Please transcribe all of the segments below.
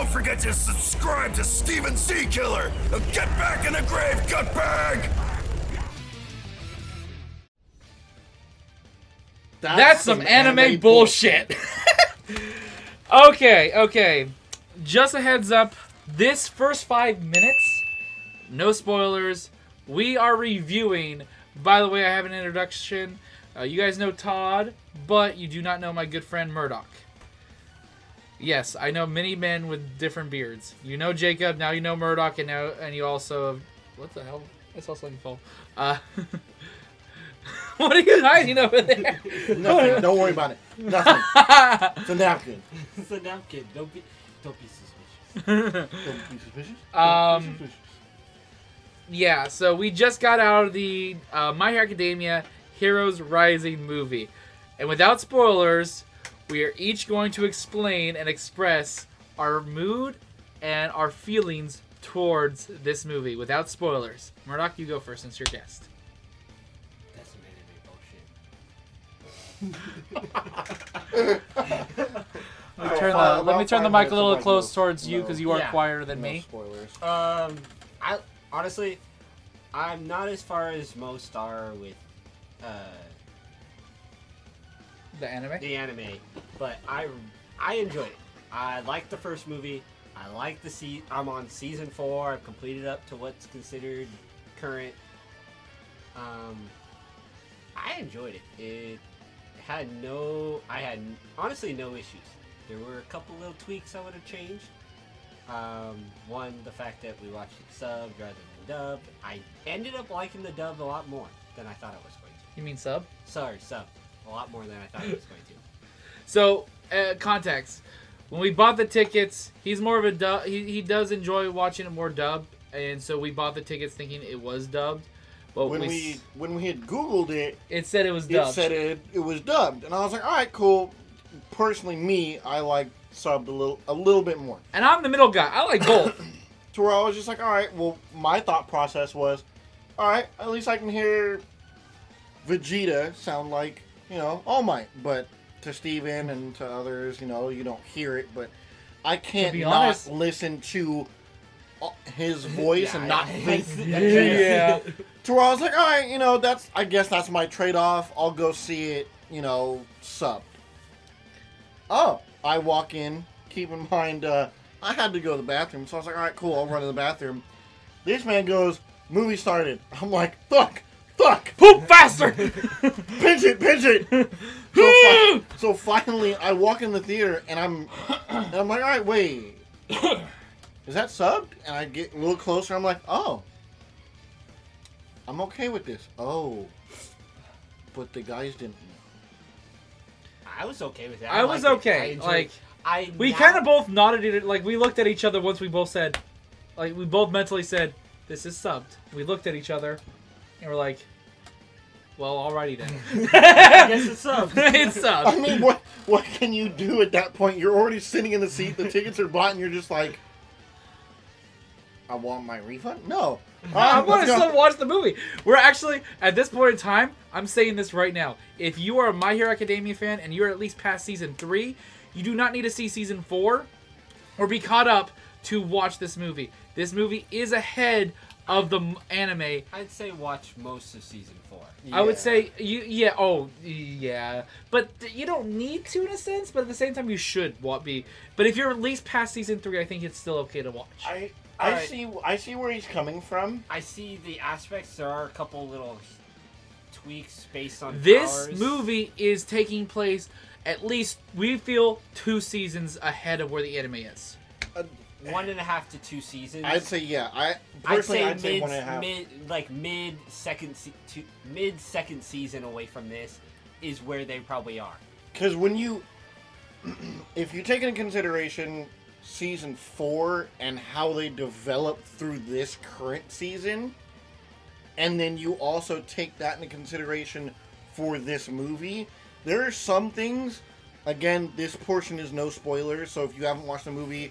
don't forget to subscribe to Steven Seakiller. Now get back in the grave, gutbag! That's some anime bullshit. Okay. Just a heads up. This first 5 minutes, no spoilers. We are reviewing. By the way, I have an introduction. You guys know Todd, but you do not know my good friend Murdoch. Yes, I know many men with different beards. You know Jacob, now you know Murdoch, and you also... What the hell? I saw something fall. What are you hiding over there? Nothing. Don't worry about it. Nothing. It's a napkin. It's a napkin. Don't be suspicious. Don't be suspicious. Yeah, so we just got out of the My Hero Academia Heroes Rising movie. And without spoilers, we are each going to explain and express our mood and our feelings towards this movie without spoilers. Murdoch, you go first since you're guest. That's some anime bullshit. Let me turn the mic a little close towards you because you are Yeah. quieter than No me. spoilers. I honestly, I'm not as far as MaSTAR with The anime? the anime, but I enjoyed it. I liked the first movie. I like the I'm on season 4. I've completed up to what's considered current. I enjoyed it. I had honestly no issues. There were a couple little tweaks I would have changed. One, the fact that we watched it subbed rather than dubbed. I ended up liking the dub a lot more than I thought I was going to. You mean sub? Sorry, sub. A lot more than I thought I was going to. So, context. When we bought the tickets, he's more of a dub. He does enjoy watching it more dubbed, and so we bought the tickets thinking it was dubbed. But When we had Googled it, it said it was dubbed. it said it was dubbed, and I was like, all right, cool. Personally, me, I like subbed a little bit more. And I'm the middle guy. I like both. To where I was just like, all right, well, my thought process was, all right, at least I can hear Vegeta sound like, All Might. But to Steven and to others, you don't hear it. But I can't be not honest- listen to his voice and not think. Yeah. To where I was like, all right, I guess that's my trade-off. I'll go see it, subbed. Oh, I walk in. Keep in mind, I had to go to the bathroom, so I was like, all right, cool, I'll run to the bathroom. This man goes, movie started. I'm like, fuck. Poop faster! Pinch it. So finally, I walk in the theater, and I'm like, all right, wait. Is that subbed? And I get a little closer, I'm like, oh. I'm okay with this. Oh. But the guys didn't know. I was okay with that. I was liked it. okay. I enjoyed Like, it. we kind of both nodded at it. Like, we looked at each other once we both said, like, we both mentally said, this is subbed. We looked at each other, and we're like, well, alrighty then. I guess it's subbed. It's subbed. I mean, what can you do at that point? You're already sitting in the seat, the tickets are bought, and you're just like, I want my refund? No. I want to still watch the movie. We're actually, at this point in time, I'm saying this right now. If you are a My Hero Academia fan and you're at least past season 3, you do not need to see season 4 or be caught up to watch this movie. This movie is ahead of the anime. I'd say watch most of season 4. I would say, yeah. But you don't need to in a sense, but at the same time, you should be. But if you're at least past season 3, I think it's still okay to watch. I see where he's coming from. I see the aspects. There are a couple little tweaks based on This powers. movie is taking place, at least we feel, 2 seasons ahead of where the anime is. 1.5 to 2 seasons. I'd say yeah. I'd say 1.5. mid second season away from this is where they probably are. Because if you take into consideration season 4 and how they develop through this current season, and then you also take that into consideration for this movie, there are some things. Again, this portion is no spoilers, so if you haven't watched the movie,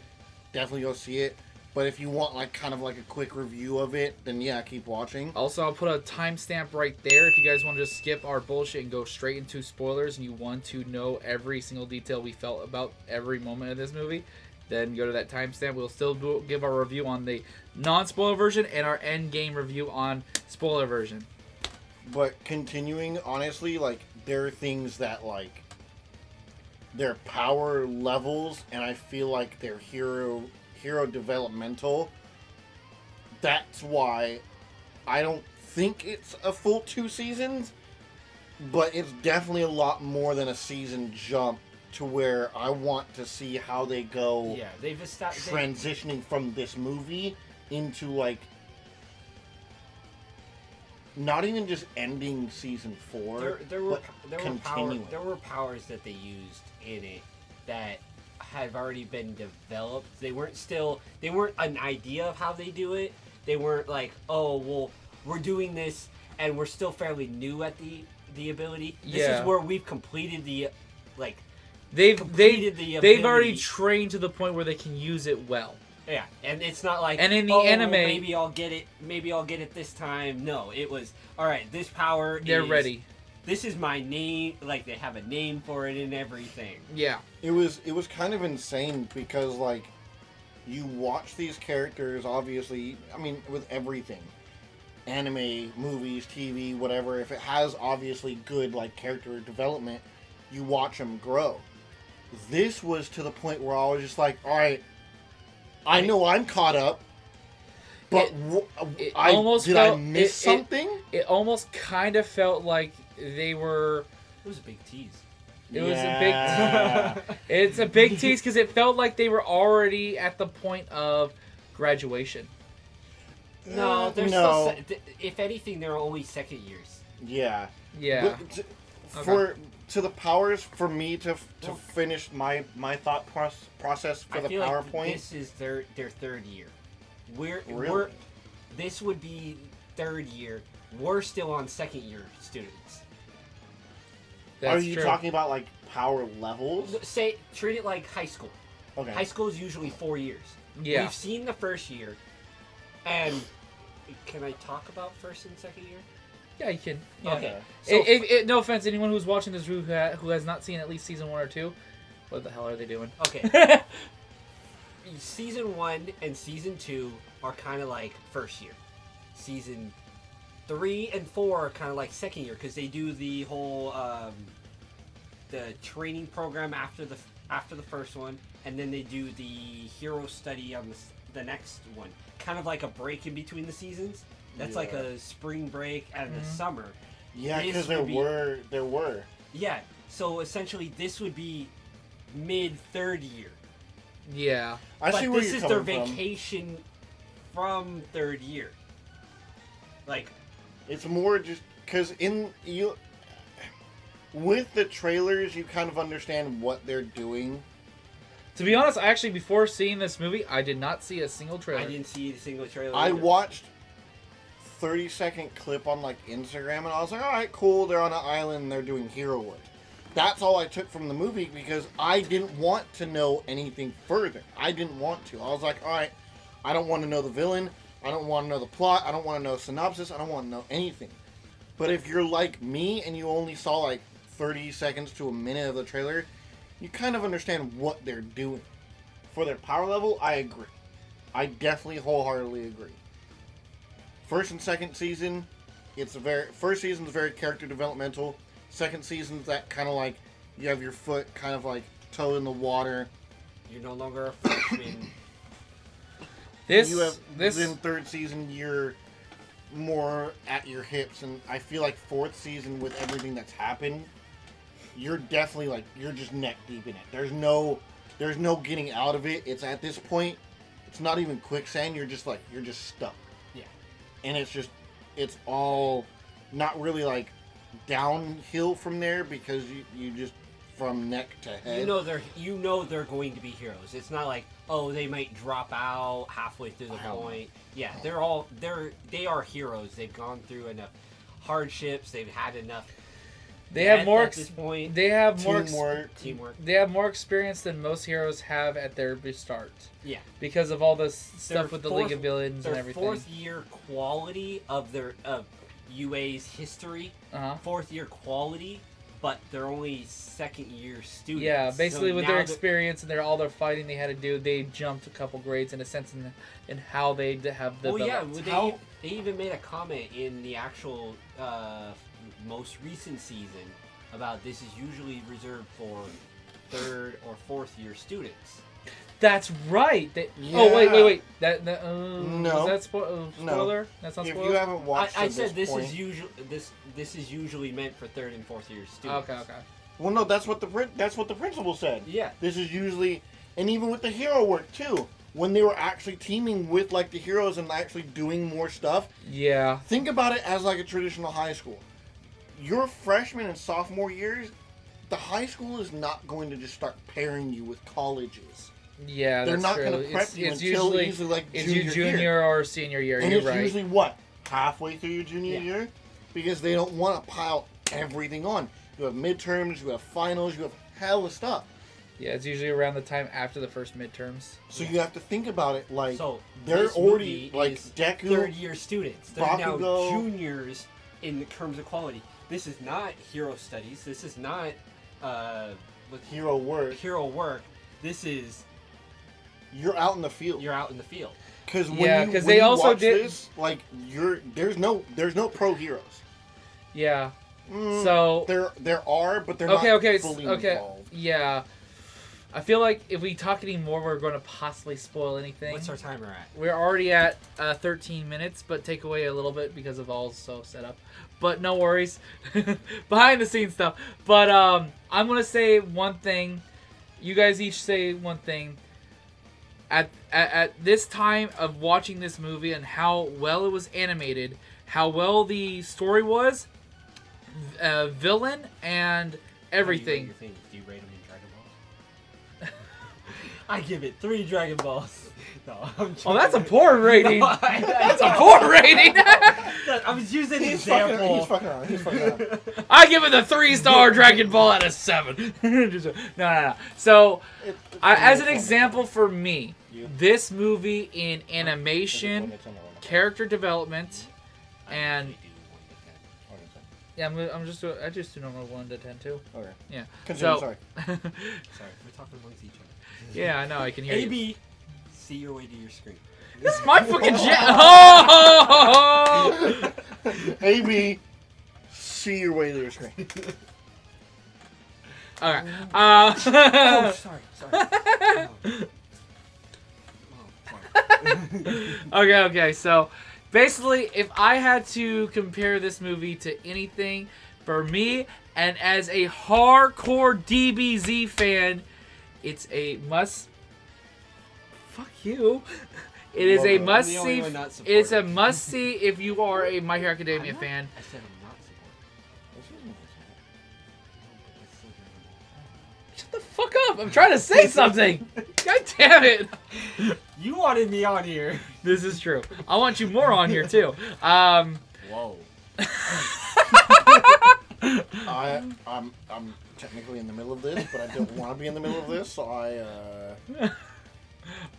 definitely go see it. But if you want kind of a quick review of it, then yeah, keep watching. Also, I'll put a timestamp right there if you guys want to just skip our bullshit and go straight into spoilers and you want to know every single detail we felt about every moment of this movie. then go to that timestamp. We'll still give our review on the non-spoiler version and our end game review on spoiler version. But continuing, honestly, like, there are things that, like, their power levels, and I feel like they're hero developmental. That's why I don't think it's a full 2 seasons, but it's definitely a lot more than a season jump to where I want to see how they go. Yeah, they've established transitioning from this movie into, like, not even just ending season 4, there were continuing. there were powers that they used in it that have already been developed. They weren't an idea of how they do it. They weren't like, oh well, we're doing this and we're still fairly new at the ability. This is where we've completed the they've ability. already trained to the point where they can use it well. Yeah, and it's not like, and in the oh, anime, well, maybe I'll get it this time. No, it was, all right, this power they're ready. This is my name. Like, they have a name for it and everything. Yeah. It was kind of insane because, like, you watch these characters, obviously, I mean, with everything. Anime, movies, TV, whatever, if it has obviously good, like, character development, you watch them grow. This was to the point where I was just like, alright, I know I'm caught up, but I miss something? It almost kind of felt like they were... It was a big tease. It's a big tease because it felt like they were already at the point of graduation. No, they're still... If anything, they're only second years. Yeah. Yeah. But to the powers, for me to finish my thought process for the PowerPoint. Like this is their third year. This would be third year. We're still on second year students. That's Are you true. talking about, like, power levels? Treat it like high school. Okay. High school is usually 4 years. Yeah. We've seen the first year, and can I talk about first and second year? Yeah, you can. Yeah. Okay. So, No offense, anyone who's watching this who has not seen at least season 1 or 2, what the hell are they doing? okay. Season 1 and season 2 are kind of like first year. Season 3 and 4 are kind of like second year because they do the whole the training program after the first one, and then they do the hero study on the next one. Kind of like a break in between the seasons. That's like a spring break and the summer. Yeah, because there were. Yeah, so essentially this would be mid-third year. Yeah. I see where this you're is their coming from. vacation from third year. Like, it's more just because with the trailers, you kind of understand what they're doing. To be honest, actually, before seeing this movie, I did not see a single trailer. I didn't see a single trailer. I either. watched 30-second clip on, like, Instagram, and I was like, alright, cool, they're on an island and they're doing hero work. That's all I took from the movie because I didn't want to know anything further. I didn't want to. I was like, alright, I don't want to know the villain, I don't want to know the plot, I don't want to know synopsis, I don't want to know anything. But if you're like me and you only saw, like, 30 seconds to a minute of the trailer, you kind of understand what they're doing. For their power level, I agree. I definitely wholeheartedly agree. First and second season, first season's very character developmental. Second season's that kind of like you have your foot kind of like toe in the water. You're no longer a freshman. Then third season you're more at your hips, and I feel like fourth season with everything that's happened, you're definitely like you're just neck deep in it. There's no getting out of it. It's at this point, it's not even quicksand. You're just stuck. Yeah. And it's all not really like downhill from there because you just from neck to head. You know they're going to be heroes. It's not like, oh, they might drop out halfway through the point. Yeah, they are heroes. They've gone through enough hardships. They've had enough. They have more at this point. They have more Teamwork. They have more experience than most heroes have at their start. Yeah, because of all this stuff with the League of Villains and everything. Their fourth year quality of UA's history. Uh-huh. Fourth year quality but they're only second-year students. Yeah, basically So with now their they're- experience and all their fighting they had to do, they jumped a couple grades in a sense in how they have the. Oh yeah, How- they even made a comment in the actual most recent season about this is usually reserved for 3rd or 4th-year students. That's right. They, Yeah. Oh wait. That No. Was that spoiler? That's not If spoiler. you haven't watched, I to said this point, this is usually meant for 3rd and 4th-year students. Okay. Well, no, that's what the principal said. Yeah. This is usually, and even with the hero work too, when they were actually teaming with like the heroes and actually doing more stuff. Yeah. Think about it as like a traditional high school. Your freshman and sophomore years, the high school is not going to just start pairing you with colleges. Yeah, They're that's not true. going to prep you until usually like it's junior junior year. or senior year. And You're it's right. usually what? Halfway through your junior Yeah. year? Because they don't want to pile everything on. You have midterms, you have finals, you have hell of stuff. Yeah, it's usually around the time after the first midterms. So you have to think about it like So they're this already movie like is Deku. 3rd-year students. They're now Bakugo. juniors in terms of quality. This is not hero studies. This is not Hero work. hero work. This is You're out in the field. you're out in the field. Because Yeah, when 'cause you they also watch did- this, like there's no pro heroes. Yeah. So There are, but they're okay, not okay, fully okay. involved. Yeah. I feel like if we talk any more, we're going to possibly spoil anything. What's our timer at? We're already at 13 minutes, but take away a little bit because of all so set up. But no worries. Behind the scenes stuff. But I'm going to say one thing. You guys each say one thing. At this time of watching this movie and how well it was animated, how well the story was, villain, and everything. Do you rate them in Dragon Balls? I give it 3 Dragon Balls. No, I'm Oh, that's a poor rating. No, That's a poor rating. I was using an He's example. fucking around. He's fucking around. I give it a 3-star Dragon Ball out of 7. No. So, as an example for me, this movie in animation, character development, and yeah, I just do normal 1 to 10 too. Okay. Yeah. Continue, So, sorry. Sorry, we're talking amongst each other. yeah, I know. I can hear you. AB, see your way to your screen. This is my fucking jet. Oh! AB, see your way to your screen. Okay. Oh, sorry. Okay. So, basically, if I had to compare this movie to anything, for me, and as a hardcore DBZ fan, it's a must. Fuck you. It is a Love it. must I'm the only see. one not It's a supportive. must see if you are a My Hero Academia fan. I said I'm not supportive. Shut the fuck up! I'm trying to say something. God damn it! You wanted me on here. This is true. I want you more on here too. Whoa. I'm technically in the middle of this, but I don't want to be in the middle of this, so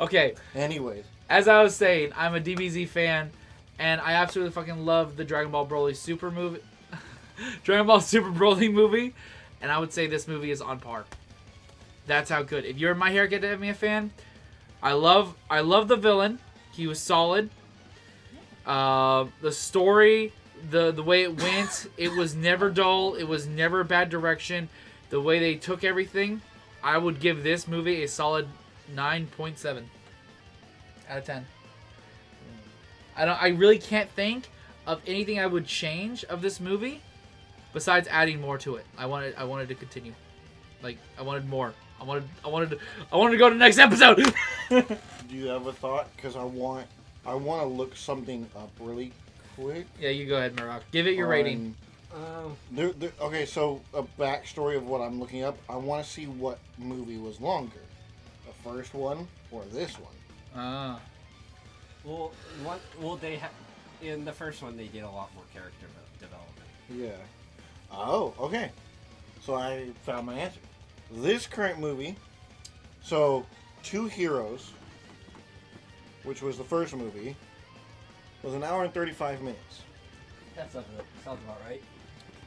Okay. Anyways. As I was saying, I'm a DBZ fan, and I absolutely fucking love the Dragon Ball Broly Super movie. Dragon Ball Super Broly movie, and I would say this movie is on par. That's how good. If you're a My Hero Academia fan, I love the villain. He was solid. The story, the way it went, it was never dull. It was never a bad direction. The way they took everything, I would give this movie a solid 9.7 out of 10. I really can't think of anything I would change of this movie besides adding more to it. I wanted to continue. Like, I wanted more. I wanted to go to the next episode. Do you have a thought? Because I want to look something up really quick. Yeah, you go ahead, Marok. Give it your rating. Okay, so a backstory of what I'm looking up. I want to see what movie was longer, the first one or this one. Ah. Well, they in the first one they did a lot more character development. Yeah. Oh, okay. So I found my answer. This current movie, so 2 Heroes, which was the first movie, was 1 hour and 35 minutes. That sounds about right.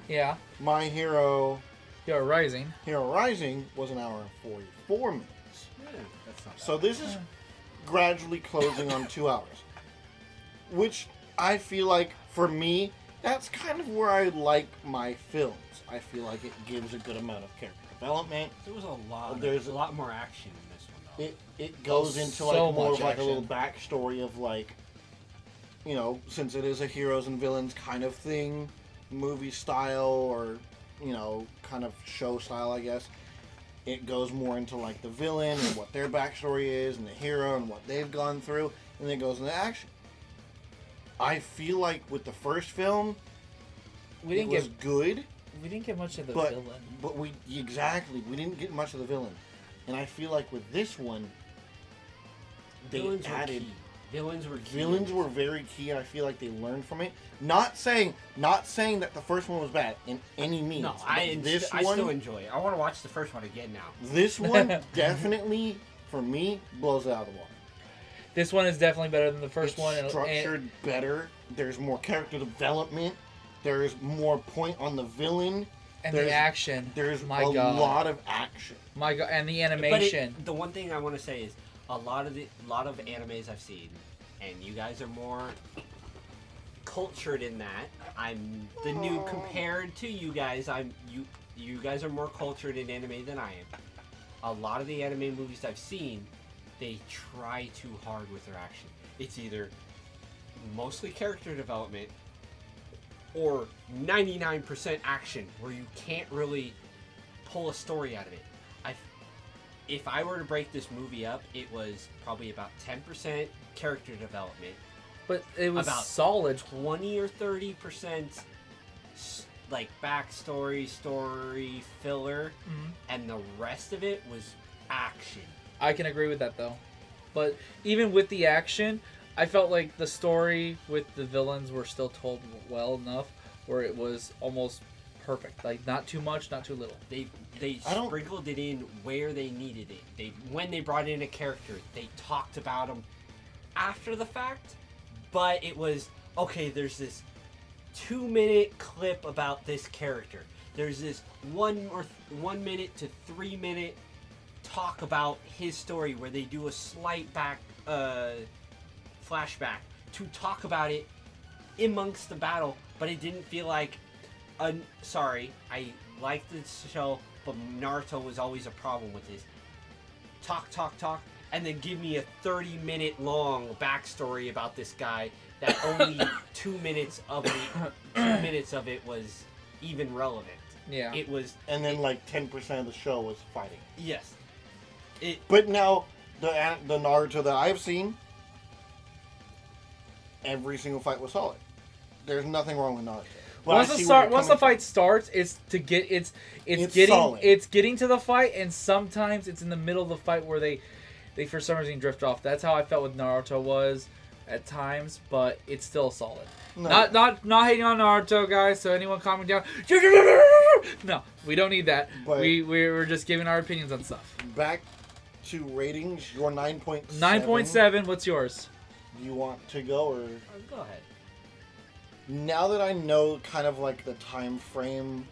Yeah. My Hero Hero Rising. Hero Rising was an hour and 44 minutes. Yeah, that's not bad. So this is gradually closing on 2 hours. Which I feel like, for me, that's kind of where I like my films. I feel like it gives a good amount of character development. There was a There's a lot more action in this one, though. It goes into so like more much of like a little action. backstory of like, you know, since it is a heroes and villains kind of thing, movie style or, you know, kind of show style, I guess. It goes more into like the villain and what their backstory is and the hero and what they've gone through, and then it goes into action. I feel like with the first film, We didn't it was get good, we didn't get much of the but villain. we didn't get much of the villain, and I feel like with this one, they Villains were added. key. Villains were key. Villains were very key, and I feel like they learned from it. Not saying that the first one was bad in any means. No, but I one, still enjoy it. I want to watch the first one again now. This one definitely, for me, blows it out of the water. This one is definitely better than the first It's one. structured better. There's more character development. There's more point on the villain. and there's- the action. There's My a God. lot of action. My God, and the But animation. the one thing I want to say is a lot of animes I've seen, and you guys are more cultured in that. I'm the new compared to you guys. You guys are more cultured in anime than I am. A lot of the anime movies I've seen, they try too hard with their action. It's either mostly character development or 99% action where you can't really pull a story out of it. If I were to break this movie up, it was probably about 10% character development, But it was about solid. 20 or 30% like backstory, story, filler, and the rest of it was action. I can agree with that though. But even with the action, I felt like the story with the villains were still told well enough where it was almost perfect. Like not too much, not too little. They I don't- sprinkled it in where they needed it. When they brought in a character, they talked about them after the fact, but it was okay. There's this 2-minute clip about this character. There's this 1 minute to 3 minute talk about his story where they do a slight flashback to talk about it amongst the battle, but it didn't feel like sorry, I liked this show, but Naruto was always a problem with this. Talk, and then give me a 30-minute long backstory about this guy that only 2 minutes of it was even relevant. Yeah. It was, And then like 10% of the show was fighting. yes. But now, the Naruto that I've seen, every single fight was solid. There's nothing wrong with Naruto. But Once I the see where you're once the coming fight starts, it's It's getting solid. it's getting to the fight, and sometimes it's in the middle of the fight where they for some reason drift off. That's how I felt with Naruto was at times, but it's still solid. No. Not hating on Naruto, guys. So anyone comment down, no, we don't need that. But- We're just giving our opinions on stuff. from. Back to ratings, your 9.7. 9.7. What's yours? You want to go, or Go ahead. now that I know kind of like the time frame,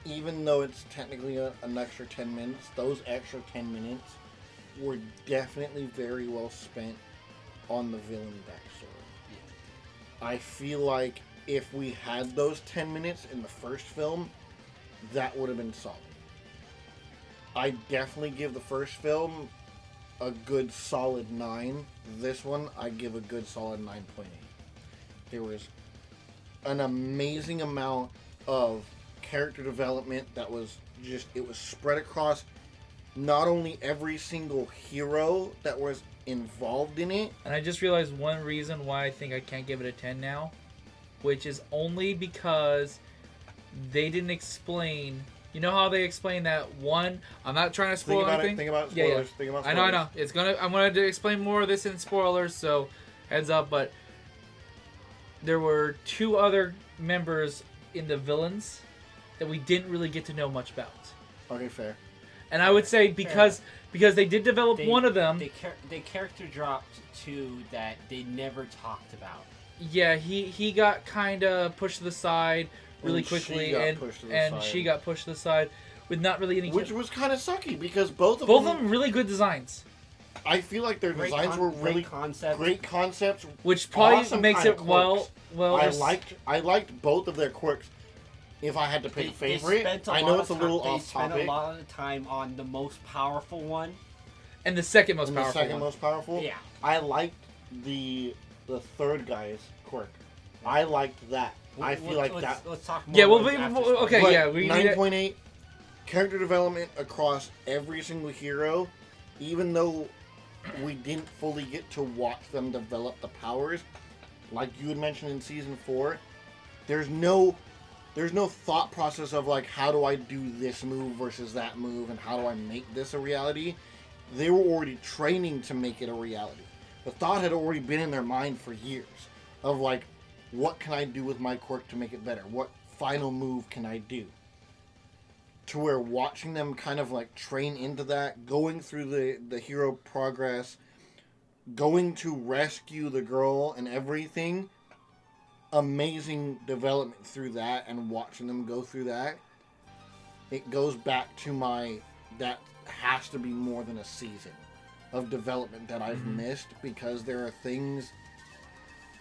even though it's technically an extra 10 minutes, those extra 10 minutes were definitely very well spent on the villain backstory. I feel like if we had those 10 minutes in the first film, that would have been solid. I definitely give the first film a good solid 9. This one, I give a good solid 9.8. There was an amazing amount of character development that was just, it was spread across not only every single hero that was involved in it. And I just realized one reason why I think I can't give it a 10 now, which is only because they didn't explain. You know how they explain that one? I'm not trying to spoil Think about anything. it. Think about Yeah, spoilers. yeah. Think about I spoilers. know. It's gonna. I'm gonna explain more of this in spoilers, so heads up. But there were 2 other members in the villains that we didn't really get to know much about. Okay, fair. And I would say because they did develop one of them. They character dropped 2 that they never talked about. Yeah, he got kind of pushed to the side really And she quickly, got and pushed to the side. she got pushed to the side with not really any. Which was kind of sucky because both of both of them really good designs, I feel like their designs were really great concepts. which probably awesome makes kinda it well. quirks. Well, I liked both of their quirks. If I had to pick a favorite, I know it's a little off They spent topic. a lot of time on the most powerful one. and the second most And powerful. the second one. most powerful. Yeah. I liked the third guy's quirk. I liked that. I feel like that. Let's talk more. Yeah, well, about we- after well, spoilers. okay, But yeah, we need 9.8 character development across every single hero, even though we didn't fully get to watch them develop the powers, like you had mentioned in season 4. There's no thought process of like, how do I do this move versus that move, and how do I make this a reality. They were already training to make it a reality. The thought had already been in their mind for years of like, what can I do with my quirk to make it better? What final move can I do? To where watching them kind of like train into that, going through the hero progress, going to rescue the girl and everything, amazing development through that, and watching them go through that, it goes back to that has to be more than a season of development that I've missed, because there are things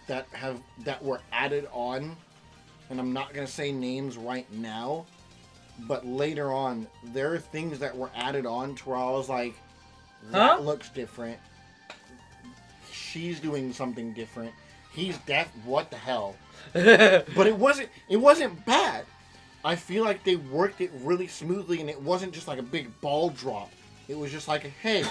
that were added on, and I'm not going to say names right now, but later on, there are things that were added on to where I was like, that looks different. She's doing something different. He's deaf. What the hell? But it wasn't bad. I feel like they worked it really smoothly, and it wasn't just like a big ball drop. It was just like, hey,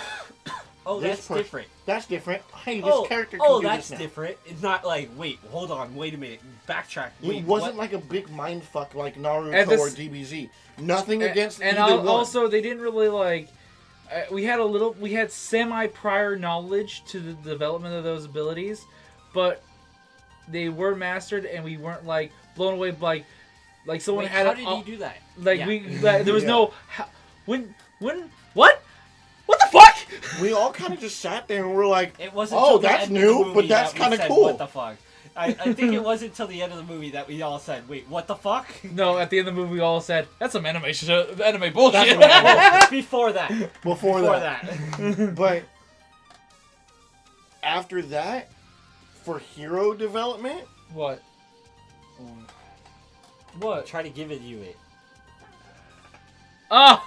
Oh, that's different. That's different. Hey, this character can do that's this now. different. It's not like, wait, hold on, wait a minute, backtrack. Wait, It wasn't what? like a big mindfuck like Naruto And this- or DBZ. Nothing against and either one. also they didn't really like. We had semi prior knowledge to the development of those abilities, but they were mastered, and we weren't like blown away by like someone Wait, had. how did he do that? Like Yeah. there was Yeah. no when what the fuck? We all kind of just sat there and were like, It wasn't. oh, till the that's end of the new, movie but that's that we kind of said, cool. What the fuck? I think it wasn't until the end of the movie that we all said, wait, what the fuck? No, at the end of the movie, we all said that's some anime bullshit. Before that. Before that. But after that, for hero development, What? What? Try to give it you it. Oh!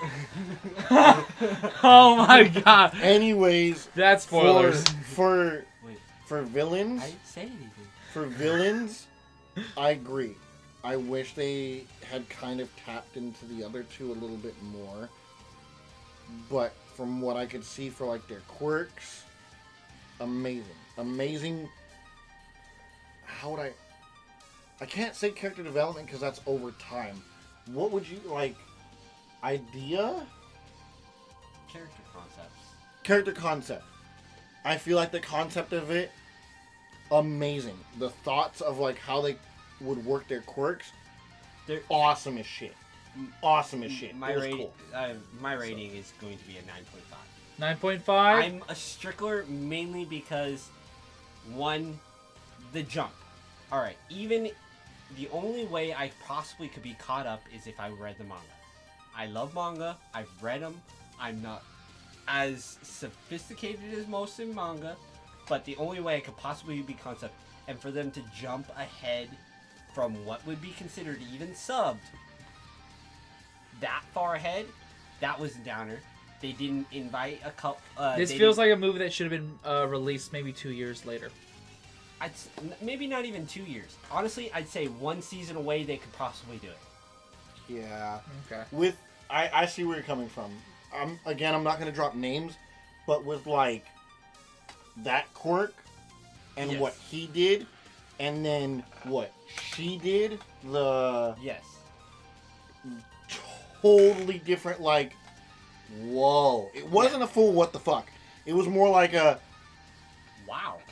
Oh my god! anyways, That's spoilers. for Wait, villains, I didn't say anything. for villains, I agree. I wish they had kind of tapped into the other two a little bit more. But from what I could see for like their quirks, amazing. How would I can't say character development because that's over time. What would you like? Idea? Character concepts. Character concept. I feel like the concept of it, amazing. The thoughts of like how they would work their quirks, They're awesome as shit. Awesome as shit. My It was rating, cool. my rating is going to be a 9.5. 9.5. I'm a strickler mainly because, one, the jump. Alright, even the only way I possibly could be caught up is if I read the manga. I love manga, I've read them, I'm not as sophisticated as most in manga, but the only way I could possibly be concept, and for them to jump ahead from what would be considered even subbed, that far ahead, that was a downer. They didn't invite a couple. This feels like a movie that should have been released maybe 2 years later. Maybe not even 2 years. Honestly, I'd say 1 season away they could possibly do it. Yeah. Okay. I see where you're coming from. I'm not going to drop names, but with like that quirk and Yes. what he did, and then what she did, the Yes. totally different. Like, whoa! It wasn't a full what the fuck. It was more like a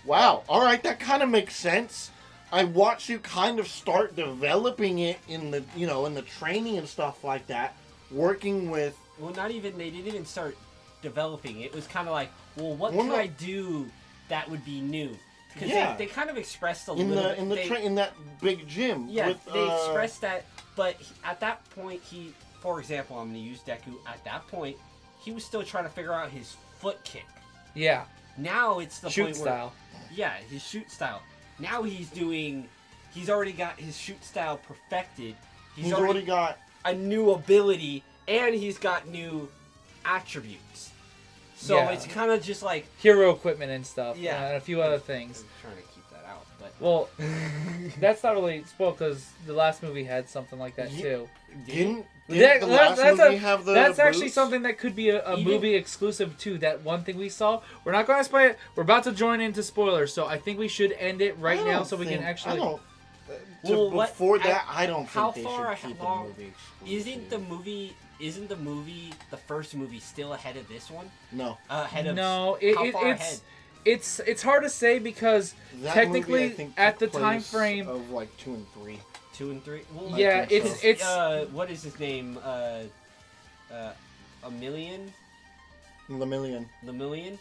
wow. All right, that kind of makes sense. I watched you kind of start developing it in the in the training and stuff like that, working with. Well, they didn't even start developing. It was kind of like, well, what Well, can no. I do that would be new? Because Yeah. they kind of expressed a In little the bit. in that big gym. Yeah, with, they expressed that But at that point, for example, I'm going to use Deku. At that point, he was still trying to figure out his foot kick. Yeah. Now it's the Shoot point style. where... Yeah, his shoot style. Now he's already got his shoot style perfected. He's already got a new ability, and he's got new attributes. So Yeah. it's kind of just like... Hero equipment and stuff. Yeah. And a few other things. I'm trying to keep that out, but... Well, that's not really spoiled because the last movie had something like that too. Didn't the last movie have the That's actually boots? something that could be a Even- movie exclusive too. That one thing we saw. We're not going to spoil it. We're about to join into spoilers, so I think we should end it right I now don't so we can think- actually. I don't. Well, before what- that, I don't how think they far should keep along- the movie exclusive. Isn't the movie, the first movie, still ahead of this one? No. Ahead of... No, how far ahead? it's hard to say because That technically movie, I think, at the took time place frame. of like 2 and 3. 2 and 3? Well, Yeah, think so. it's what is his name? Lemillion. Lemillion?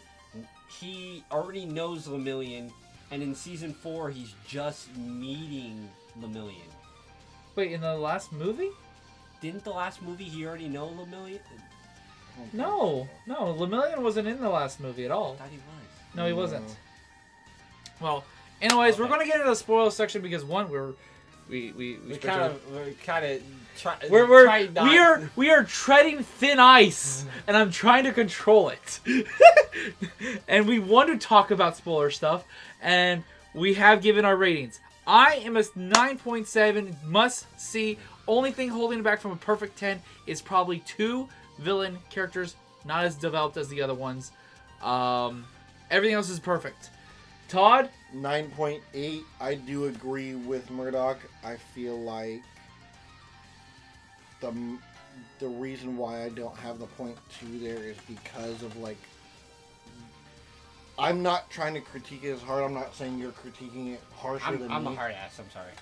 He already knows Lemillion, and in season 4, he's just meeting Lemillion. wait in the last movie. Didn't the last movie he already know Lemillion? No, Lemillion wasn't in the last movie at all. I thought he was. No, he wasn't. Well, anyways, we're Okay. gonna get into the spoil section because one, we're we are treading thin ice, and I'm trying to control it. And we want to talk about spoiler stuff, and we have given our ratings. I am a 9.7, must see. Only thing holding it back from a perfect 10 is probably 2 villain characters, not as developed as the other ones. Everything else is perfect. Todd? 9.8. I do agree with Murdoch. I feel like the reason why I don't have the 0.2 there is because of like I'm not trying to critique it as hard. I'm not saying you're critiquing it harsher than I'm me. a hard ass, I'm sorry.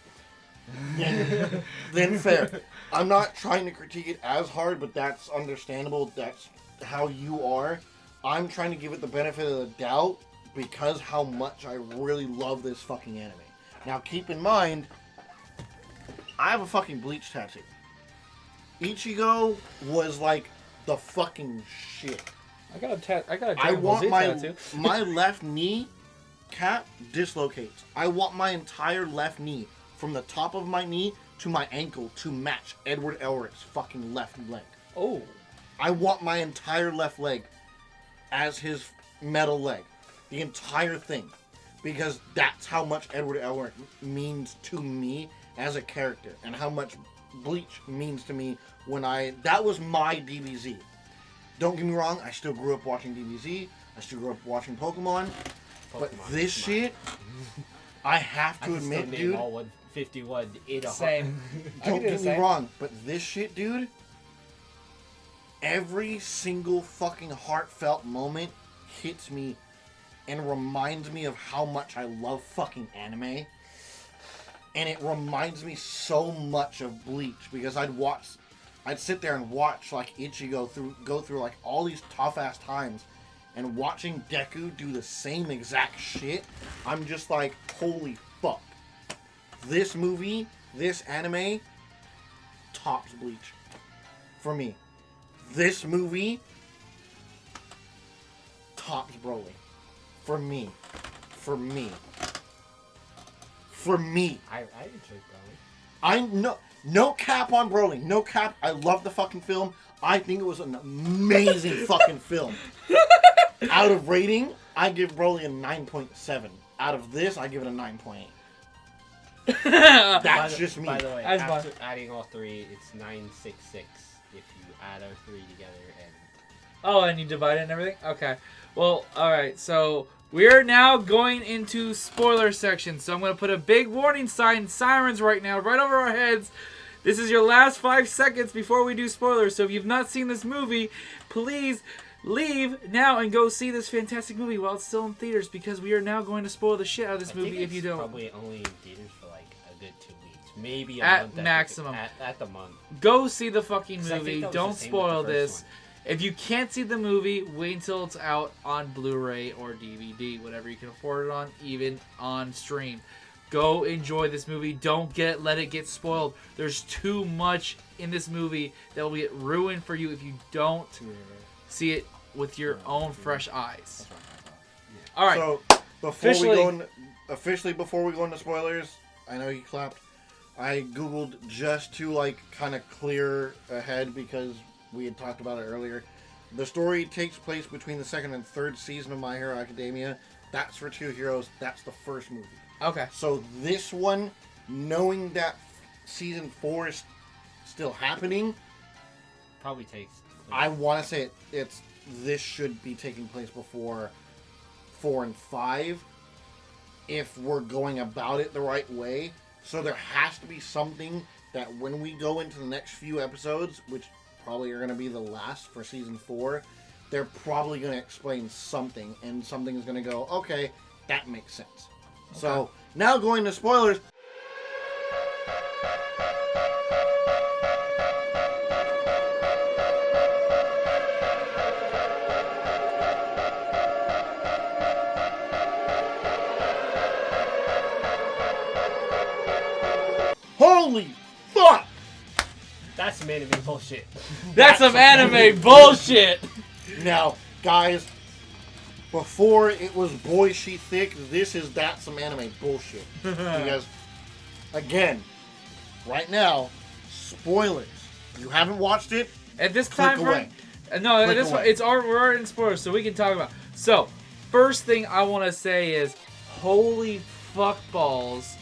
Then fair. I'm not trying to critique it as hard, but that's understandable. That's how you are. I'm trying to give it the benefit of the doubt because how much I really love this fucking anime. Now keep in mind, I have a fucking Bleach tattoo. Ichigo was like the fucking shit. I got a I Dragon Ball want Z my tattoo. my left knee cap dislocates. I want my entire left knee from the top of my knee to my ankle to match Edward Elric's fucking left leg. Oh. I want my entire left leg as his metal leg. The entire thing. Because that's how much Edward Elric means to me as a character. And how much Bleach means to me when that was my DBZ. Don't get me wrong, I still grew up watching DBZ. I still grew up watching Pokemon. But this shit, I have to admit, dude. All 151 in a Same. Don't get me wrong, but this shit, dude. Every single fucking heartfelt moment hits me and reminds me of how much I love fucking anime. And it reminds me so much of Bleach because I'd sit there and watch like Ichigo go through like all these tough ass times, and watching Deku do the same exact shit. I'm just like, holy fuck! This movie, this anime, tops Bleach for me. This movie tops Broly for me. For me. For me. I enjoy Broly. I no cap on Broly. No cap. I love the fucking film. I think it was an amazing fucking film. Out of rating, I give Broly a 9.7. Out of this, I give it a 9.8. That's just me. By the way, As after adding all three, it's 966 if you add our three together. And Oh, and you divide it and everything? Okay. Well, alright, so we're now going into spoiler section. So I'm going to put a big warning sign, sirens right now, right over our heads. This is your last 5 seconds before we do spoilers. So if you've not seen this movie, please leave now and go see this fantastic movie while it's still in theaters, because we are now going to spoil the shit out of this movie if you don't. Probably only in theaters for like a good 2 weeks, maybe a At month maximum. At the month. Go see the fucking 'Cause I think movie. that was Don't the same with the spoil first this. one. If you can't see the movie, wait until it's out on Blu-ray or DVD, whatever you can afford it on, even on stream. Go enjoy this movie. Don't let it get spoiled. There's too much in this movie that will get ruined for you if you don't see it with your own fresh eyes. All right. So before we go into spoilers, I know you clapped. I googled just to like kind of clear ahead because we had talked about it earlier. The story takes place between the second and third season of My Hero Academia. That's for Two Heroes. That's the first movie. Okay. So this one, knowing that season 4 is still happening, Probably takes. I want to say this should be taking place before 4 and 5 if we're going about it the right way. So there has to be something that when we go into the next few episodes, which probably are going to be the last for season 4, they're probably going to explain something, and something is going to go, okay, that makes sense. Okay. So now going to spoilers. Holy fuck! That's some anime bullshit. That's some anime bullshit! Now, guys, before it was boy she thick, this is that some anime bullshit. Because, again, right now, spoilers. You haven't watched it? At this time away. No, Click at this away. we're already in spoilers, so we can talk about. So, first thing I want to say is, holy fuck balls!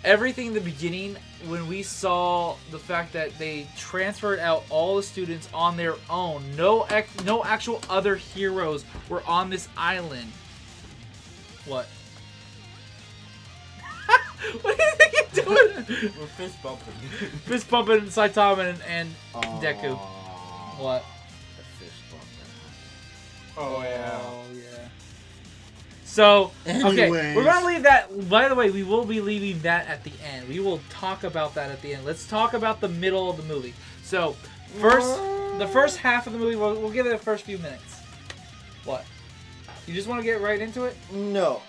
Everything in the beginning, when we saw the fact that they transferred out all the students on their own, no actual other heroes were on this island. What? What do you think you're doing? We're fist bumping. Fist bumping Saitama and Deku. What? The fist bump. Oh yeah. Oh yeah. So, okay, Anyways. we're going to leave that. By the way, we will be leaving that at the end. We will talk about that at the end. Let's talk about the middle of the movie. So, the first half of the movie, we'll give it the first few minutes. What? You just want to get right into it? No.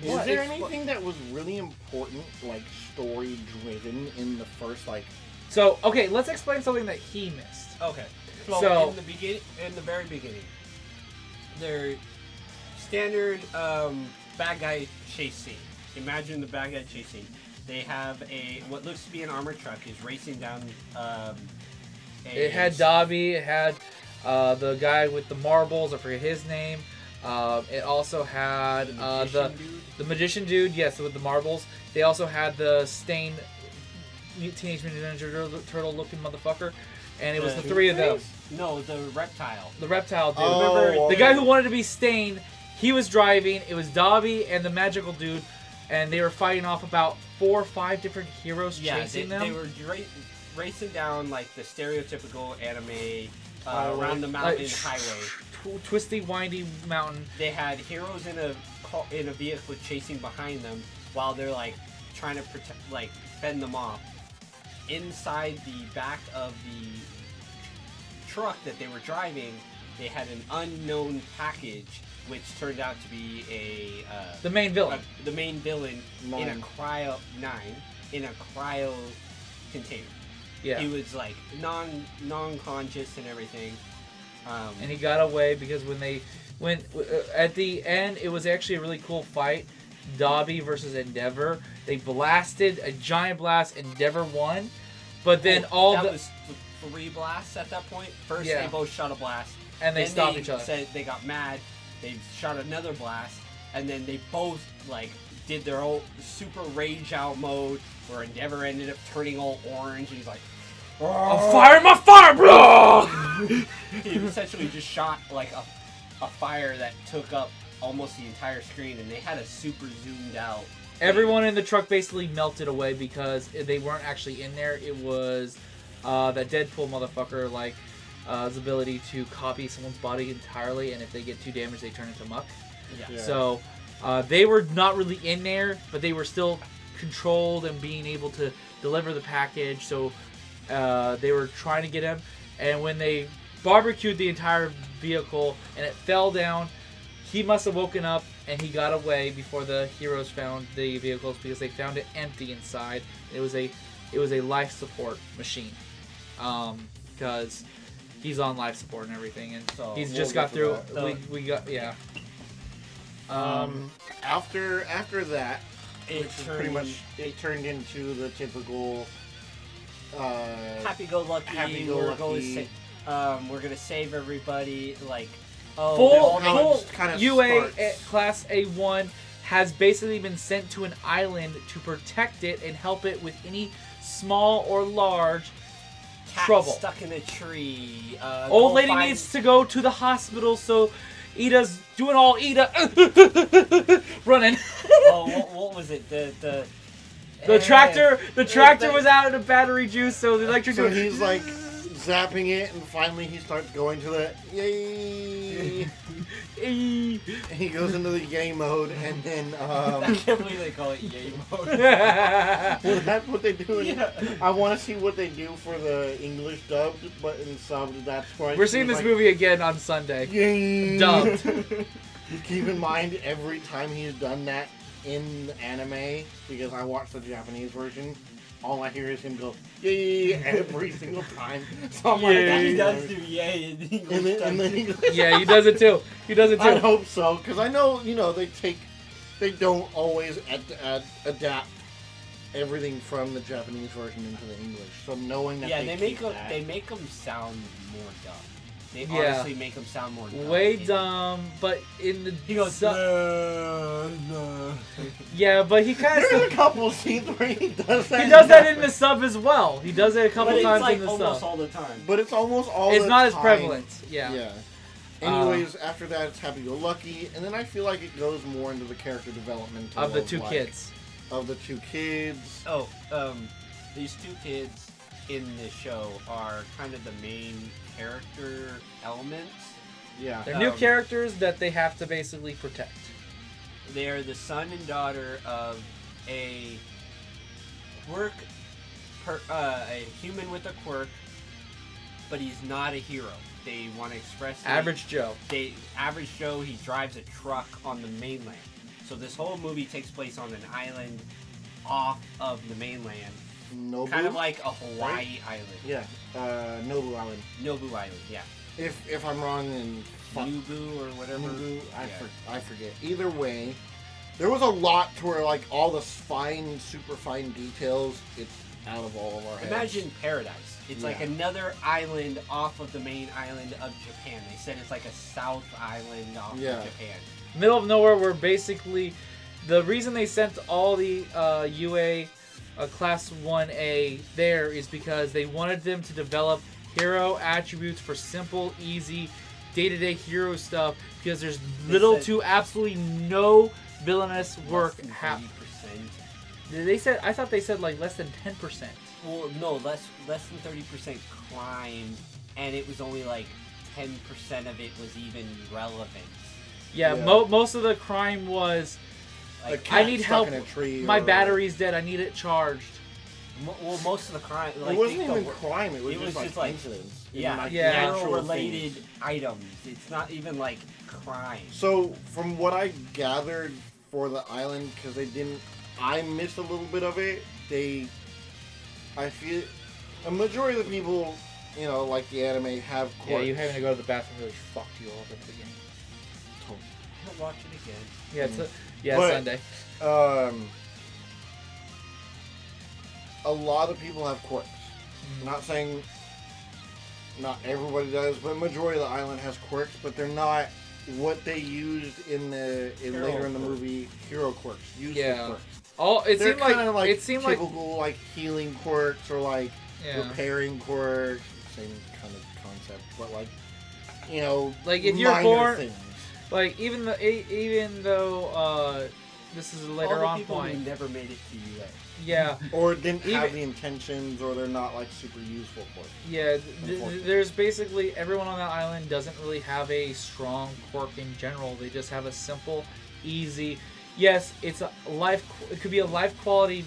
What? Is there anything that was really important, like story-driven in the first, like... So, okay, let's explain something that he missed. Okay. So, So- in the very beginning, their standard bad guy chase scene. Imagine the bad guy chase scene. They have what looks to be an armored truck is racing down. It had Dobby, it had the guy with the marbles, I forget his name. It also had the magician dude, yes, with the marbles. They also had the stained Teenage Mutant Ninja Turtle looking motherfucker. And it was the three of them. No, the reptile. The reptile dude. Oh, Remember, the okay. guy who wanted to be Stain, he was driving. It was Dobby and the magical dude, and they were fighting off about 4 or 5 different heroes chasing them. They were racing down like the stereotypical anime around the mountain highway. Twisty, windy mountain. They had heroes in a vehicle chasing behind them while they're like trying to fend them off. Inside the back of the truck that they were driving, they had an unknown package, which turned out to be The main villain. the main villain in a cryo container. Yeah. He was like non-conscious and everything. And he got away because when at the end, it was actually a really cool fight. Dobby versus Endeavor. They blasted a giant blast. Endeavor won, but then that was 3 blasts at that point. First, Yeah. they both shot a blast, and they then stopped each other. Said they got mad. They shot another blast, and then they both did their old super rage out mode, where Endeavor ended up turning all orange, and he's like, I'm firing my fire blow! he essentially just shot like a fire that took up almost the entire screen, and they had a super zoomed out. Everyone in the truck basically melted away because they weren't actually in there. It was that Deadpool motherfucker, his ability to copy someone's body entirely, and if they get too damaged, they turn into muck. Yeah. So they were not really in there, but they were still controlled and being able to deliver the package. So they were trying to get him, and when they barbecued the entire vehicle and it fell down, he must have woken up and he got away before the heroes found the vehicles because they found it empty inside. It was a life support machine, because he's on life support and everything, and So, he's we'll just get got to through. that. We got After that, It which is pretty much it turned into the typical happy-go-lucky. We're gonna save everybody. Like, full kind of UA starts. Class A1 has basically been sent to an island to protect it and help it with any small or large cat trouble. stuck in a tree. Old lady needs to go to the hospital, so Ida's doing all Ida running. What was it? The tractor was out of battery juice, so the electric. So he's like zapping it, and finally he starts going to the yay. He goes into the yay mode, and then I can't believe they call it yay mode. well, that's what they do. Yeah. I want to see what they do for the English dubbed, but in subbed, that's why We're seeing this movie again on Sunday. Yay. Dubbed. Keep in mind, every time he's done that in the anime, because I watched the Japanese version, all I hear is him go yay every single time. So I'm Yay. He does do yay in English. and then he Yeah, he does it too. I hope so, because I know, they don't always adapt everything from the Japanese version into the English. So knowing that they make them sound more dumb. They honestly make them sound more dumb. Way dumb, but in the He goes, no. yeah, but he kind There's of a couple scenes where he does that. he does that in the sub as well. He does it a couple But times it's like in the almost sub. all the time. But it's almost all It's the not as time. prevalent. Yeah. Yeah. Anyways, after that, it's happy-go-lucky, and then I feel like it goes more into the character development Of the two kids. Of the two kids. Oh, these two kids in the show are kind of the main character elements. Yeah. They're new characters that they have to basically protect. They are the son and daughter of a a human with a quirk, but he's not a hero. They want to express Average Joe. Average Joe. He drives a truck on the mainland. So this whole movie takes place on an island off of the mainland, Nobu? kind of like a Hawaii island. Yeah. Nobu Island. Nobu Island, yeah. If I'm wrong, then fuck. Nubu or whatever. Nobu, Yeah. I forget. Either way, there was a lot to where, like, all the super fine details, it's out of all of our heads. Imagine paradise. It's like Yeah. another island off of the main island of Japan. They said it's like a south island off Yeah. of Japan. Middle of nowhere, where basically the reason they sent all the UA Class 1A there is because they wanted them to develop hero attributes for simple, easy, day-to-day hero stuff, because there's little to absolutely no villainous work happening. They said, I thought they said like less than 10%. Well, no, less than 30% crime, and it was only like 10% of it was even relevant. Yeah, Yeah. Most of the crime was, A Like, cat I need stuck help. in a tree My or- battery's dead. I need it charged. well, most of the crime, like, It wasn't think even the- crime. It was it just, was just like like- incidents. yeah, Like Yeah. natural related things. items. It's not even like crime. So, from what I gathered for the island, because I missed a little bit of it. I feel a majority of the people, like the anime, have quirks. Yeah, you having to go to the bathroom really fucked you all at the beginning. I'll watch it again. Yeah, it's But- Sunday. A lot of people have quirks. Not saying not everybody does, but majority of the island has quirks, but they're not what they used later in the movie hero quirks. Useful Yeah. quirks. It They're seemed like kind of like it seemed like typical like healing quirks or like yeah. repairing quirks. Same kind of concept, but like Like, if you're minor born- things. Like even though this is a later All the on people point. who never made it to UA. Yeah, Or didn't have Even- the intentions, or they're not like super useful quirks. yeah. Unfortunately. There's basically everyone on that island doesn't really have a strong quirk in general. They just have a simple, easy. Yes, it's a life. It could be a life quality,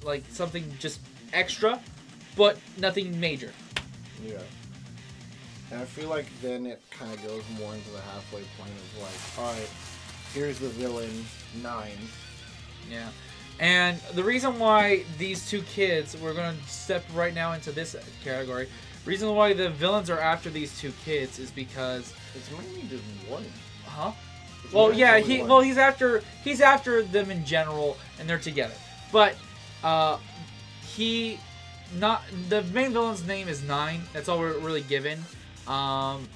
like something just extra, but nothing major. Yeah. And I feel like then it kind of goes more into the halfway point of like, alright, here's the villain, 9. Yeah. And the reason why these two kids, we're going to step right now into this category. Reason why the villains are after these two kids is because It's mainly just one. Huh? It's Well, mainly yeah, only one. he's after them in general, and they're together. But the main villain's name is 9. That's all we're really given. And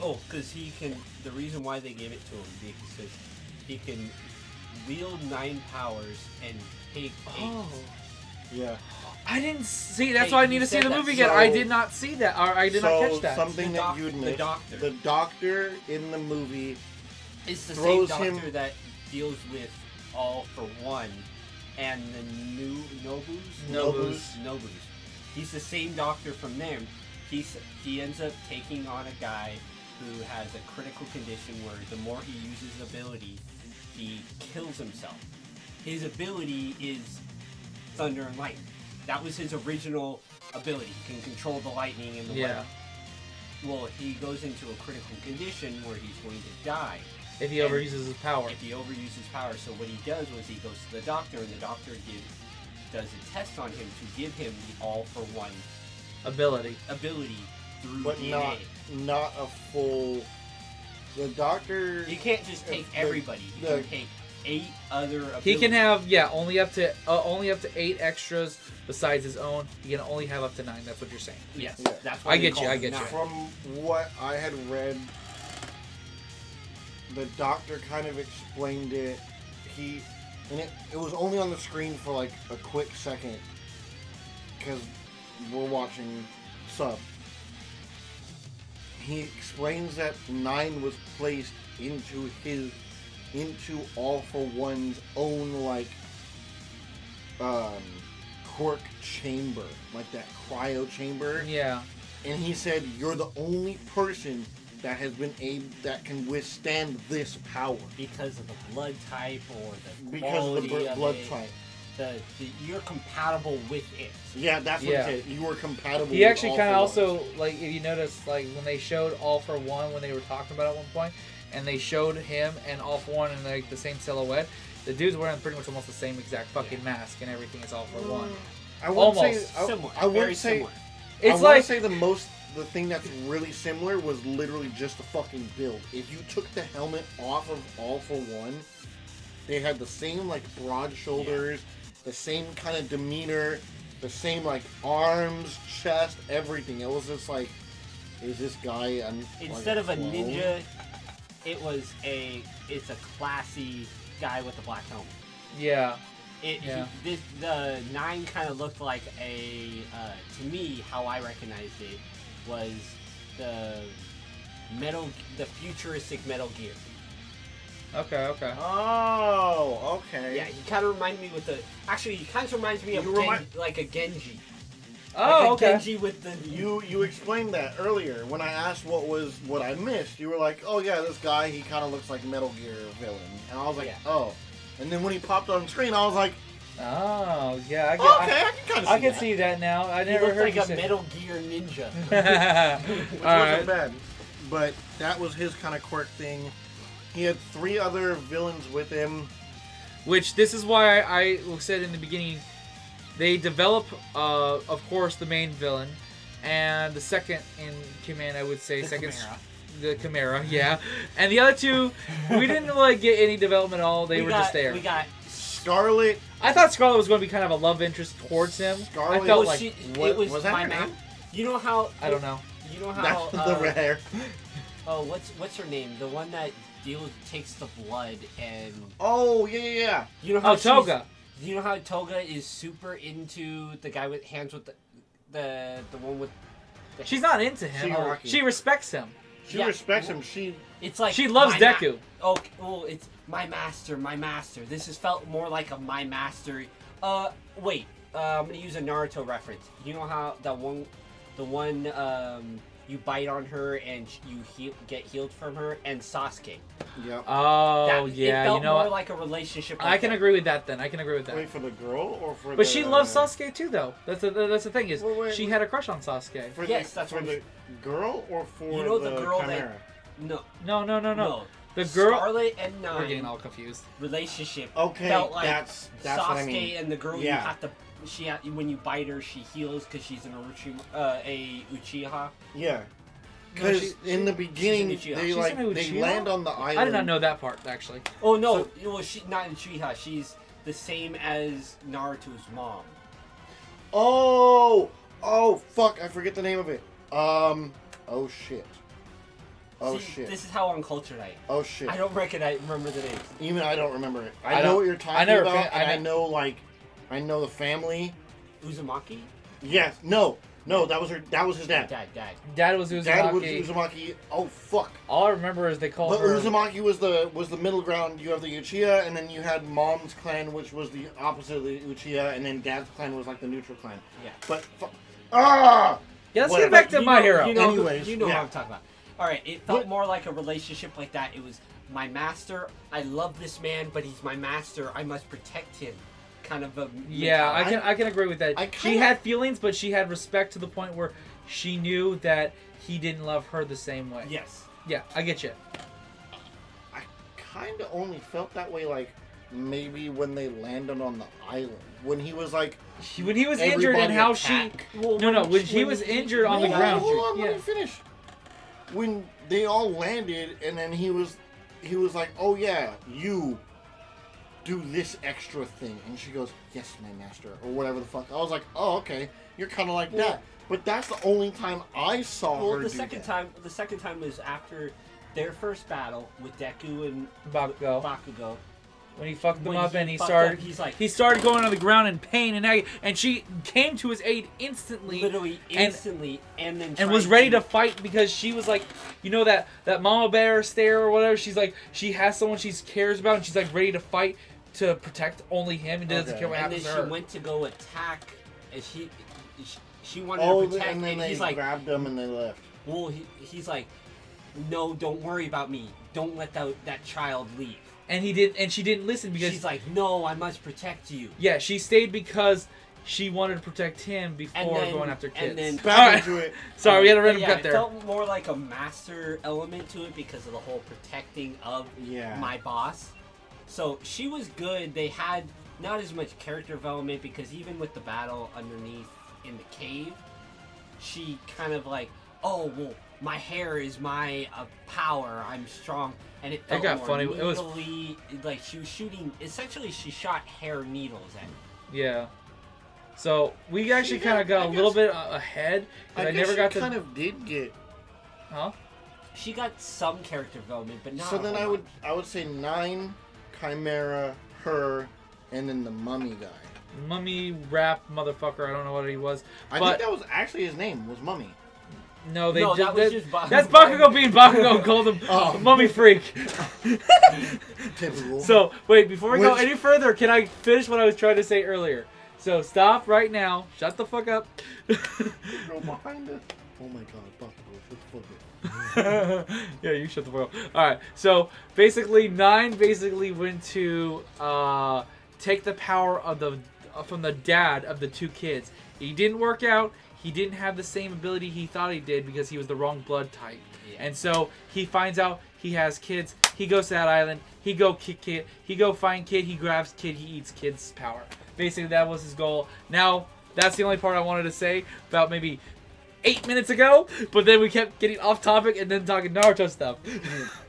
because he can. The reason why they gave it to him because he can wield 9 powers and take 8. Yeah. I didn't see. That's Hey, why I you need to see said the that. movie again. So- I did not see that, or I did not catch that. Something The that doc- you'd the miss. doctor. The doctor in the movie. It's the same throws doctor him- that deals with All for One and the new Nobus. Nobus. He's the same doctor from them. He ends up taking on a guy who has a critical condition where the more he uses his ability, he kills himself. His ability is thunder and lightning. That was his original ability. He can control the lightning and the weather. Well, he goes into a critical condition where he's going to die If he overuses his power. if he overuses power. So what he does was he goes to the doctor, and the doctor does a test on him to give him the all-for-one Ability. through But DNA. not a full. The doctor. You can't just take everybody. You can take 8 other abilities. He can have only up to 8 extras besides his own. He can only have up to 9. That's what you're saying. Yes, Yeah. that's why I they get call you, I him get you. nine. From what I had read, the doctor kind of explained it. It was only on the screen for like a quick second because we're watching sub. He explains that 9 was placed into All for One's own like cork chamber, like that cryo chamber. Yeah. And he said, "You're the only person that has been that can withstand this power Because of the blood type or the because quality of the of blood it, type." You're compatible with it. Yeah, that's what Yeah. he said. You were compatible. He with actually all kind of four also, ones. like, if you notice, like, when they showed All for One, when they were talking about it at one point, and they showed him and All for One in, like, the same silhouette, the dude's wearing pretty much almost the same exact fucking mask and everything is All for One. I would almost say Similar. I would very say similar. I It's would like, say the thing that's really similar was literally just the fucking build. If you took the helmet off of All for One, they had the same like broad shoulders, the same kind of demeanor, the same like arms, chest, everything. It was just like, is this guy Instead of a clone? ninja, it's a classy guy with a black helmet. yeah. The 9 kind of looked like to me, how I recognized it was the futuristic Metal Gear. Okay. Oh, okay. Yeah, he kind of reminded me he kind of reminds me of like a Genji. Oh, like a okay. Genji with the You explained that earlier when I asked what I missed. You were like, "Oh yeah, this guy, he kind of looks like a Metal Gear villain," and I was like, Yeah. "Oh." And then when he popped on screen, I was like, Oh, yeah. I "Okay, I can see that now. I He never looked heard like you a say Metal Gear ninja. Which All wasn't right. bad. But that was his kind of quirk thing. He had 3 other villains with him. Which, this is why I said in the beginning, they develop, of course, the main villain, and the second in command, I would say, the Chimera, yeah. And the other 2, we didn't really get any development at all. They were just there. We got Scarlet. I thought Scarlet was going to be kind of a love interest towards him. Scarlet- I felt Was like, it was was that my her man. name? You know how I don't know. You know how That's the red hair. oh what's her name? The one that takes the blood and Oh yeah. you know how Toga. You know how Toga is super into the guy with hands with the one with the She's not into him. Shigaraki. She respects him. She Yeah. respects him. It's like She loves my Deku. Well, it's my master. This has felt more like a my master. Wait. I'm gonna use a Naruto reference. You know how the one you bite on her and you get healed from her, and Sasuke. Yep. Oh, It yeah. felt You know more what? like a relationship. I can agree with that then. I can agree with that. Wait, for the girl or for But she loves Sasuke too, though. That's the thing is, Wait, she had a crush on Sasuke. For Yes, the, that's for what the girl or for You know the girl Chimera? No. No. The girl. Scarlet and We're getting Nine all confused. relationship. Okay, felt like that's Sasuke what I mean. and the girl you Yeah. have to. When you bite her, she heals because she's an Uchiha. Yeah. No, Because she- in the she's beginning, an Uchiha. they She's like an they Uchiha? land on the island. I did not know that part actually. Oh no, well she's not an Uchiha. She's the same as Naruto's mom. Oh, fuck! I forget the name of it. Oh shit. Oh See, shit. This is how uncultured I am. Oh shit. I don't remember the names. Even I don't remember it. I I know don't- what you're I talking never about, fa- and I I know like, I know the family. Uzumaki? Yes. No. That was her. That was his dad. Dad. Dad was Uzumaki. Dad was Uzumaki. Oh fuck. All I remember is they called But her. Uzumaki was the middle ground. You have the Uchiha, and then you had Mom's clan, which was the opposite of the Uchiha, and then Dad's clan was like the neutral clan. Yeah. But ah. Yeah, let's Whatever. get back to You My know- Hero. You know, Anyways, you know yeah. what I'm talking about. All right, it felt But- more like a relationship like that. It was my master. I love this man, but he's my master. I must protect him. Kind of a Yeah, mentality. I can agree with that. I She kinda- had feelings, but she had respect to the point where she knew that he didn't love her the same way. Yes. Yeah, I get you. I kind of only felt that way, like maybe when they landed on the island, when he was like, When he was injured and Everybody how attack. she. No, when he was injured on the Hold ground. Hold on, let Yeah. me finish. When they all landed, and then he was like, "Oh yeah, you do this extra thing," and she goes, "Yes, my master," or whatever the fuck. I was like, "Oh, okay, you're kind of like that." But that's the only time I saw Well, her the do second that. time, the second time was after their first battle with Deku and Bakugo. When he fucked them When up he and he fucked started, up, he started going on the ground in pain and agony, and she came to his aid instantly. literally and- instantly, and then and was tried ready to fight because she was like, you know that mama bear stare or whatever. She's like, she has someone she cares about, and she's like ready to fight to protect only him, and doesn't Okay. care what And then happens to she her. went to go attack, and she wanted Oh, to protect, and then they he's like, grabbed them and they left. well, he's like, no, don't worry about me. Don't let that child leave. And he did, and she didn't listen because She's like, no, I must protect you. yeah, she stayed because she wanted to protect him before And then- going after kids. and then- Back All right. into it. Sorry, we had a But random yeah, cut it there. felt more like a master element to it because of the whole protecting of Yeah. my boss. So she was good. They had not as much character development because even with the battle underneath in the cave, she kind of like, oh, well, my hair is my power. I'm strong. And it felt got more funny. It was- needly, like she was shooting, essentially she shot hair needles at him. Yeah. So we actually She kind of got- got I a little guess- bit ahead. 'Cause I guess never she got to. kind of did get. Huh? She got some character development, but not So a then whole I would say 9, Chimera, her, and then the mummy guy. Mummy rap motherfucker. I don't know what he was. I But think that was actually his name, was Mummy. no, they No, just, that was just Bakugo. that's Bakugo being Bakugo and called him Oh. Mummy Freak. Typical. So wait, before we go Which- any further, can I finish what I was trying to say earlier? So stop right now. Shut the fuck up. Go behind us. Oh my god, Bakugo, shut the fuck up. Yeah, you shut the fuck up. All right. So basically, 9 basically went to take the power of from the dad of the 2 kids. He didn't work out. He didn't have the same ability he thought he did because he was the wrong blood type. Yeah. And so he finds out he has kids. He goes to that island. He go kick kid. He go find kid. He grabs kid. He eats kid's power. Basically, that was his goal. Now, that's the only part I wanted to say about maybe 8 minutes ago. But then we kept getting off topic and then talking Naruto stuff.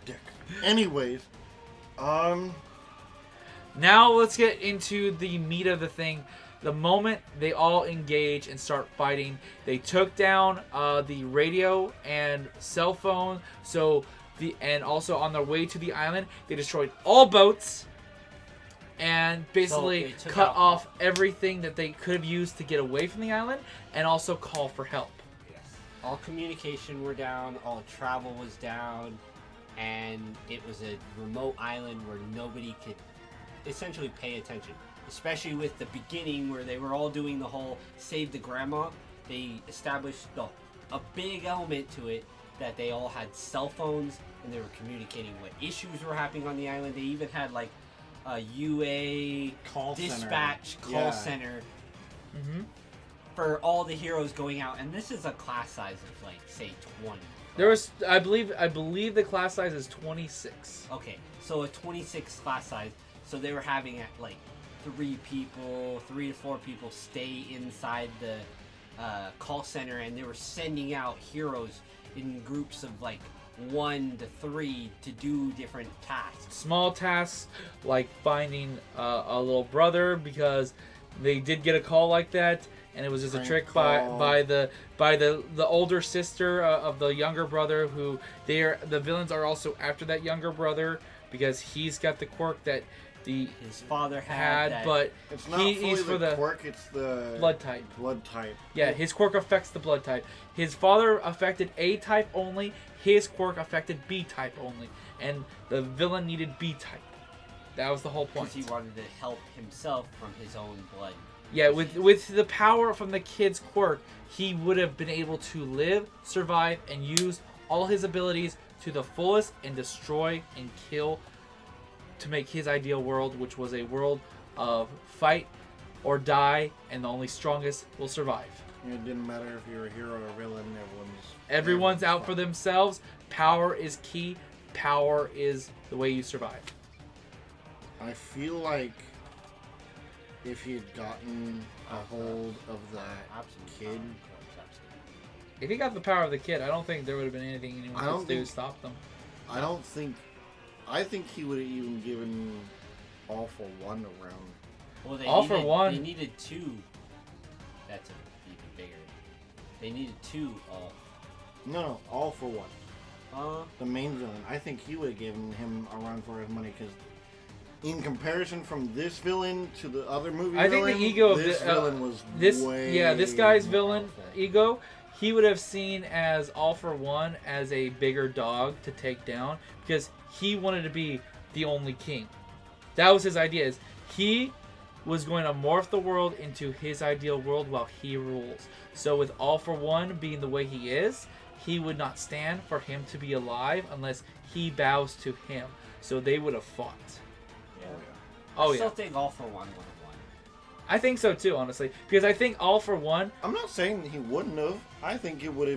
Dick. Anyways, Now let's get into the meat of the thing. The moment they all engage and start fighting, they took down the radio and cell phone. And also on their way to the island, they destroyed all boats and So basically they took cut out- off everything that they could have used to get away from the island, and also call for help. Yes. All communication were down, all travel was down, and it was a remote island where nobody could essentially pay attention. Especially with the beginning where they were all doing the whole save the grandma. They established the a big element to it that they all had cell phones and they were communicating what issues were happening on the island. They even had like a UA dispatch call center for all the heroes going out. And this is a class size of like say 20. There was, I believe the class size is 26. Okay, so a 26 class size. So they were having like 3 to 4 people stay inside the call center, and they were sending out heroes in groups of like 1 to 3 to do different tasks. Small tasks like finding a little brother, because they did get a call like that, and it was just a trick by the older sister of the younger brother, who the villains are also after that younger brother, because he's got the quirk that his father had, but it's not he's for the quirk, it's the blood type. Blood type. Yeah, his quirk affects the blood type. His father affected A type only. His quirk affected B type only, and the villain needed B type. That was the whole point. Because he wanted to help himself from his own blood. Yeah, with the power from the kid's quirk, he would have been able to live, survive, and use all his abilities to the fullest and destroy and kill to make his ideal world, which was a world of fight or die, and the only strongest will survive. It didn't matter if you're a hero or a villain, everyone's out for themselves. Power is key. Power is the way you survive. I feel like if he had gotten a hold of that kid, if he got the power of the kid, I don't think there would have been anything anyone could do to stop them. I think he would have even given All for One a round. Well, They needed 2. That's even bigger. They needed 2 all. No, All for One. The main villain. I think he would have given him a run for his money, because in comparison from this villain to the other movie I think the ego of this villain was this guy's villain powerful. ego, he would have seen as All for One as a bigger dog to take down, because he wanted to be the only king. That was his idea. Is he was going to morph the world into his ideal world while he rules. So with All for One being the way he is, he would not stand for him to be alive unless he bows to him. So they would have fought. I still think All for One would have won. I think so too, honestly, because I think All for One. I'm not saying that he wouldn't have. I think it would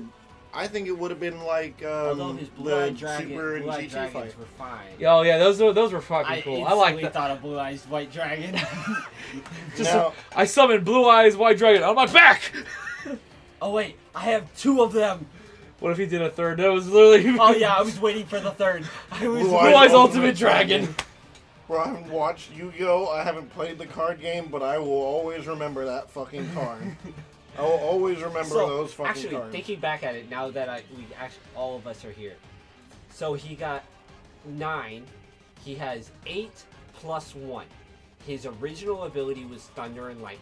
have been like Although his Blue-Eyed Super and Dragons GT fight. were fine. Oh yeah, those were fucking cool. I like that. Thought of Blue Eyes White Dragon. I summoned Blue Eyes White Dragon on my back. Oh wait, I have 2 of them. What if he did a third? That was literally. Oh yeah, I was waiting for the third. Blue Eyes Ultimate Dragon. Bro, I haven't watched Yu-Gi-Oh! I haven't played the card game, but I will always remember that fucking card. I will always remember those fucking cards. Actually, thinking back at it, now that all of us are here. So he got 9. He has 8 plus 1. His original ability was Thunder and Lightning.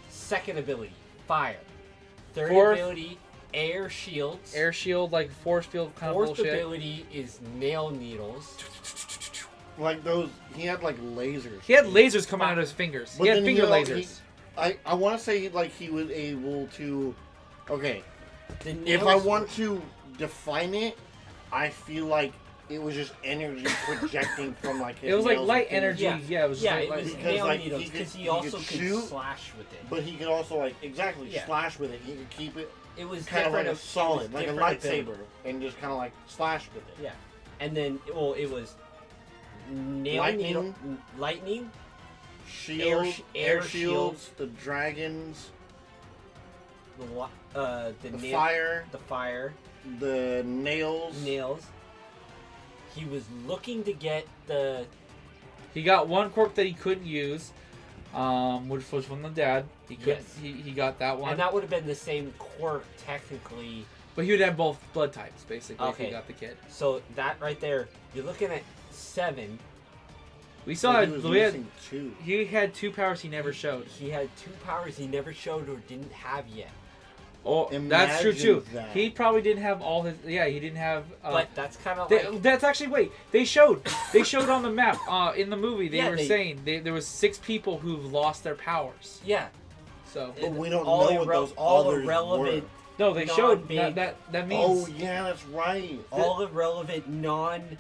Second ability, Fire. Third ability, Air Shields. Air Shield, like Force Field kind of bullshit. Fourth ability is Nail Needles. Like those, he had like lasers. He had lasers coming out of his fingers. He had finger lasers. I want to say like he was able to. Okay, if I want to define it, I feel like it was just energy projecting from like his. It was like nails light and energy. fingers. Yeah, it was. It light was light. nail like, needles because he also could slash with it. But he could also like slash with it. He could keep it. It was kind of like a different. solid, like a lightsaber, ability. and just kind of like slash with it. Yeah, and then it was lightning, shield, air shields, the dragons, the fire, the nails. He was looking to get the. He got one quirk that he couldn't use, which was from the dad. He couldn't. Yes. He got that one. And that would have been the same quirk technically. But he would have both blood types basically if he got the kid. So that right there, you're looking at 7. We saw two. He had 2 powers he never showed. He had 2 powers he never showed or didn't have yet. Oh, that's true too. He probably didn't have all his. Yeah, he didn't have. But that's kind of like. That's actually They showed on the map in the movie. They were saying there was 6 people who've lost their powers. Yeah. So. But we don't know what those others were. No, they showed non-big- that means. Oh yeah, that's right. all the relevant non-hero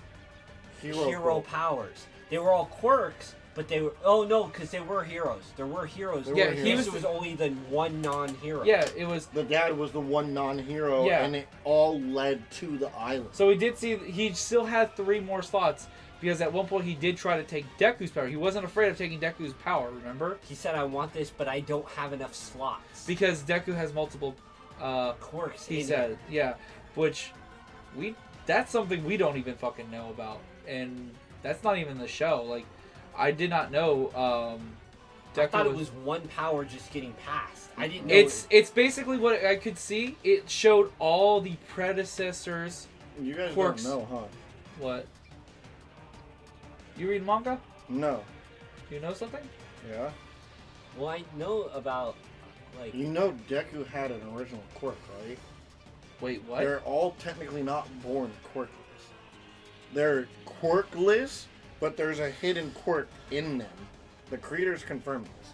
Hero powers. They were all quirks, but they were. Oh no, because they were heroes. There were heroes. There Yeah, were he heroes. was. was only the one non-hero. Yeah, it was. The dad was the one non-hero, Yeah. and it all led to the island. So we did see he still had 3 more slots because at one point he did try to take Deku's power. He wasn't afraid of taking Deku's power. Remember? He said, "I want this, but I don't have enough slots." Because Deku has multiple. Quirks. He in said, it. yeah, which that's something we don't even fucking know about, and that's not even the show. Like, I did not know. Deku I thought it was one power just getting passed. I didn't know. It's basically what I could see. It showed all the predecessors. You guys quirks. don't know, huh? What? You read manga? No. You know something? Yeah. Well, I know about like. You know Deku had an original quirk, right? Wait, what? They're all technically not born quirkless. They're quirkless, but there's a hidden quirk in them. The creators confirmed this.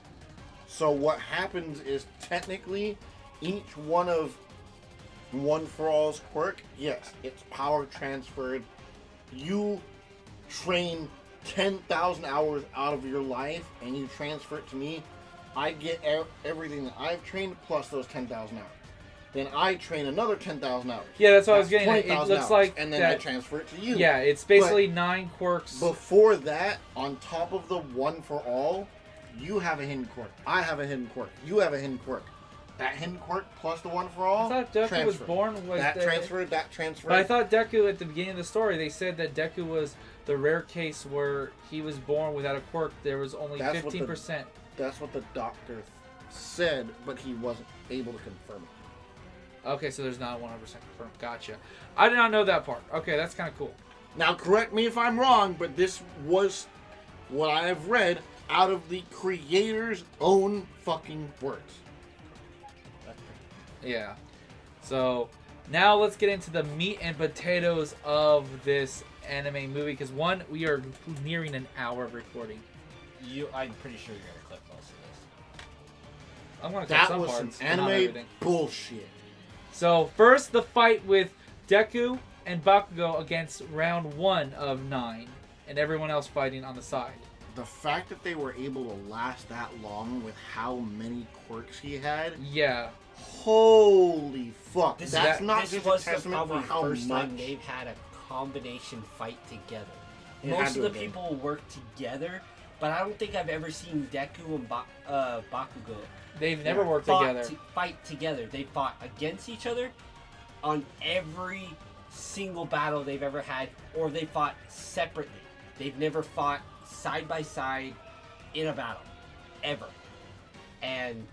So what happens is technically each one of One For All's quirk, yes, it's power transferred. You train 10,000 hours out of your life and you transfer it to me. I get everything that I've trained plus those 10,000 hours. Then I train another 10,000 hours. Yeah, that's what I was That's getting at. It 20,000 looks hours, like and then that, I transfer it to you. Yeah, it's basically 9 quirks. Before that, on top of the One For All, you have a hidden quirk. I have a hidden quirk. You have a hidden quirk. That hidden quirk plus the One For All. I thought Deku was transferred. born with that transferred. That transferred. But I thought Deku at the beginning of the story, they said that Deku was the rare case where he was born without a quirk. There was only That's what 15%. That's what the doctor said, but he wasn't able to confirm it. Okay, so there's not 100% confirmed. Gotcha. I did not know that part. Okay, that's kind of cool. Now, correct me if I'm wrong, but this was what I have read out of the creator's own fucking words. Yeah. So now let's get into the meat and potatoes of this anime movie. Because one, we are nearing an hour of recording. I'm pretty sure you're gonna clip most of this. I'm gonna cut That some was some parts. not anime everything. bullshit. So first, the fight with Deku and Bakugo against round 1 of 9, and everyone else fighting on the side. The fact that they were able to last that long with how many quirks he had, Yeah. holy fuck! This That's not this just was a testament probably for how first much. time they've had a combination fight together. It had Most to of the have been. people work together, but I don't think I've ever seen Deku and Bakugo They've never worked fought together. fight together. They fought against each other on every single battle they've ever had, or they fought separately. They've never fought side by side in a battle, ever. And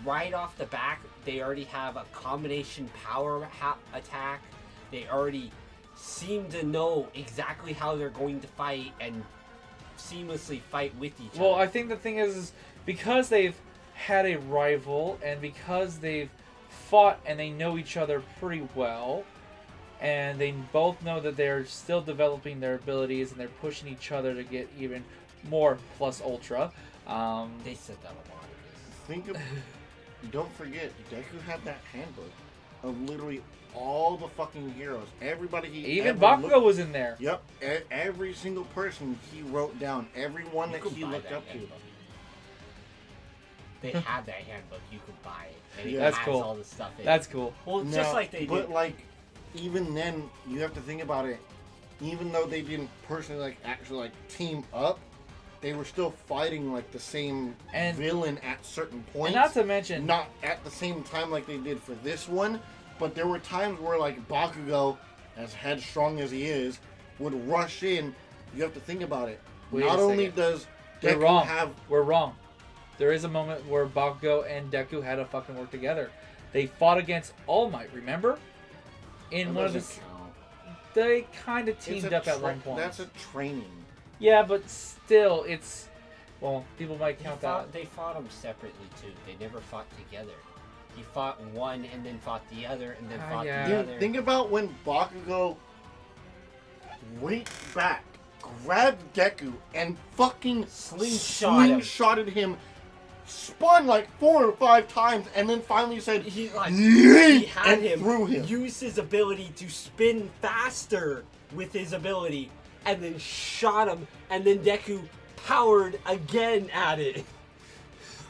right off the back, they already have a combination power attack. They already seem to know exactly how they're going to fight and seamlessly fight with each Well, other. I think the thing is because they've had a rival and because they've fought and they know each other pretty well, and they both know that they're still developing their abilities and they're pushing each other to get even more plus ultra. They said that a lot. Think of, don't forget, Deku had that handbook of literally all the fucking heroes. Everybody he Even ever Bakugo looked- was in there. Yep, every single person he wrote down, everyone You that could he buy looked that up to. handbook. They had that handbook. You could buy it. And it That's has cool. all the stuff in it. That's cool. Well, No, just like they but did. like, even then, you have to think about it. Even though they didn't personally like actually like team up, they were still fighting like the same And- villain at certain points. And not to mention, not at the same time like they did for this one, but there were times where like Bakugo, as headstrong as he is, would rush in. You have to think about it. Wait a Not only second. does we're Deku wrong. have We're wrong. There is a moment where Bakugo and Deku had to fucking work together. They fought against All Might, remember? In one of the... doesn't count. They kind of It's teamed a up at one point. That's a training. Yeah, but still, it's... Well, people might count that. They fought them separately too. They never fought together. He fought one and then fought the other and then fought yeah. the Dude, other. think about when Bakugo reached back, grabbed Deku, and fucking Slingshot him. slingshotted him spun like 4 or 5 times, and then finally said, he "Yeet," had and him threw him. use his ability to spin faster with his ability, and then shot him, and then Deku powered again at it.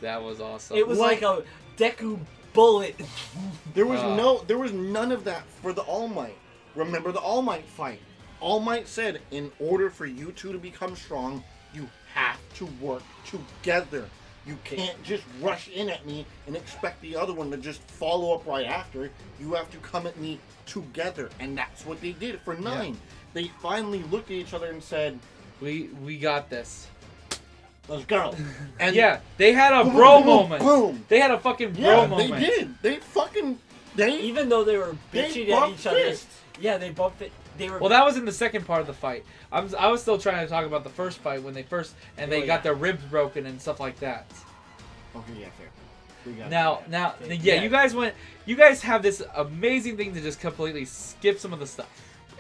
That was awesome. It was like a Deku bullet. There was none of that for the All Might. Remember the All Might fight? All Might said, in order for you two to become strong, you have to work together. You can't just rush in at me and expect the other one to just follow up right after. You have to come at me together. And that's what they did for 9. Yeah. They finally looked at each other and said, we got this. let's go. And Yeah, they had a boom, bro boom, moment. boom. They had a fucking bro Yeah, moment. they did. They fucking... Even though they were They bitching at bumped each other. fists. Yeah, they bumped it. They were. Well, that was in the second part of the fight. I was still trying to talk about the first fight when they first they got their ribs broken and stuff like that. Okay, yeah, fair. We got Now, that. yeah, you guys have this amazing thing to just completely skip some of the stuff.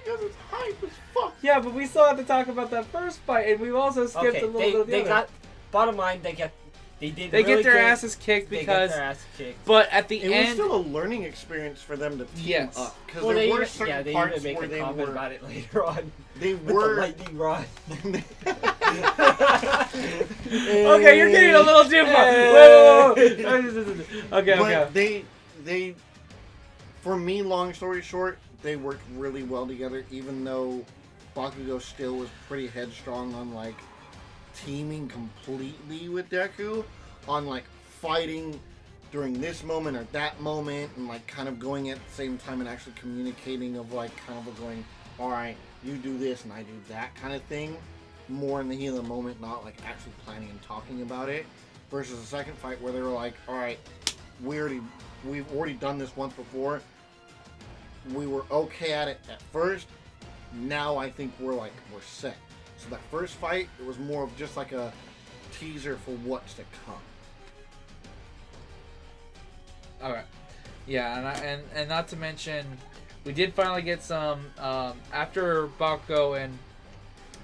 Because it's hype as fuck. Yeah, but we still have to talk about that first fight, and we've also skipped okay, a little bit of the they other. got. Bottom line, they They really get their good. asses kicked They because. get their ass kicked. But at the It was end, still a learning experience for them to team Yes. up. Because Well, there were they certain even parts make where a they comment were... about it later on. They With the were... lightning rod. okay, you're getting a little too far. Whoa. Okay, But okay. they... For me, long story short, they worked really well together, even though Bakugo still was pretty headstrong on, like, teaming completely with Deku, on, like, fighting during this moment or that moment, and, like, kind of going at the same time and actually communicating of, like, kind of going, alright, you do this and I do that kind of thing, more in the heat of the moment, not, like, actually planning and talking about it, versus the second fight where they were like, alright, we've already done this once before, we were okay at it at first, now I think we're set. So that first fight, it was more of just like a teaser for what's to come. All right, yeah, and not to mention, we did finally get some after Bakugo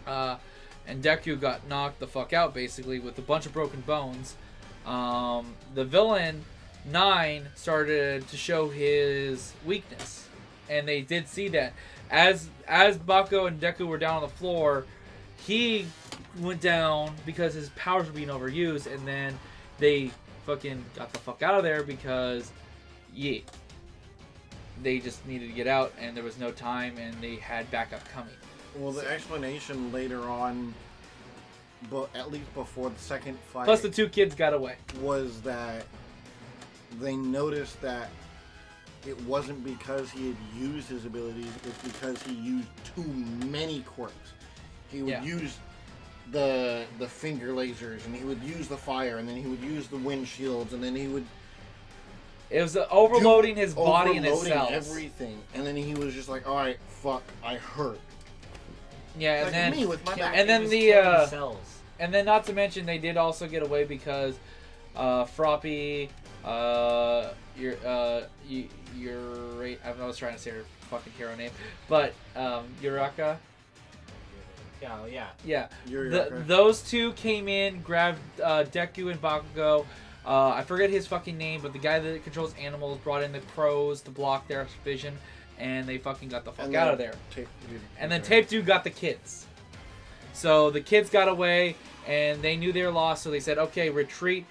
and Deku got knocked the fuck out basically with a bunch of broken bones. The villain 9 started to show his weakness, and they did see that as Bakugo and Deku were down on the floor. He went down because his powers were being overused, and then they fucking got the fuck out of there because, yeah, they just needed to get out, and there was no time, and they had backup coming. Well, the explanation later on, but at least before the second fight, Plus, the 2 kids got away. was that they noticed that it wasn't because he had used his abilities, it's because he used too many quirks. He would use the finger lasers, and he would use the fire, and then he would use the wind shields, and then he would... It was overloading his body and his cells. Everything. And then he was just like, alright, fuck, I hurt. Yeah, Like and me with my back. then It was killing cells. and then not to mention they did also get away because Froppy, your I was trying to say her fucking hero name, but Uraka. Yeah. Those 2 came in, grabbed Deku and Bakugo. I forget his fucking name, but the guy that controls animals brought in the crows to block their vision, and they fucking got the fuck out of there. And then Tape Dude got the kids. So the kids got away, and they knew they were lost, so they said, okay, retreat,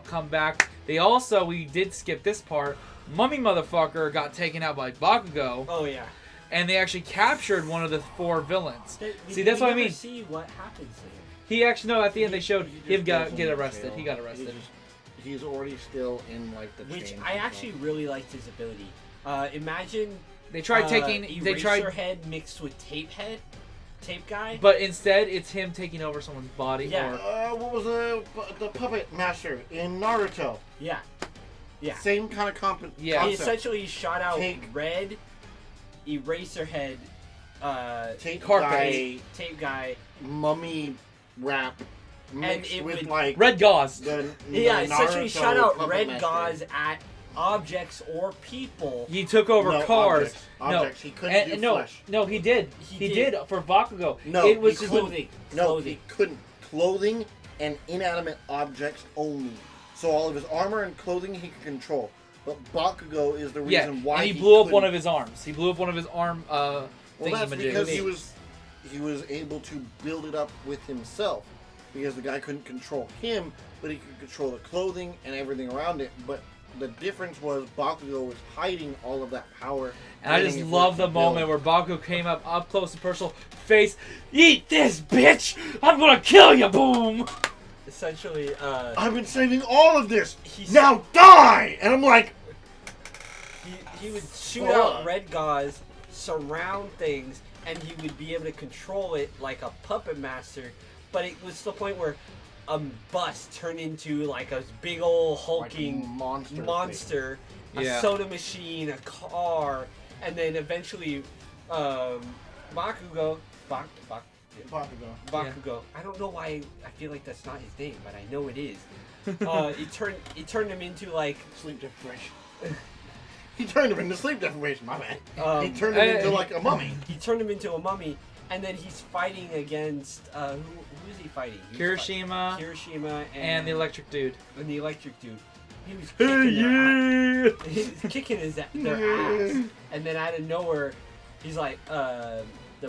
come back. They also, we did skip this part, Mummy Motherfucker got taken out by Bakugo. Oh, yeah. And they actually captured one of the 4 villains. See, that's what I mean. See what happens there. He actually, no, at the end they showed him get arrested. He got arrested. He's already still in, like, the Which chains I and actually stuff. really liked his ability. Imagine They tried taking, they tried, Eraserhead mixed with Tape Guy. but instead it's him taking over someone's body. Yeah. Or, What was the puppet master in Naruto? Yeah. Yeah. Same kind of Yeah. He concept. essentially shot out Take- Red, Eraserhead, Tape Carpet. Tape Guy. mummy wrap mixed it with would- like Red Gauze. the Yeah, essentially Naruto shot out puppet Red master. Gauze at objects or people. He took over No, cars. objects. He couldn't do no, flesh. no, he did. He He did. did for Bakugo. No, it was he just couldn't. Clothing. No, Clothing. he couldn't. Clothing and inanimate objects only. So all of his armor and clothing he could control. But Bakugo is the Yeah, reason why and he blew up one couldn't. of his arms. He blew up one of his arm Well, that's because thingy-majigs. he was able to build it up with himself. Because the guy couldn't control him, but he could control the clothing and everything around it. But the difference was Bakugo was hiding all of that power. And I just waiting for love it the to build. moment where Bakugo came up close and personal, face, eat this, bitch! I'm gonna kill you, boom! Essentially, I've been saving all of this. He's- Now die! And I'm like, he would shoot Fuck. out red gauze, surround things, and he would be able to control it like a puppet master. But it was to the point where a bus turned into like a big old hulking monster a Yeah. soda machine, a car, and then eventually Bakugo. Bakugo. I don't know why I feel like that's not his name, but I know it is. He turned him into like Sleep deprivation. He turned him into sleep deprivation, my man. Um, He turned him into like a mummy. he turned him into a mummy, and then he's fighting against who is he fighting? He was Kirishima Kirishima and the electric dude. and the electric dude. He was kicking yeah! he was kicking their ass, and then out of nowhere, he's like the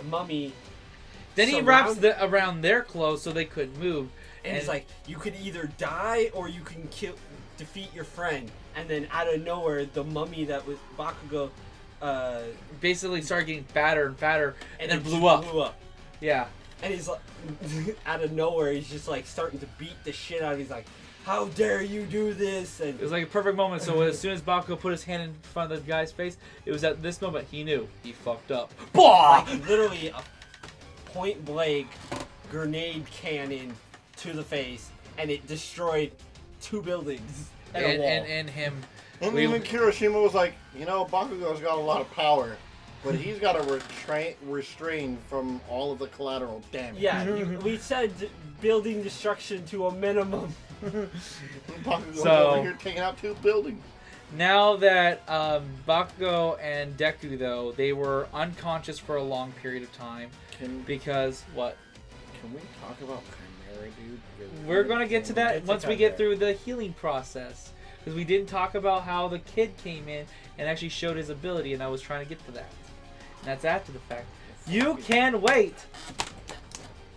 mummy. Then he wraps around their clothes so they couldn't move. And he's like, you could either die or you can defeat your friend. And then out of nowhere, the mummy that was Bakugo, basically started getting fatter and fatter, and then it blew just up. Yeah. And he's like, out of nowhere, he's just like starting to beat the shit out of him. He's like, how dare you do this? And It was like a perfect moment. So as soon as Bakugo put his hand in front of the guy's face, it was at this moment he knew he fucked up. Bah! like literally a point blank grenade cannon to the face, and it destroyed 2 buildings and a wall. And him. And We- even Kirishima was like, Bakugo's got a lot of power, but he's got to restrain from all of the collateral damage. Yeah, we said building destruction to a minimum. Bakugo's So- over here taking out 2 buildings. Now that Bakugo and Deku, though, they were unconscious for a long period of time because what? Can we talk about Chimera, dude? Because We're gonna get to that It's a once we get Chimera. through the healing process, because we didn't talk about how the kid came in and actually showed his ability, and I was trying to get to that. And that's after the fact. You can wait.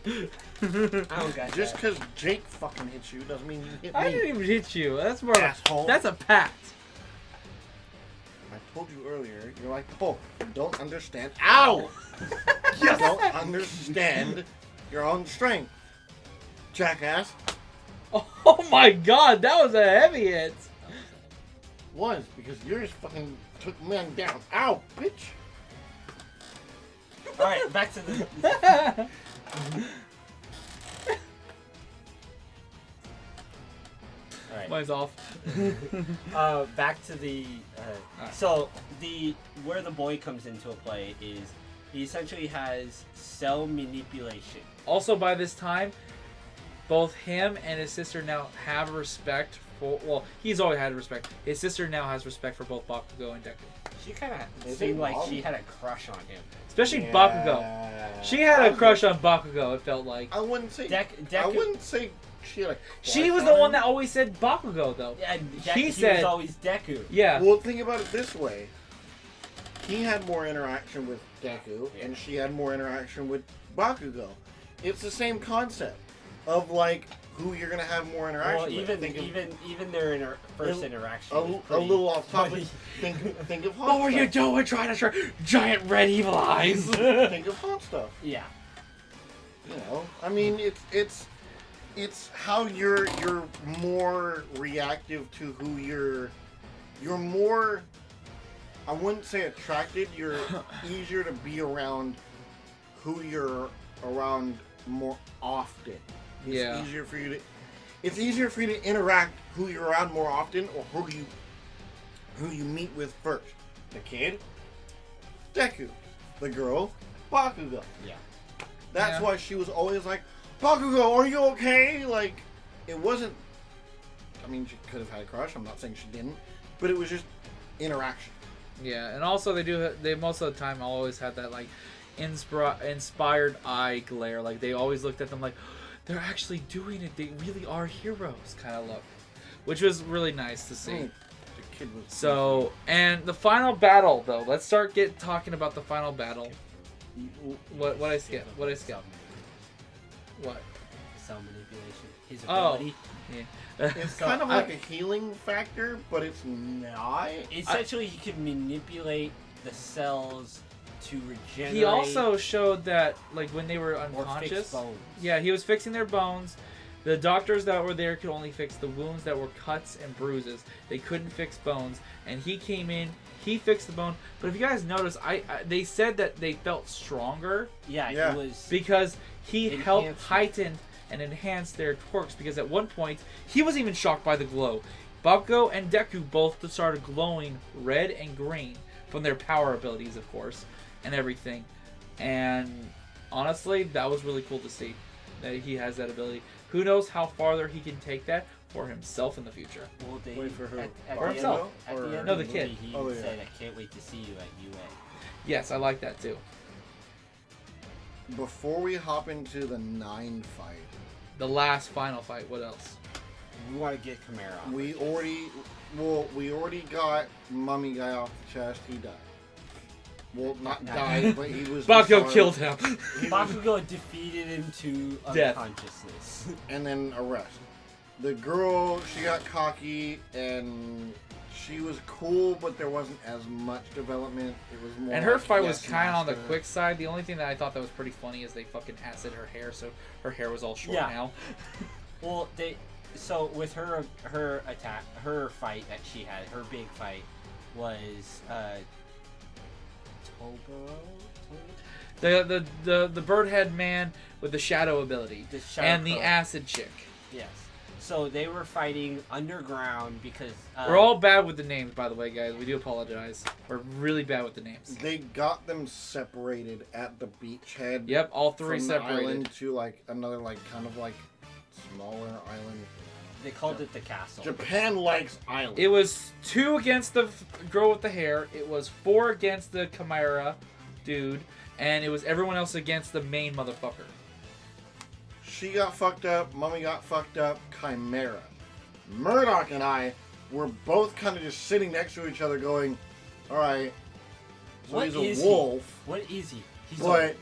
I don't got Just that. because Jake fucking hits you doesn't mean you hit me. I didn't even hit you. That's more. Asshole. That's a pat. I told you earlier, you're like, you don't understand. Ow! You don't understand your own strength, jackass. Oh my god, that was a heavy hit. Was because yours fucking took men down. Ow, bitch! All right, back to the. All right. Mine's off. Back to the. So where the boy comes into play is he essentially has cell manipulation. Also, by this time, both him and his sister now have respect for. Well, he's always had respect. His sister now has respect for both Bakugo and Deku. She kind of Is seemed it like wrong? she had a crush on him. Especially Bakugo. She had a crush on Bakugo, it felt like. I wouldn't say. I Deku. wouldn't say she had a. She crush was on the one him. that always said Bakugo, though. Yeah, He he said- was always Deku. Yeah. Well, think about it this way. He had more interaction with Deku, and she had more interaction with Bakugo. It's the same concept of like who you're gonna have more interaction Well, with. even their first interaction. was A pretty little off topic. funny. Think of hot What were you stuff. doing trying to try giant red evil eyes? Think of hot stuff. Yeah. I mean, it's how you're more reactive to who you're more. I wouldn't say attracted. You're easier to be around who you're around more often. It's Yeah. easier for you to. It's easier for you to interact who you're around more often, or who you meet with first. The kid, Deku. The girl, Bakugo. Yeah. That's Yeah. why she was always like, Bakugo, are you okay? Like, it wasn't. I mean, she could have had a crush. I'm not saying she didn't, but it was just interaction. Yeah, and also they most of the time always had that like inspired eye glare. Like they always looked at them like they're actually doing it. They really are heroes kind of look. which was really nice to see. The kid was So, and the final battle, though. Let's start talking about the final battle. What I skip? What I skip? What? Cell manipulation. His Oh. ability. Yeah. It's kind of like a healing factor, but it's not. Essentially, he can manipulate the cells to regenerate. He also showed that, like, when they were or fix unconscious. bones. Yeah, he was fixing their bones. The doctors that were there could only fix the wounds that were cuts and bruises. They couldn't fix bones. And he came in, he fixed the bone. But if you guys notice, they said that they felt stronger Yeah, Yeah. he was. because he helped Enhancement. heighten and enhance their quirks. Because at one point, he was even shocked by the glow. Bakugo and Deku both started glowing red and green from their power abilities, of course, and everything. And honestly, that was really cool to see that he has that ability. Who knows how farther he can take that for himself in the future. Well, they, Wait for who? at Or the himself. End, at Or- the end No, of the the kid. movie, he Oh, even yeah. said, "I can't wait to see you at UA." Yes, I like that too. Before we hop into the 9 fight, The last final fight, what else? We want to get Chimera off. we already got Mummy guy off the chest. He died. Well, not died, but he was Bakugo disarmed. killed him. Bakugo defeated him to Death. unconsciousness. And then arrest. The girl, she got cocky and she was cool, but there wasn't as much development. It was more. And her like, fight was yes, kind of on the master. quick side. The only thing that I thought that was pretty funny is they fucking acid her hair, so her hair was all short Yeah. now. Well, so with her attack, her fight that she had, her big fight was The bird head man with the shadow ability The shadow and the clone. acid chick. Yes. So they were fighting underground because We're all bad with the names, by the way, guys. We do apologize. We're really bad with the names. They got them separated at the beachhead. Yep, all three from the separated. island to like another like kind of like smaller island. they called it the castle. Japan likes islands. It was 2 against the girl with the hair. It was 4 against the Chimera dude, and it was everyone else against the main motherfucker. She got fucked up. Mummy got fucked up. Chimera. Murdoch and I were both kind of just sitting next to each other, going, "All right, so What he's is a he? wolf, What is he? He's but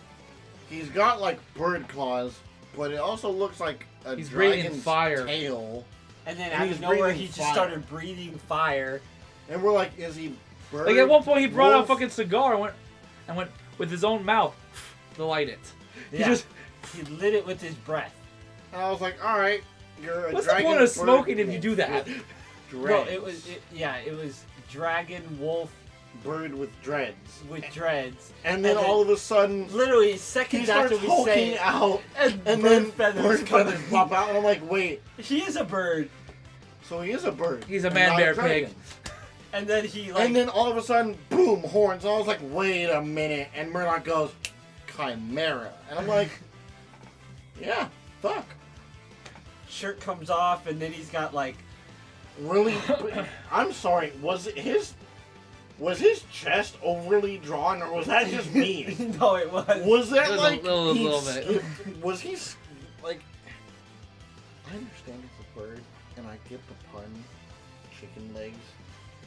he's got like bird claws, but it also looks like a He's breathing dragon's fire. tail." and then and out he's of nowhere, breathing he just fire. started breathing fire. And we're like, "Is he bird?" Like at one point, he brought out a wolf? fucking cigar and went with his own mouth to light it. He Yeah. just. He lit it with his breath. And I was like, "All right, you're a What's the dragon point of bird smoking if you wolf do that? with No, dreads. it was dragon wolf bird with dreads." with dreads. And then all of a sudden, literally he seconds starts after we say hulking it, out, and and bird then feathers bird come feathers in. pop out, and I'm like, "Wait, He is a bird, so he is a bird? He's a and man not bear dragon." pig. and then he like And then all of a sudden, boom, horns. And I was like, "Wait a minute!" And Murdoch goes, "Chimera," and I'm like, "Yeah, fuck." shirt comes off, and then he's got like Really? I'm sorry. Was his chest overly drawn, or was that just me? no, it was. Was that It was a like little he bit. skipped- Was he like? I understand it's a bird, and I get the pun, chicken legs,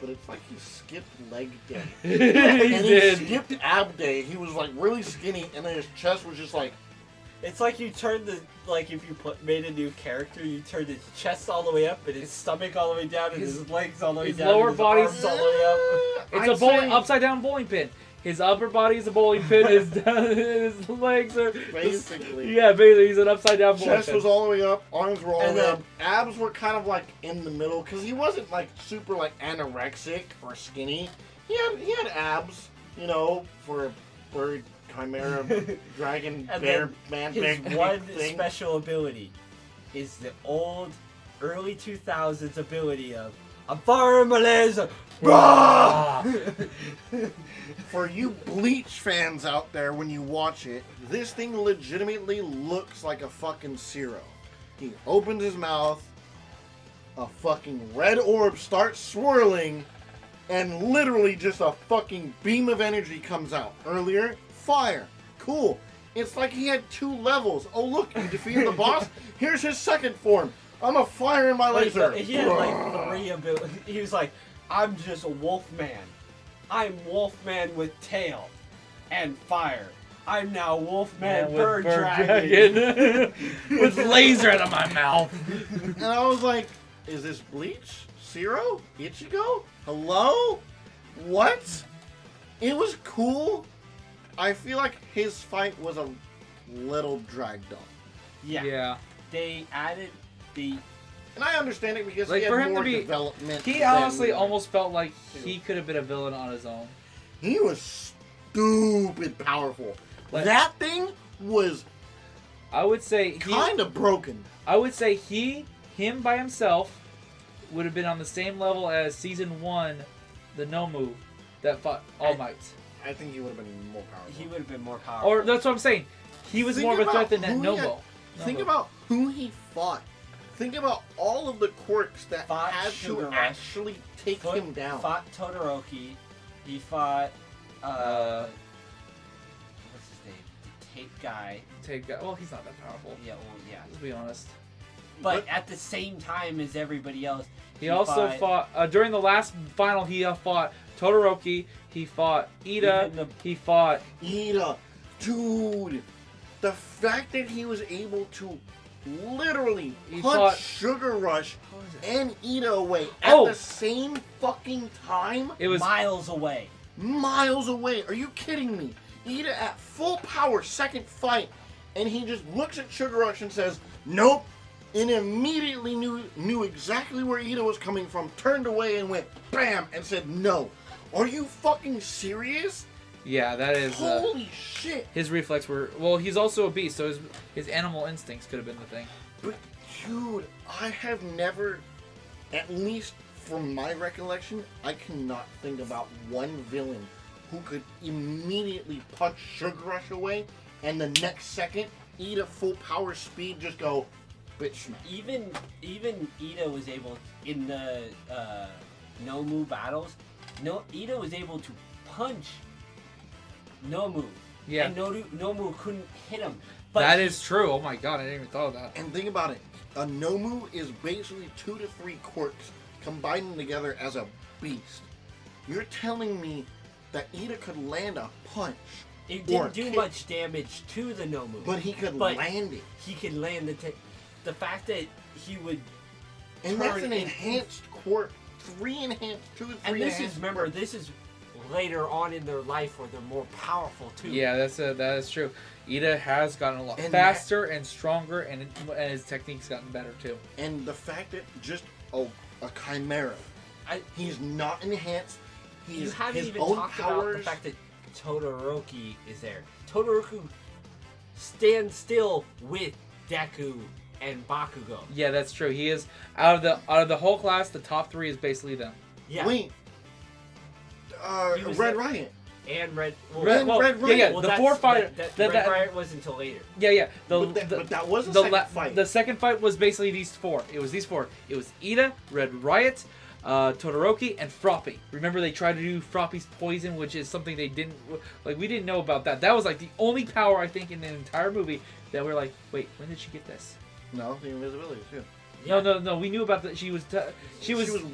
but it's like he skipped leg day. He And he did. skipped ab day. He was like really skinny, and then his chest was just like. It's like you turned if you made a new character, you turned his chest all the way up, and his stomach all the way down, and his legs all the way his down, lower and his body's- arms all the way up. It's a bowling, upside down bowling pin. His upper body is a bowling pin. His legs are Basically. Yeah, basically he's an upside down bowling Chest pin. was all the way up, arms were all the And way then- up, abs were kind of like in the middle because he wasn't like super like anorexic or skinny. He had abs, you know, for a bird, chimera, dragon, And bear, then man, his bear one thing. special ability is the old early 2000s ability of I'm firing my laser. For you Bleach fans out there, when you watch it, this thing legitimately looks like a fucking Zero. He opens his mouth, a fucking red orb starts swirling, and literally just a fucking beam of energy comes out. Earlier, fire. Cool. It's like he had 2 levels. Oh look, you defeated the boss? Here's his second form. I'm a fire in my laser. He had like 3 abilities. He was like, I'm just a Wolfman. I'm Wolfman with tail and fire. I'm now Wolfman Bird Dragon. With laser out of my mouth. And I was like, is this Bleach? Zero? Ichigo? Hello? What? It was cool. I feel like his fight was a little dragged on. Yeah. They added the... And I understand it because Like, he for had him to more be- development. He than honestly we almost felt like he could have been a villain on his own. He was stupid powerful. Like- That thing was I would say kind of broken. I would say him by himself would have been on the same level as season 1, the Nomu that fought All Might. I think he would have been more powerful. He would have been more powerful. Or that's what I'm saying. He was Think more of a about threat than that who he Nobu. Think about who he fought. Think about all of the quirks that Fought had Sugar to Rush. actually take him down. Fought Todoroki. He fought... what's his name? The tape guy. Well, he's not that powerful. Yeah, well, yeah. Let's be honest. But at the same time as everybody else, He also fought during the last final. He fought Todoroki. He fought Ida. He fought Ida, dude, the fact that he was able to literally He punch fought- Sugar Rush and Ida away at Oh! the same fucking time, it was miles away. miles away. Are you kidding me? Ida at full power, second fight, and he just looks at Sugar Rush and says, "Nope," and immediately knew exactly where Ida was coming from, turned away and went bam and said, "No." Are you fucking serious? yeah. That is Holy shit! his reflex were he's also a beast, so his animal instincts could have been the thing. But dude, I have never, at least from my recollection, I cannot think about one villain who could immediately punch Sugar Rush away and the next second eat a full power speed, just go bitch smack. Even Ida was able in the Nomu battles. Ida was able to punch Nomu. Yeah. And Nomu couldn't hit him. But That is true. Oh my god, I didn't even thought of that. And think about it, a Nomu is basically 2 to 3 quirks combining together as a beast. You're telling me that Ida could land a punch, it or didn't do kick, much damage to the Nomu. but he could But land it. he could land the fact that he would And that's turn an it- enhanced quirk. 3 enhanced, 2 to 3 And this is, enhanced remember, quirks. this is later on in their life where they're more powerful too. Yeah, that is true. Ida has gotten a lot And faster and stronger, and his technique's gotten better too. And the fact that just a chimera, he's not enhanced. You He's haven't his even own talked powers. about the fact that Todoroki is there. Todoroki stands still with Deku and Bakugo. Yeah, that's true. He is out of the whole class. The top 3 is basically them. Yeah. Wait, He was Red there. Riot. And Red. Well, Red Riot. Yeah. well, The that's- 4 fighter. Red Riot was until later. Yeah. But that was the second fight. The second fight was basically these 4. It was these 4. It was Ida, Red Riot, Todoroki, and Froppy. Remember, they tried to do Froppy's poison, which is something they didn't we didn't know about that. That was like the only power I think in the entire movie that we're like, wait, when did she get this? No, the invisibility too. Yeah. No. We knew about that. She was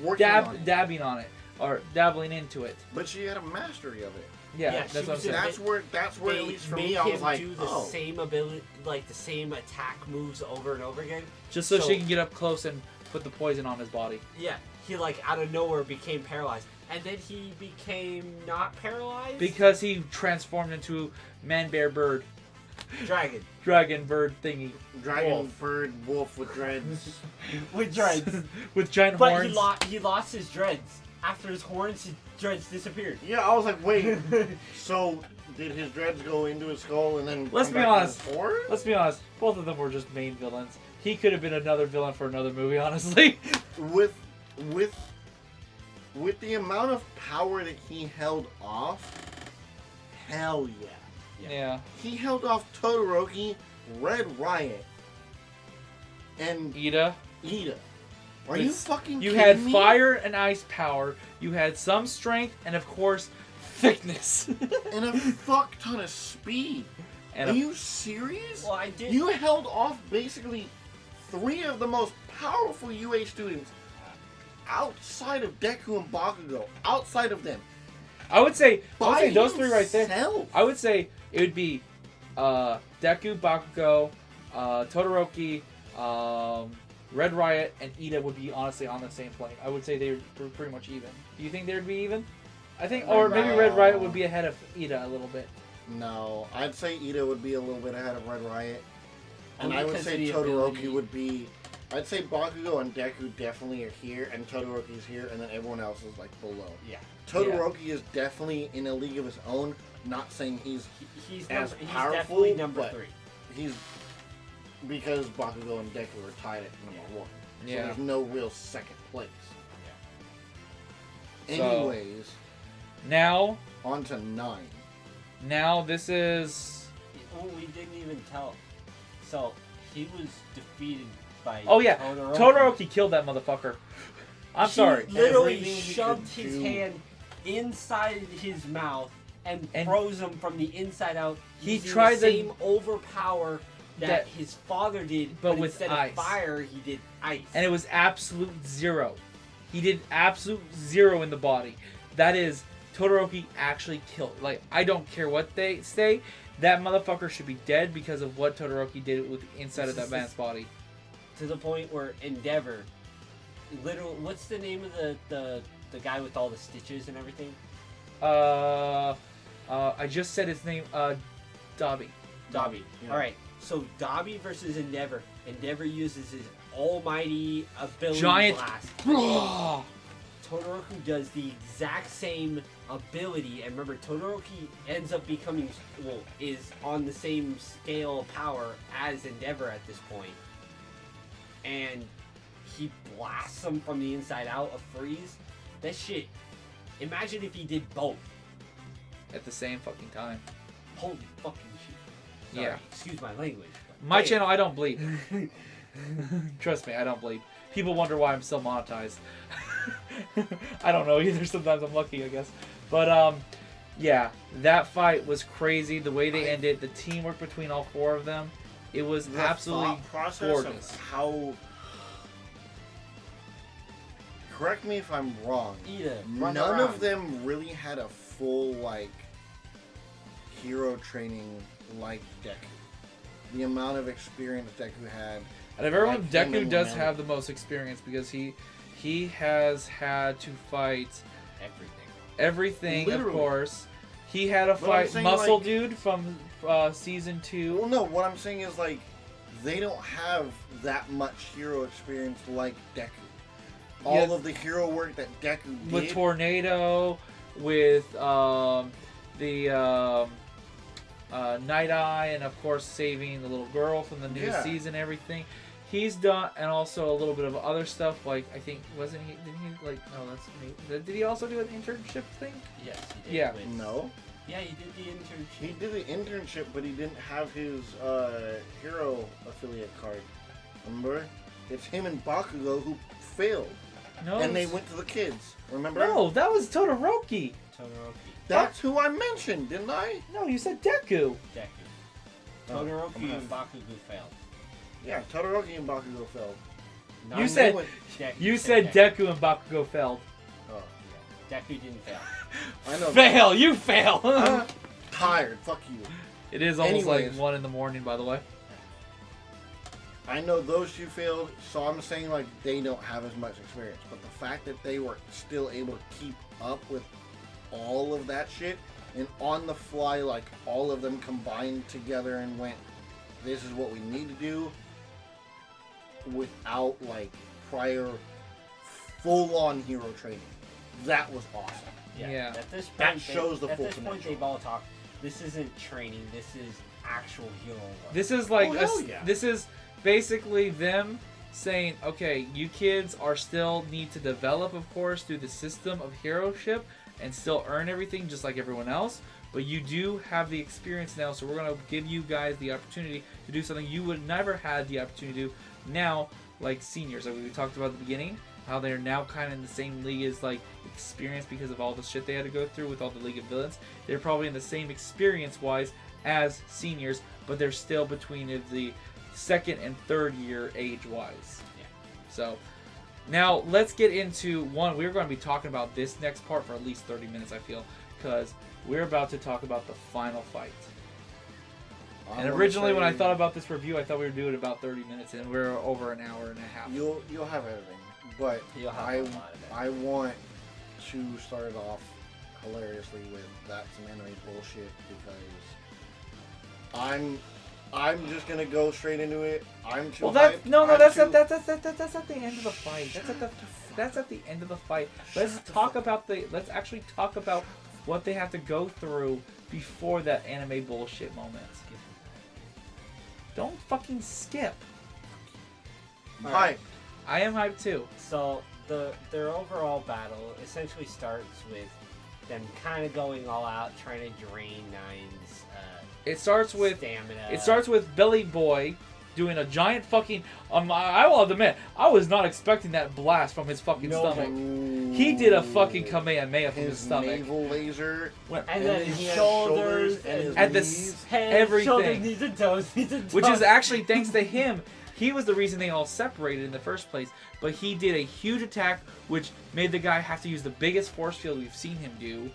working on it. dabbing on it or dabbling into it. But she had a mastery of it. Yeah, Yeah, that's she what I'm was saying. That's where They at least for made me, I was him like, do the oh. same ability, like the same attack moves over and over again. Just so she can get up close and put the poison on his body. Yeah, he like out of nowhere became paralyzed, and then he became not paralyzed. Because he transformed into man, bear, bird, dragon, bird thingy Dragon, Wolf. bird, wolf with dreads. with dreads. with giant But horns. he lost his dreads. After his horns, his dreads disappeared. Yeah, I was like, wait. So did his dreads go into his skull and then? Let's come be back to honest. his horn? Let's be honest. Both of them were just main villains. He could have been another villain for another movie, honestly. With the amount of power that he held off, hell yeah. Yeah. He held off Todoroki, Red Riot, and Ida. Are you fucking You kidding had me? fire and ice power. You had some strength, and of course, thickness. And a fuck ton of speed. And Are you serious? Well, I did. You held off basically 3 of the most powerful UA students outside of Deku and Bakugo. Outside of them. I would say By those three right there. himself. I would say it would be Deku, Bakugo, Todoroki, Red Riot, and Ida would be honestly on the same plane. I would say they were pretty much even. Do you think they would be even? I think, or maybe Red Riot would be ahead of Ida a little bit. No, I'd say Ida would be a little bit ahead of Red Riot. And Only I would because say of the Todoroki ability. would be... I'd say Bakugo and Deku definitely are here, and Todoroki's here, and then everyone else is like below. Yeah. Todoroki is definitely in a league of his own. Not saying he's He's as he's powerful, definitely number but 3. he's because Bakugo and Deku are tied at number 1. So Yeah. there's no real second place. So- Anyways, Now on to 9. this is. Oh, we didn't even tell. So he was defeated by. Oh yeah, Todoroki. Todoroki killed that motherfucker. I'm sorry. He literally Everything he shoved could his do. hand inside his mouth and And froze him from the inside out. he using tried the to- same overpower that that- his father did, but but with instead ice. of fire, he did ice. And it was absolute zero. He did absolute zero in the body. That is, Todoroki actually killed. Like, I don't care what they say. That motherfucker should be dead because of what Todoroki did with the inside of that man's body. To the point where Endeavor, literally, what's the name of the guy with all the stitches and everything? I just said his name, Dobby. Dobby. Yeah. All right. So Dobby versus Endeavor. Endeavor uses his almighty ability Giant- blast. Todoroki does the exact same ability, and remember, Todoroki ends up becoming, well, is on the same scale of power as Endeavor at this point. And he blasts him from the inside out, a freeze. That shit, imagine if he did both. At the same fucking time. Holy fucking shit. Sorry, Yeah. excuse my language. but My damn. channel, I don't bleep. Trust me, I don't bleep. People wonder why I'm still monetized. I don't know either. Sometimes I'm lucky, I guess. But yeah, that fight was crazy. The way they ended, the teamwork between all 4 of them, it was The absolutely thought process gorgeous. of how... Correct me if I'm wrong. Ida, run None around. of them really had a full, like, hero training like Deku. The amount of experience Deku had. Out of everyone, like him Deku and does Melon. have the most experience because he has had to fight everything, of Literally. course. He had to But I'm fight saying, Muscle like- Dude from season 2. Well, no, what I'm saying is, like, they don't have that much hero experience like Deku. All Yeah. of the hero work that Deku did. With Tornado, with Night Eye, and of course saving the little girl from the new Yeah. season, everything. He's done, and also a little bit of other stuff, like, I think, wasn't he, didn't he, like, no, that's me. Did he also do an internship thing? Yes, he did. Yeah. with- No. Yeah, he did the internship. He did the internship, but he didn't have his hero affiliate card. Remember? It's him and Bakugo who failed. No. And they went to the kids. Remember? No, that was Todoroki. Todoroki. That's who I mentioned, didn't I? No, you said Deku. Deku. Oh, Todoroki I'm and Bakugo failed. Yeah, Todoroki and Bakugo failed. Not You said- Deku You said Deku and Bakugo failed. Oh, Yeah, Deku didn't fail. I know. Fail, you fail. I'm tired. Fuck you. It is almost Anyways. like 1 in the morning, by the way. I know those two failed, so I'm saying like they don't have as much experience. But the fact that they were still able to keep up with all of that shit and on the fly, like all of them combined together and went, "This is what we need to do," without like prior full-on hero training. That was awesome. Yeah. At this point, That shows the at full this point, potential. they've all talked. This isn't training. This is actual hero work. This is like Oh, hell yeah. this is basically them saying, okay, you kids are still need to develop, of course, through the system of heroship and still earn everything just like everyone else. But you do have the experience now, so we're gonna give you guys the opportunity to do something you would never had the opportunity to do now, like seniors, like we talked about at the beginning. How they're now kind of in the same league as like experience because of all the shit they had to go through with all the League of Villains. They're probably in the same experience wise as seniors, but they're still between the second and third year age wise. Yeah. So now let's get into one. We're going to be talking about this next part for at least 30 minutes, I feel, because we're about to talk about the final fight. And originally, when I thought about this review, I thought we were doing about 30 minutes, and we're over an hour and a half. You'll have everything, but You'll have a lot of it. I want to start it off hilariously with that's some anime bullshit because I'm just gonna go straight into it. I'm too. Well, that's hyped. no, I'm that's too- at the end of the fight. That's at the end of the fight. Let's actually talk about what they have to go through before that anime bullshit moment. Don't fucking skip. Hype. I am hyped too. So their overall battle essentially starts with them kind of going all out, trying to drain Nine's It starts with stamina. It starts with Belly Boy doing a giant fucking. I will admit, I was not expecting that blast from his fucking stomach. He did a fucking Kamehameha from his stomach. Naval laser. And then he his has shoulders and his and knees. Head, everything. shoulders, knees and toes, Which is actually thanks to him. He was the reason they all separated in the first place. But he did a huge attack, which made the guy have to use the biggest force field we've seen him do.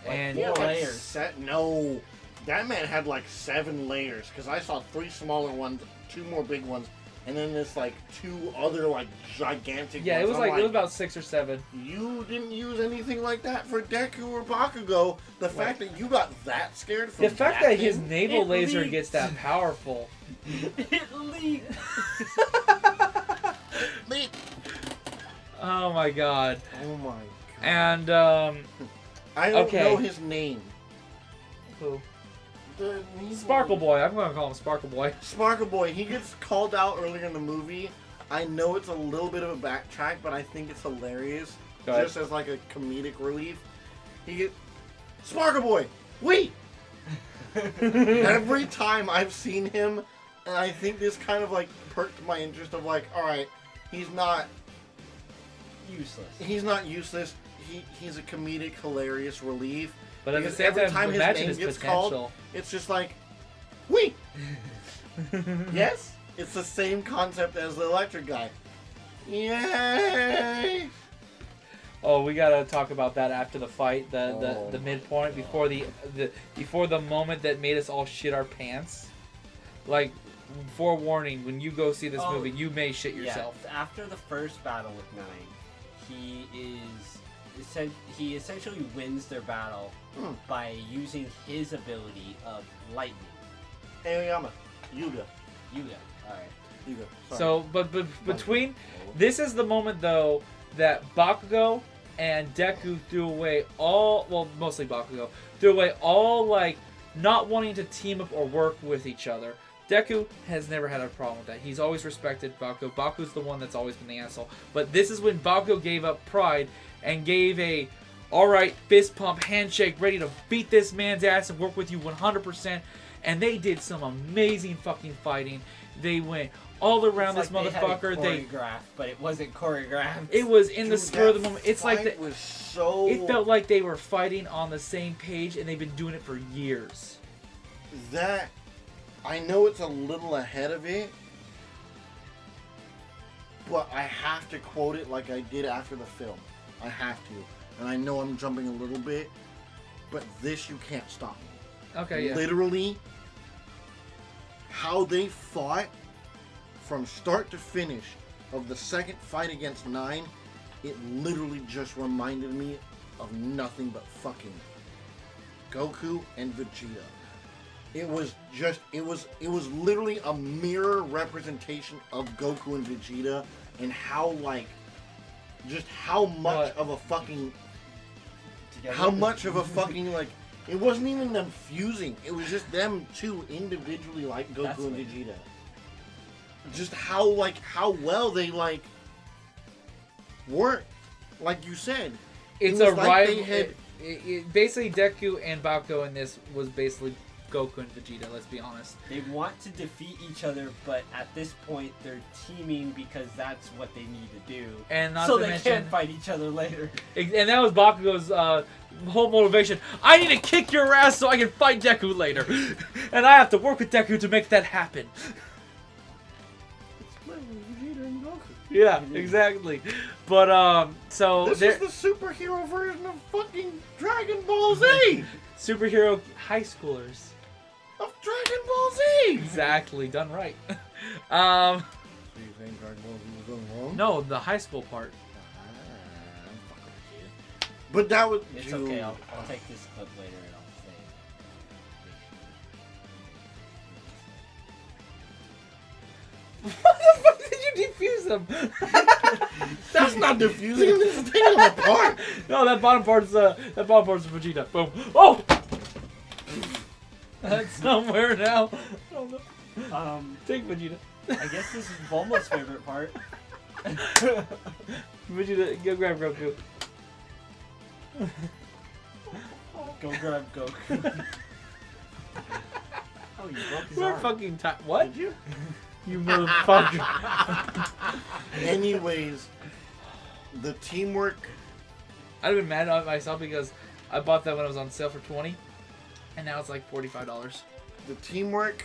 And four Like layers. No, that man had like 7 layers because I saw 3 smaller ones, 2 more big ones, and then this like 2 other like gigantic. yeah, ones. it was I'm like it was about 6 or 7. You didn't use anything like that for Deku or Bakugo. The fact that you got that scared from The fact that his thing- naval It laser leaked. gets that powerful. It leaked. Leak. Oh my god. Oh my god. And I don't okay. know his name. who? The naval- Sparkle Boy. I'm gonna call him Sparkle Boy. Sparkle Boy. He gets called out earlier in the movie. I know it's a little bit of a backtrack, but I think it's hilarious. Go ahead. Just as like a comedic relief. He get Sparkle Boy. Wait. Every time I've seen him, and I think this kind of like perked my interest of like, all right, he's not useless. He's a comedic, hilarious relief. But at the Because same every time, his imagine name his gets potential. called, it's just like, wait. Yes, it's the same concept as the electric guy. Yay! Oh, we gotta talk about that after the fight, the Oh midpoint before before the moment that made us all shit our pants. Like, forewarning, when you go see this movie, you may shit yourself. Yeah, after the first battle with Nine, he essentially wins their battle by using his ability of lightning. Aoyama. Yuga. Alright. Yuga. Sorry. So, but between this is the moment though that Bakugo and Deku threw away all, well, mostly Bakugo threw away all like not wanting to team up or work with each other. Deku has never had a problem with that. He's always respected Bakugo. Bakugo's the one that's always been the asshole. But this is when Bakugo gave up pride and gave a, alright, fist pump, handshake, ready to beat this man's ass and work with you 100%. And they did some amazing fucking fighting. They went all around It's this like motherfucker. They had it choreographed, but it wasn't choreographed. It was in the Dude, spur of the that moment. It's like fight the, was so. it felt like they were fighting on the same page and they've been doing it for years. That I know it's a little ahead of it, but I have to quote it like I did after the film. I have to, and I know I'm jumping a little bit, but this you can't stop me. Okay, yeah. Literally, how they fought from start to finish of the second fight against Nine, it literally just reminded me of nothing but fucking Goku and Vegeta. It was literally a mirror representation of Goku and Vegeta and how like just how much of a fucking like it wasn't even them fusing. It was just them two individually like Goku That's and what- Vegeta. Just how well they like worked. Like you said. It's It a was like rival. they had- Basically, Deku and Bakugo in this was basically Goku and Vegeta. Let's be honest. They want to defeat each other, but at this point they're teaming because that's what they need to do. And not so to they mention, can fight each other later. and that was Bakugo's whole motivation. I need to kick your ass so I can fight Deku later, and I have to work with Deku to make that happen. Vegeta and Goku. Yeah, exactly. But so This is the superhero version of fucking Dragon Ball Z! superhero high schoolers. Of Dragon Ball Z! Exactly, done right. Do you think Dragon Ball Z was going wrong? No, the high school part. I'm fucking with you. But that was... It's okay, I'll take this clip later and I'll say. What the fuck did you defuse them? That's not diffusing him, this is taking him apart! No, that bottom part's Vegeta. Boom. Oh! That's somewhere now. I don't know. Take Vegeta. I guess this is Bulma's favorite part. Vegeta, go grab Goku. Go grab Goku. Oh, you broke his We're arm. fucking what? Did you? You motherfucker. Anyways, the teamwork... I'd have been mad at myself because I bought that when it was on sale for $20, and now it's like $45. The teamwork,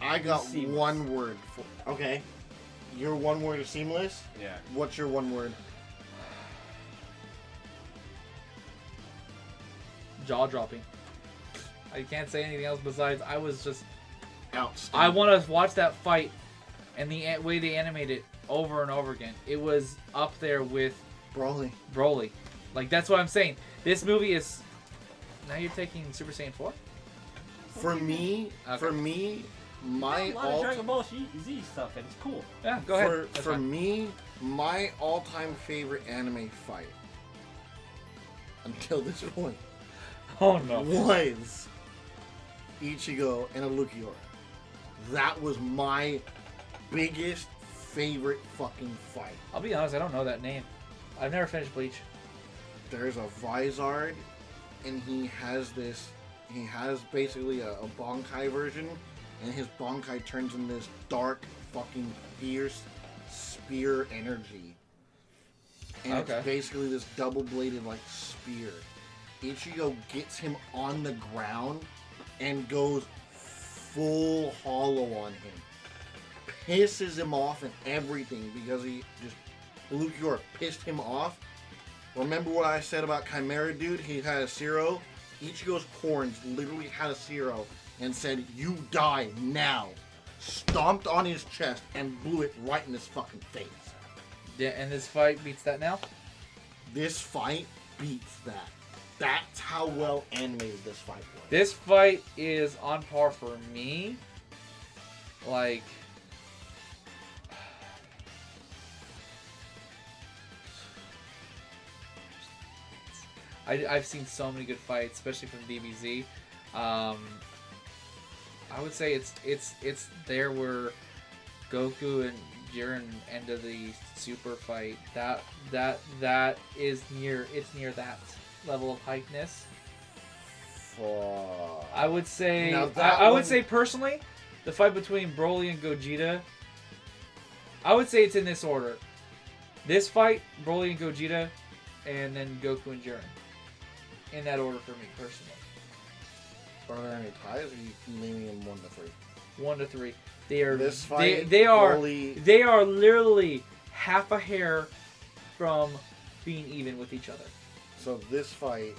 I got Seamless. one word for... Okay. Your one word is seamless? Yeah. What's your one word? Jaw dropping. I can't say anything else besides I was just... Outstanding. I want to watch that fight and the way they animate it over and over again. It was up there with Broly. Broly. Like, that's what I'm saying. This movie is... Now you're taking Super Saiyan 4? For me, Okay. my a lot of Dragon Ball Z stuff and it's cool. Yeah, go ahead. That's For fine. me, my all-time favorite anime fight until this point Oh, no. was Ichigo and Alukiora. That was my biggest favorite fucking fight. I'll be honest, I don't know that name. I've never finished Bleach. There's a Vizard, and he has basically a Bankai version, and his Bankai turns into this dark, fucking fierce spear energy. And Okay. it's basically this double-bladed, like, spear. Ichigo gets him on the ground and goes full hollow on him. Pisses him off and everything because Lukior pissed him off. Remember what I said about Chimera Dude? He had a zero. Ichigo's horns literally had a zero and said, "You die now." Stomped on his chest and blew it right in his fucking face. Yeah, and this fight beats that now? This fight beats that. That's how well animated this fight was. This fight is on par for me. Like... I've seen so many good fights, especially from DBZ. I would say it's there where Goku and Jiren ended the super fight. That is near that level of hypeness. I would say Now I would say personally, the fight between Broly and Gogeta, I would say it's in this order. This fight, Broly and Gogeta, and then Goku and Jiren. In that order for me, personally. Are there any ties, or are you leaning in 1 to 3? 1 to 3. They are This fight, they are Broly- they are literally half a hair from being even with each other. So this fight,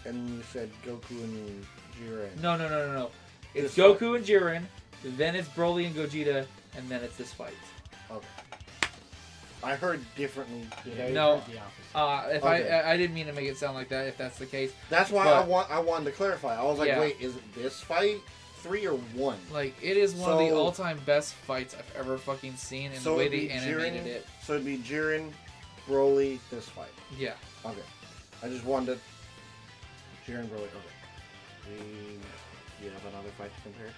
and you said Goku and Jiren. No. It's This Goku and Jiren, then it's Broly and Gogeta, and then it's this fight. Okay. I heard differently. Did I? No. The opposite. If Okay. I didn't mean to make it sound like that. If that's the case, That's why But- I wanted to clarify. I was like, Yeah. wait, is it this fight 3 or 1? like it is one of the So- all-time best fights I've ever fucking seen, and the way it'd they be animated Jiren- it. So it'd be Jiren, Broly, this fight. Yeah. Okay. I just wanted to... Jiren, Broly, okay. Do you have another fight to compare to?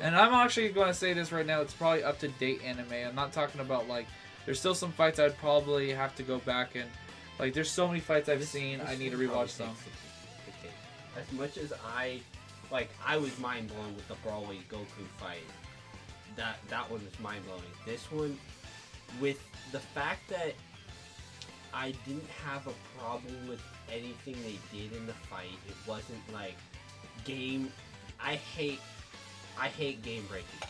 And I'm actually going to say this right now. It's probably up to date anime. I'm not talking about like. There's still some fights I'd probably have to go back and like. There's so many fights I've seen. I need to rewatch them. As much as I was mind blown with the Broly Goku fight. That one was mind blowing. This one, with the fact that I didn't have a problem with anything they did in the fight. It wasn't like game. I hate game breaking.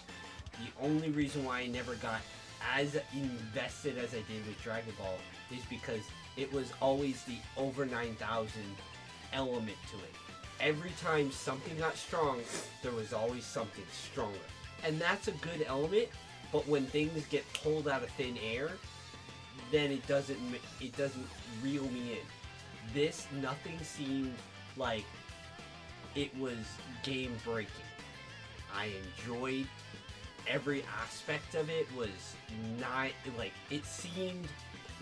the only reason why I never got as invested as I did with Dragon Ball is because it was always the over 9,000 element to it. Every time something got strong, there was always something stronger. And that's a good element, but when things get pulled out of thin air, then it doesn't reel me in. This, nothing seemed like it was game breaking. I enjoyed every aspect of it. Was not like, it seemed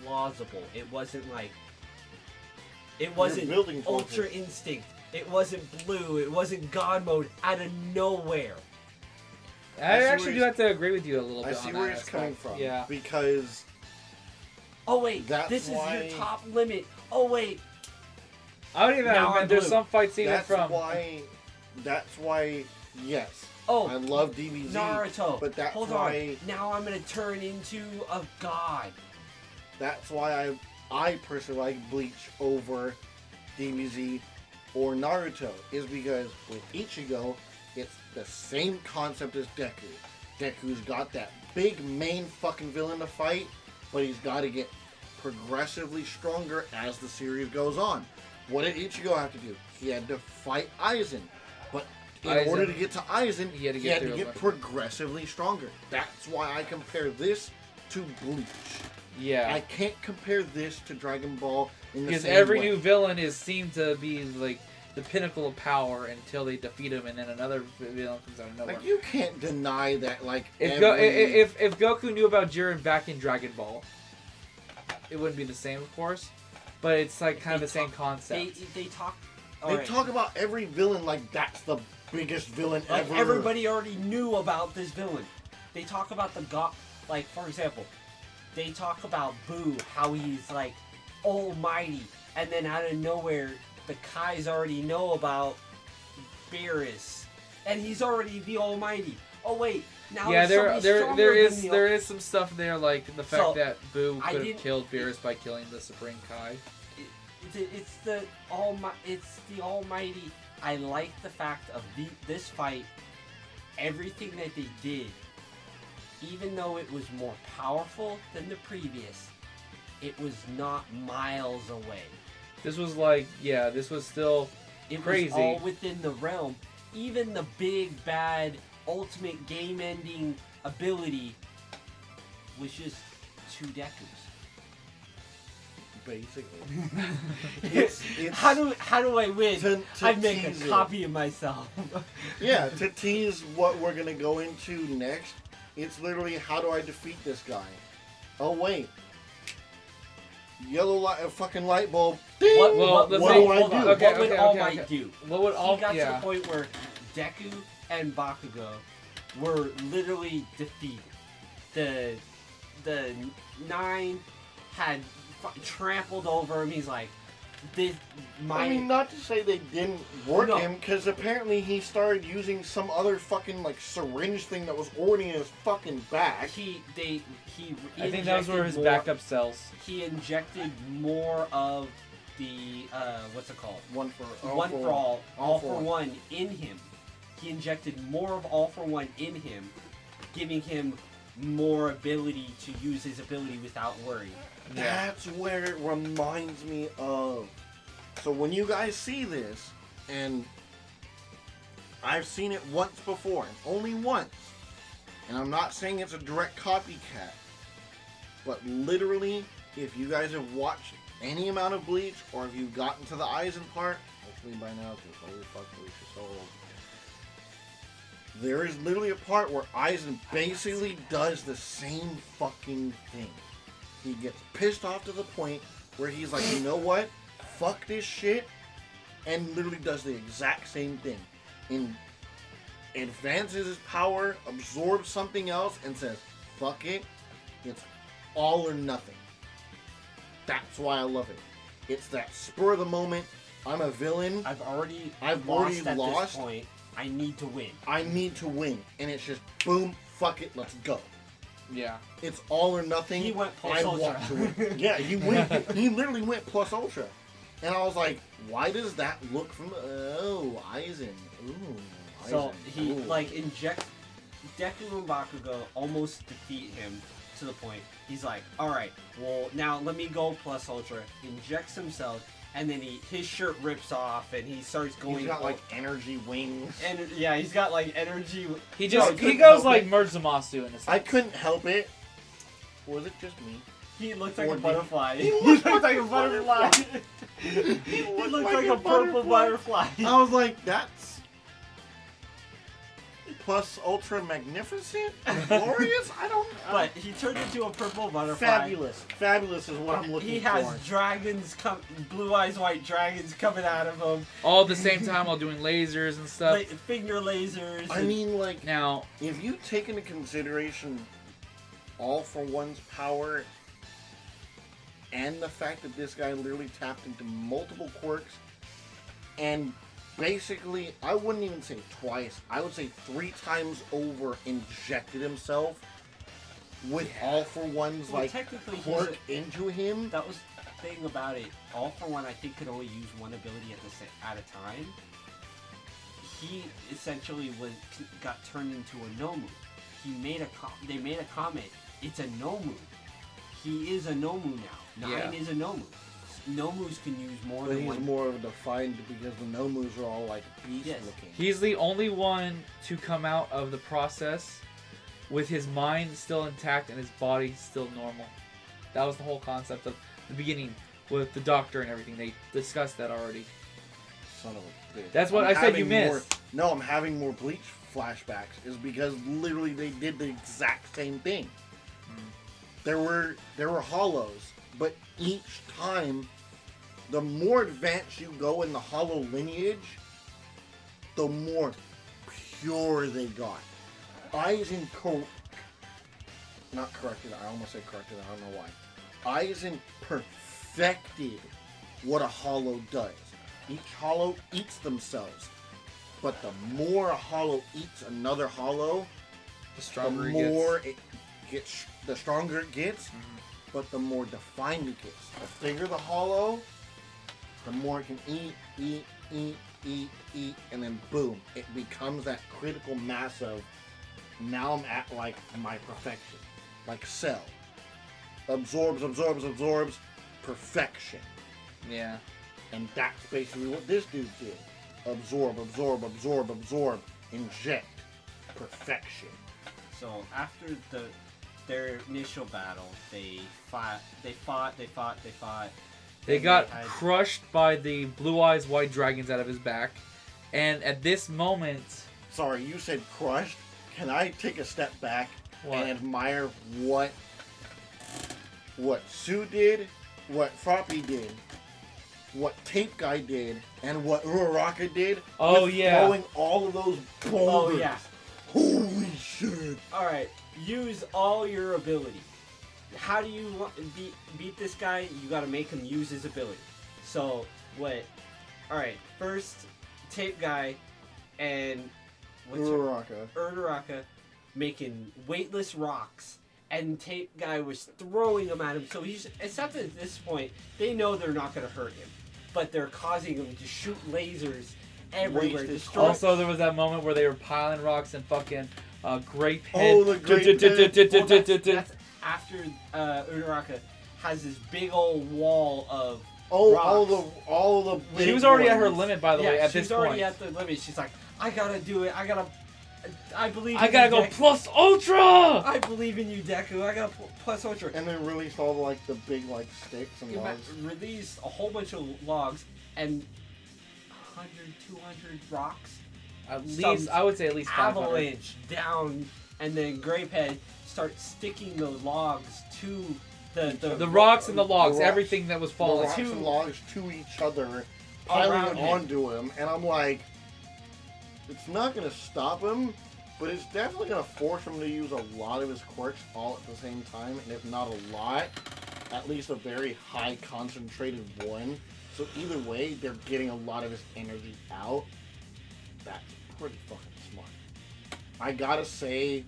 plausible. It wasn't like, it wasn't Ultra Instinct. It wasn't Blue. It wasn't God Mode out of nowhere. I actually do have to agree with you a little bit. I see on where that it's coming aspect. from. Yeah. Because oh wait, that's this why, is your top limit. Oh wait. I don't even Now know. I'm There's blue. some fights even that's from. That's why. Yes. Oh, I love DBZ. Naruto. But that's Hold why. on. Now I'm gonna turn into a god. That's why I personally like Bleach over DBZ or Naruto, is because with Ichigo, it's the same concept as Deku. Deku's got that big main fucking villain to fight, but he's got to get progressively stronger as the series goes on. What did Ichigo have to do? He had to fight Aizen, but in order to get to Aizen, he had to get progressively stronger. That's why I compare this to Bleach. Yeah. I can't compare this to Dragon Ball in the Because same every way. new villain is seemed to be like the pinnacle of power until they defeat him, and then another villain comes out of nowhere. Like, you can't deny that, like, If Goku knew about Jiren back in Dragon Ball, it wouldn't be the same, of course. But it's like kind of the same concept. They talk. They talk about every villain like that's the biggest villain Like ever. everybody already knew about this villain. They talk about the god. Like, for example, they talk about Boo, how he's like almighty, and then out of nowhere, the Kais already know about Beerus, and he's already the almighty. Oh wait, now Yeah, there's somebody stronger there is some stuff there, like the fact So, that Boo I could have didn't- killed Beerus by killing the Supreme Kai. It's the almighty. I like the fact of this fight. Everything that they did, even though it was more powerful than the previous, it was not miles away. This was like, yeah, this was still It crazy. was all within the realm. Even the big bad ultimate game-ending ability was just 2 Dekus. Basically. it's How do I win? to I make a tease it. copy of myself. Yeah, to tease what we're gonna go into next, it's literally how do I defeat this guy? Oh wait, yellow light, a fucking light bulb. Ding! Well, what the do thing- I hold do? on, okay, what would okay, All okay, Might okay. do? What would all? He got Yeah. to the point where Deku and Bakugo were literally defeated. The 9 had trampled over him. He's like, I mean, not to say they didn't work No. him, because apparently he started using some other fucking like syringe thing that was already in his fucking back. I think those were his more- backup cells. He injected more of the what's it called? One for All for one in him. He injected more of All for One in him, giving him more ability to use his ability without worry. That's where it reminds me of. So when you guys see this, and I've seen it once before, and only once, and I'm not saying it's a direct copycat, but literally, if you guys have watched any amount of Bleach, or if you've gotten to the Aizen part, hopefully by now, because holy fuck, Bleach is so old. There is literally a part where Aizen basically does the same fucking thing. He gets pissed off to the point where he's like, you know what? Fuck this shit. And literally does the exact same thing. Advances his power, absorbs something else, and says, fuck it. It's all or nothing. That's why I love it. It's that spur of the moment. I'm a villain. I've already lost. at this point. I need to win. I need to win. And it's just, boom, fuck it, let's go. Yeah. It's all or nothing. He went plus I ultra. want to win. Yeah, he went. He literally went plus ultra, and I was like, "Why does that look from? Oh, Aizen. Ooh, Aizen. So he Ooh. like injects Deku and Bakugo almost defeat him to the point. He's like, alright, well, now let me go plus ultra, injects himself, and then his shirt rips off, and he starts going... He's got, like, energy wings. And yeah, he's got, like, energy... He couldn't goes help like it. Merge Zamasu in a sense. I couldn't help it. Was it just me? He looks like Or a did- butterfly. He He looked looks like a butterfly. butterfly. He looks like a purple butterfly. I was like, that's... Plus ultra magnificent? Glorious? I don't... But he turned into a purple butterfly. Fabulous. Fabulous is what I'm looking He for. has dragons, blue eyes, white dragons coming out of him. All at the same time while doing lasers and stuff. Finger lasers. I mean, like, Now, if you take into consideration All for One's power and the fact that this guy literally tapped into multiple quirks and basically, I wouldn't even say twice, I would say 3 times over injected himself with All for One's Well, like technically, quirk into him. that was the thing about it. All for One, I think, could only use one ability at a time. He essentially got turned into a Nomu. They made a comment. It's a Nomu. He is a Nomu now. Nine is a Nomu. Nomus can use more But than he's one. more of a defined because the Nomus are all like beast Yes. looking. he's the only one to come out of the process with his mind still intact and his body still normal. That was the whole concept of the beginning with the doctor and everything. They discussed that already. Son of a bitch. That's what I said you having missed. No, I'm having more Bleach flashbacks is because literally they did the exact same thing. There were hollows, but each time, the more advanced you go in the hollow lineage, the more pure they got. Aizen not corrected. I almost said corrected. I don't know why. Aizen perfected what a hollow does. Each hollow eats themselves, but the more a hollow eats another hollow, The the stronger more it gets, the stronger it gets, but the more defined it gets. The bigger the hollow, the more it can eat, and then boom, it becomes that critical mass of, now I'm at like my perfection. Like Cell. Absorbs, perfection. Yeah. And that's basically what this dude did. Absorb, inject, perfection. So after their initial battle, they fought. They and got had- crushed by the blue eyes white dragons out of his back. And at this moment, Sorry, you said crushed. Can I take a step back What? and admire what Sue did, what Froppy did, what Tape Guy did, and what Uraraka did? Oh, with yeah. throwing all of those boulders. Oh yeah. Holy shit! All right. Use all your ability. How do you beat this guy? You got to make him use his ability. So what? All right. First, Tape Guy and Uraraka making weightless rocks, and Tape Guy was throwing them at him. So he's, except at this point, they know they're not going to hurt him, but they're causing him to shoot lasers everywhere. Waste his Destroy. also there was that moment where they were piling rocks and fucking grape head. Oh, the grape head. That's after Uraraka has this big old wall of Oh, rocks. all the. She big was already at her ones. limit, by the way, at this she's already point. at the limit. She's like, I gotta do it. I believe. I in gotta you, go Deku. plus ultra! I believe in you, Deku. I got plus ultra. And then released all the big sticks and logs. Released a whole bunch of logs and 100, 200 rocks. At Some least, I would say at least 500. Avalanche down, and then Grapehead starts sticking those logs to The rocks and the logs, The rocks- everything that was The falling. rocks and logs to each other, piling Around it him. onto him, and I'm like, it's not gonna stop him, but it's definitely gonna force him to use a lot of his quirks all at the same time, and if not a lot, at least a very high concentrated one. So either way, they're getting a lot of his energy out. That's pretty fucking smart. I gotta say,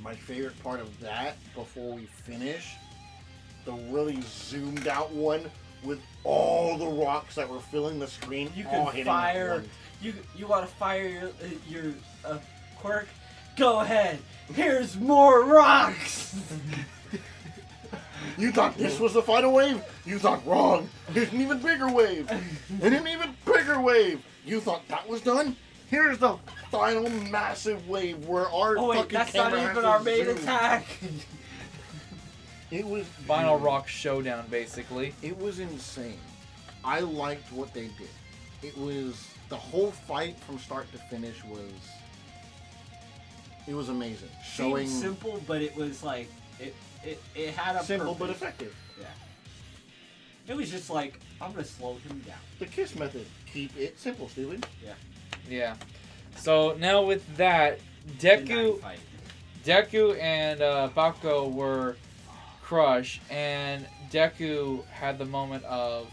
my favorite part of that, before we finish, the really zoomed out one with all the rocks that were filling the screen. You all can hitting at fire. once. You want to fire your quirk. Go ahead. Here's more rocks. You thought this was the final wave? You thought wrong. There's an even bigger wave. And an even bigger wave. You thought that was done? Here's the final massive wave where our Oh wait, fucking that's not camera has even to our main zoom. attack. It was Final Rock Showdown, basically. It was insane. I liked what they did. It was the whole fight from start to finish was amazing. Showing Seemed simple, but it was like it had a simple but purpose. effective. Yeah. It was just like, I'm gonna slow him down. The kiss method. Keep it simple, Steven. Yeah. Yeah. So now with that, The knife fight. Deku and Bakugo were crushed, and Deku had the moment of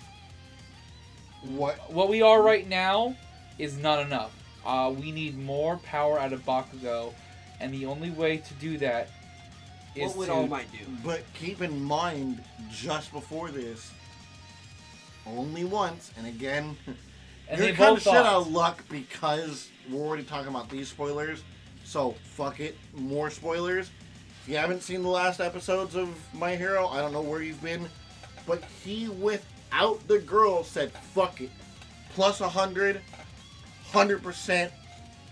what we are right now is not enough. We need more power out of Bakugo, and the only way to do that is What would to... All Might do? But keep in mind, just before this, only once, and again, And you're they kind both of shit thought. out of luck because we're already talking about these spoilers. So fuck it, more spoilers. If you haven't seen the last episodes of My Hero, I don't know where you've been, but he without the girl said fuck it, plus 100%,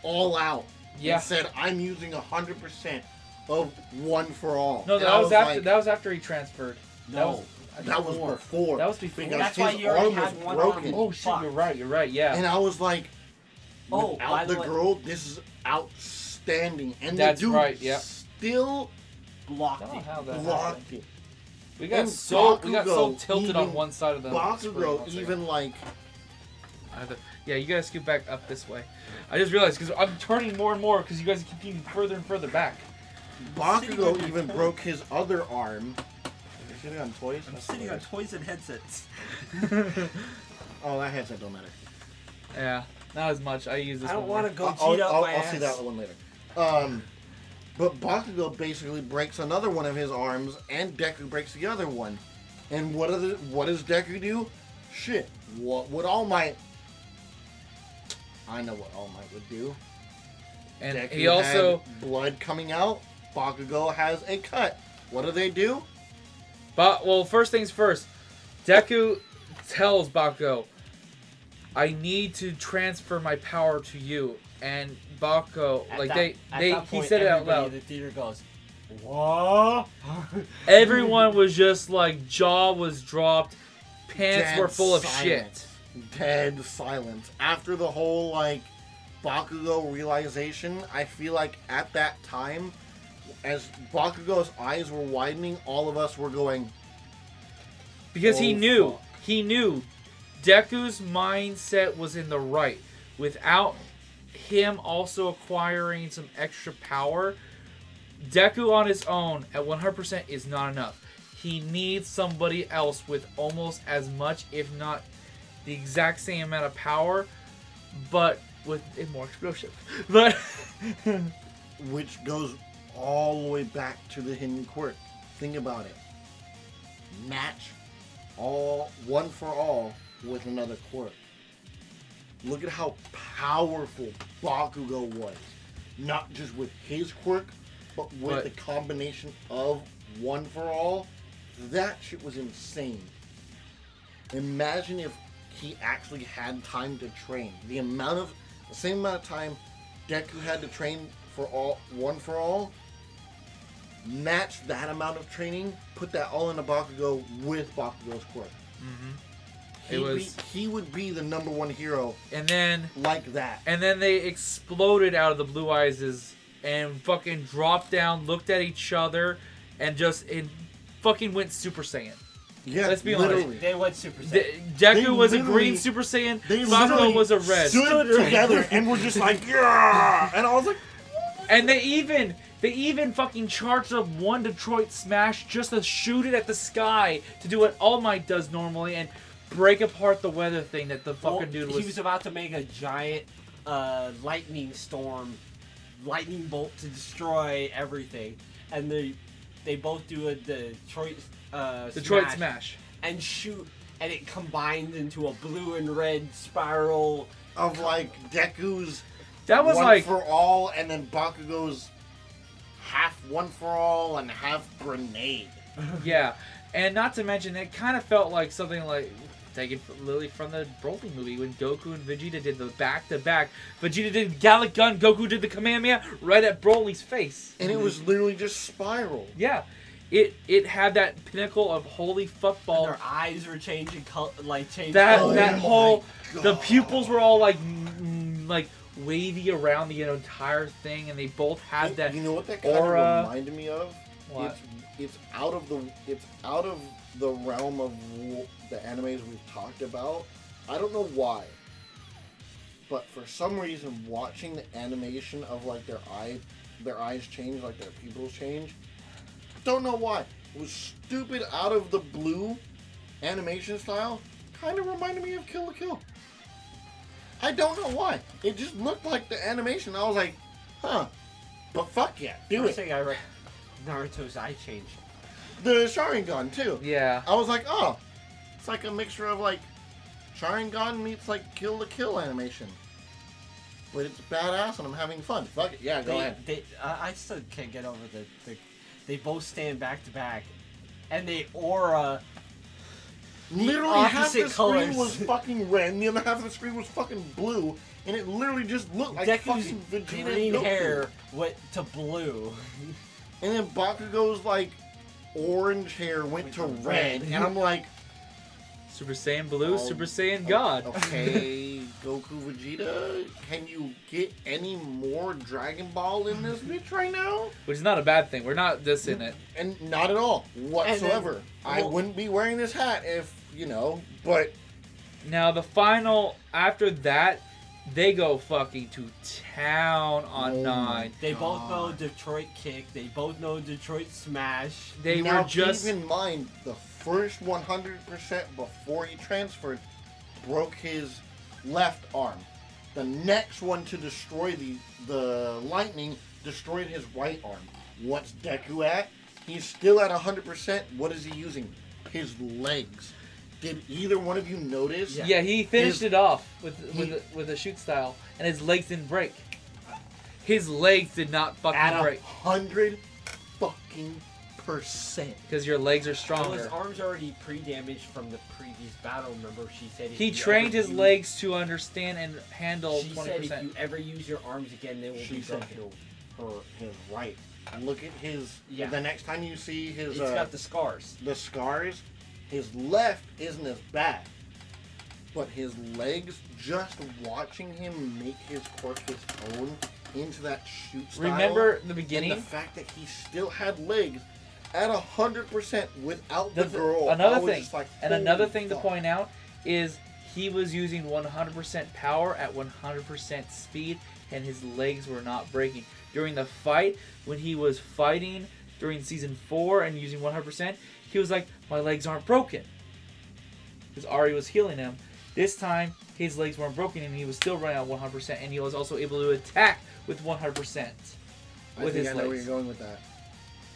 all out. Yeah. And said I'm using 100% of One for All. No, And that I was after. like, that was after he transferred. No. that was before. That was before. Because That's why his you already arm was had one broken. arm. Oh shit! Fuck. You're right. You're right. Yeah. And I was like, Oh, without by the the way- girl, this is outstanding. And That's the dude right, yep. still Blocked I don't know it. how that happened. blocked it. We got And so Bakugo tilted on even- one side of the screen. One Bakugo second. even like, Yeah, you guys scoot back up this way. I just realized because I'm turning more and more because you guys keep getting further and further back. Bakugo even broke his other arm. You're sitting on toys? I'm That's sitting on hilarious. toys and headsets. Oh, that headset don't matter. Yeah, not as much. I use this. I don't one want to more. go cheat up my I'll ass. see that one later. But Bakugo basically breaks another one of his arms, and Deku breaks the other one. And what does Deku do? Shit. What would All Might? I know what All Might would do. And Deku he also, had blood coming out. Bakugo has a cut. What do? but well, first things first. Deku tells Bakugo, "I need to transfer my power to you." And Bakugo, At like that- they at they that he point, said it out everybody loud. in the theater goes, what? Everyone was just like jaw was dropped, pants Dead were full of silence. shit. Dead silence. After the whole like Bakugo realization, I feel like at that time, as Bakugo's eyes were widening, all of us were going, Because he Oh, knew, fuck. he knew Deku's mindset was in the right. Without him also acquiring some extra power, Deku on his own at 100% is not enough. He needs somebody else with almost as much, if not the exact same amount of power, but with a more explosive. But which goes all the way back to the hidden quirk. Think about it. Match all One for All with another quirk. Look at how powerful Bakugo was. Not just with his quirk, but with But- the combination of One for All. That shit was insane. Imagine if he actually had time to train. The same amount of time Deku had to train for One for All. Match that amount of training, put that all in a Bakugo with Bakugo's quirk. He would be the number one hero and then like that. they exploded out of the blue eyes and fucking dropped down, looked at each other, and fucking went Super Saiyan. Yeah, Let's be honest. literally. They went Super Saiyan. Deku was a literally- green Super Saiyan, They Bakugo literally was a red. stood together and were just like, yeah! And I was like, And they even fucking charged up one Detroit Smash just to shoot it at the sky to do what All Might does normally and break apart the weather thing that the fucking Well, dude He was. was about to make a giant lightning bolt to destroy everything, and they both do a Detroit Smash. and shoot, and it combines into a blue and red spiral. of like Deku's That was One like for All and then Bakugo's half one for all and half grenade. Yeah, and not to mention, it kind of felt like something like taken literally from the Broly movie when Goku and Vegeta did the back-to-back. Vegeta did Gallic Gun, Goku did the Kamehameha right at Broly's face. And it was literally just spiral. Yeah. It had that pinnacle of holy fuckball. Their eyes were changing color, like changing. That color. that whole God. the pupils were all like wavy around the entire thing, and they both had that You know what that kind aura. of reminded me of? What? It's out of the realm of the animes we've talked about. I don't know why, but for some reason, watching the animation of like their eyes change, like their pupils change. Don't know why. It was stupid out of the blue animation style. Kind of reminded me of Kill la Kill. I don't know why. It just looked like the animation. I was like, huh. But fuck yeah, do First it. thing I read, Naruto's eye changed. The Sharingan too. Yeah. I was like, oh, it's like a mixture of like Sharingan meets like Kill la Kill animation. But it's badass and I'm having fun. Fuck it. Yeah, go ahead. I still can't get over the they both stand back to back, and they aura. Literally half opposite the screen colors. was fucking red and the other half of the screen was fucking blue. And it literally just looked like Deku's fucking Vegeta green and Goku. hair went to blue. And then Bakugo's like orange hair went to red. And I'm like, Super Saiyan Blue, Oh, Super Saiyan God. okay, Goku Vegeta, can you get any more Dragon Ball in this bitch right now? Which is not a bad thing. We're not dissing it. And not at all, whatsoever. I well- wouldn't be wearing this hat if, but Now the final after that, they go fucking to town on Oh 9. They both know God. Detroit Kick. They both know Detroit Smash. They now were just keep in mind, the first 100% before he transferred broke his left arm. The next one to destroy the lightning destroyed his right arm. What's Deku at? He's still at 100%. What is he using? His legs. Did either one of you notice? yeah, he finished His- it off with a shoot style, and his legs didn't break. His legs did not fucking At break 100 fucking percent. because your legs are Well, stronger. his arm's already pre-damaged from the previous battle. Remember, she said if He you trained ever his use- legs to understand and handle She 20%. said if you ever use your arms again, they will She be said broken. his right. Look at his. Yeah. The next time you see his It's got the scars. the scars, his left isn't as bad, but his legs. Just watching him make his quirk his own into that shoot style. Remember the and beginning? the fact that he still had legs at 100% without the The- girl. another I was thing, just like, and another holy thing to fuck. point out is he was using 100% power at 100% speed, and his legs were not breaking. During the fight, when he was fighting during season 4 and using 100%, he was like, my legs aren't broken. Because Ari was healing him. This time, his legs weren't broken, and he was still running at 100%, and he was also able to attack with 100% I with think his I know where legs. you're going with that.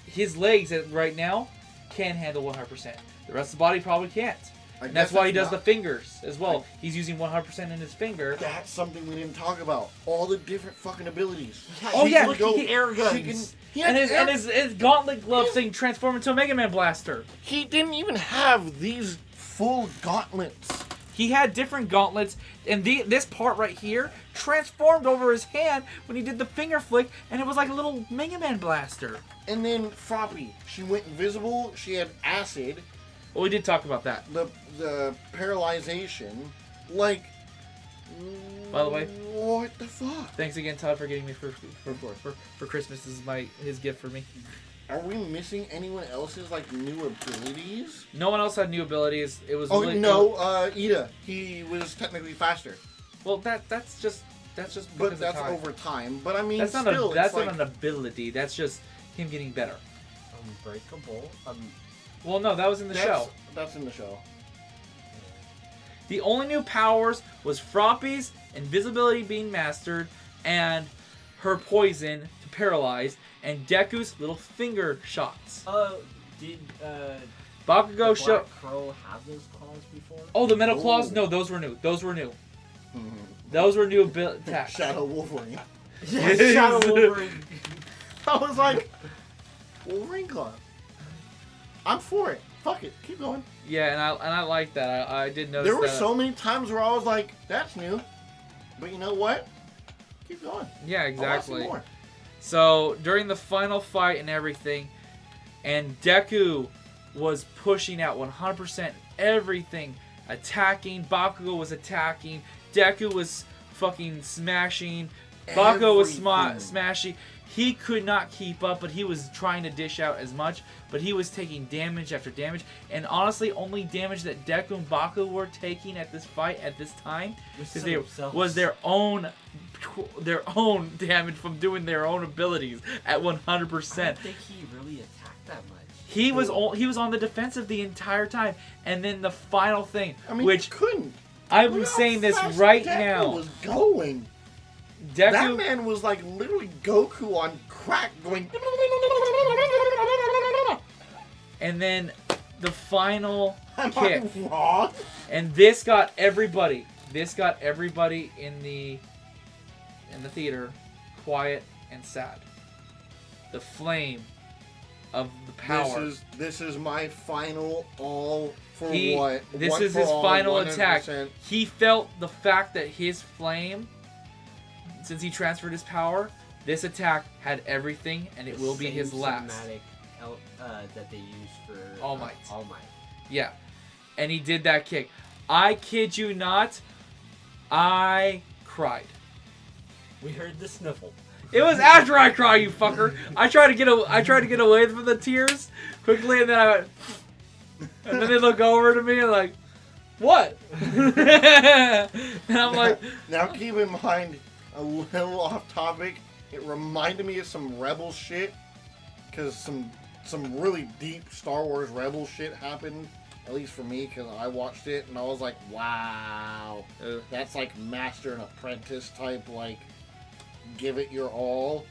His legs right now can handle 100%. The rest of the body probably can't. And that's why he does the fingers as well. He's using 100% in his finger. That's something we didn't talk about. All the different fucking abilities. Oh, She yeah, can go- he air guns. she can- he had And air- his gauntlet glove thing transformed into a Mega Man blaster. he didn't even have these full gauntlets. He had different gauntlets, and this part right here transformed over his hand when he did the finger flick, and it was like a little Mega Man blaster. And then Froppy, she went invisible. She had acid. Well, we did talk about that. The paralyzation. Like, By the way, what the fuck? thanks again, Todd, for getting me for Christmas. This is his gift for me. Are we missing anyone else's like new abilities? No one else had new abilities. It was Oh really- no, Ida. He was technically faster, Well, that's just because but of that's time. over time. But I mean, That's not still, that's it's like, not an ability. That's just him getting better. Unbreakable. Well, no, that was in the show. That's in the show. The only new powers was Froppy's invisibility being mastered, and her poison to paralyze, and Deku's little finger shots. Did Bakugo the show. Black Crow have those claws before? Oh, the metal claws? Ooh. No, those were new. Those were new. Those were new attacks. Shadow Wolverine. Yeah, Shadow Wolverine. I was like, Wolverine Club. I'm for it. Fuck it. Keep going. Yeah, and I like that. I did notice There were that. so many times where I was like, that's new. But you know what? Keep going. Yeah, I want some exactly. more. So during the final fight and everything, and Deku was pushing out 100% everything, attacking. Bakugo was attacking. Deku was fucking smashing. Bakugo was Everything. smashing. He could not keep up, but he was trying to dish out as much. But he was taking damage after damage. And honestly, only damage that Deku and Bakugo were taking at this fight at this time was their own damage from doing their own abilities at 100%. I don't think he really attacked that much. He was on the defensive the entire time. And then the final thing, I mean, which you couldn't. I'm Look how saying this fast right Deku now. was going. Deku, That man was like literally Goku on crack going. and then the final Am kick. I wrong? And this got everybody. This got everybody in the theater quiet and sad. The flame of the power. This is my final all for He- what? This One is for his all, final 100%. attack. He felt the fact that his flame, since he transferred his power, this attack had everything, and it will be Same his last. cinematic that they use for All Might. All Might. Yeah. And he did that kick. I kid you not, I cried. We heard the sniffle. It was after I cried, you fucker. I tried to get away from the tears quickly, and then I went, and then they look over to me and like, what? And I'm like, Now keep in mind, a little off topic. It reminded me of some Rebel shit, because some really deep Star Wars Rebel shit happened. At least for me, because I watched it and I was like, wow, that's like Master and Apprentice type, like give it your all.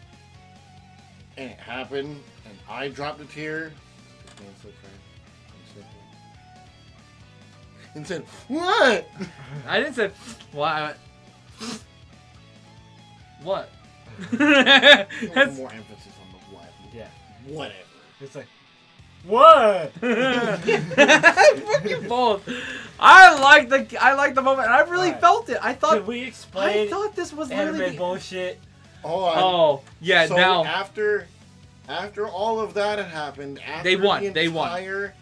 And it happened, and I dropped a tear. This man still crying. And said, what? I didn't say, well, I went, what? A little That's more emphasis on the what. Yeah. Whatever. It's like, what? fucking both. I like the moment. I really Alright. felt it. I Can thought we explain this was anime literally. bullshit? Oh yeah, so now after all of that had happened, after They won, the they won. entire,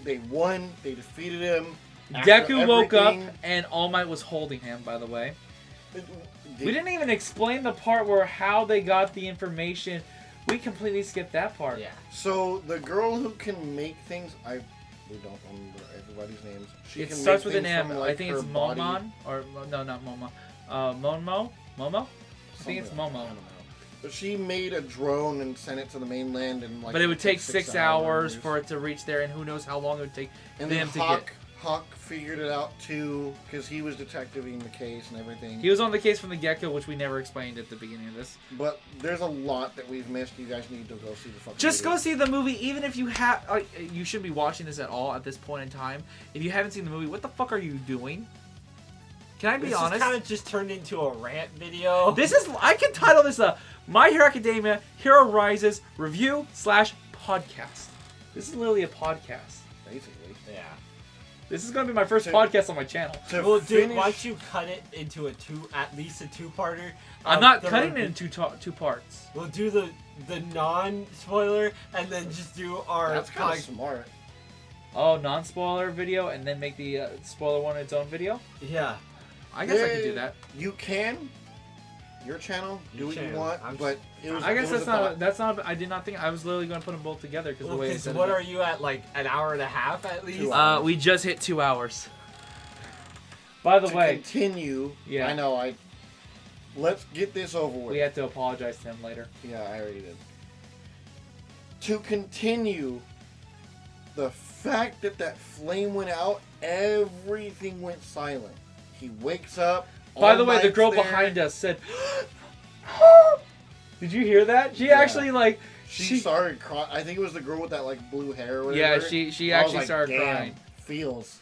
they won. They defeated him. Deku woke up everything- and All Might was holding him. By the way, they- we didn't even explain the part where how they got the information. We completely skipped that part. Yeah. So the girl who can make things, we don't remember everybody's names. She It can starts make with an things M. from, I like, think her it's body, Momon or no, not Momo. Momo. Momo. I think it's something like that, Momo. I don't know. But she made a drone and sent it to the mainland, and like. But it would take 6 hours hours for it to reach there, and who knows how long it would take And them then to get. Hawk figured it out too, because he was detectiving the case and everything. He was on the case from the get-go, which we never explained at the beginning of this. But there's a lot that we've missed. You guys need to go see the fucking Just video. go see the movie, even if you have. You shouldn't be watching this at all at this point in time. If you haven't seen the movie, what the fuck are you doing? Can I be This honest? kind of just turned into a rant video. This is. I can title this My Hero Academia Hero Rises Review / Podcast. This is literally a podcast. Basically. Yeah. This is going to be my first To- podcast on my channel. To Well, dude, finish- why don't you cut it into at least a two-parter? I'm not cutting it in two parts. We'll do the non-spoiler and then just do our. That's kind of smart. Oh, non-spoiler video, and then make the spoiler one its own video. Yeah. I guess I could do that. You can. Your channel, do Your what you channel. want, I'm but it was. I guess it was that's a not. thought. That's not. I did not think. I was literally going to put them both together because the way. Because what are you at, like an hour and a half at least? 2 hours. We just hit 2 hours. By the To way, continue. Yeah. I know. Let's get this over with. we have to apologize to him later. Yeah, I already did. To continue, the fact that flame went out, everything went silent. He wakes up. By All the way, the Might's girl there. behind us said, "Did you hear that?" She Yeah. actually like. She started crying. I think it was the girl with that like blue hair. Or Yeah, whatever. she I was actually like, started "Damn, crying. Feels.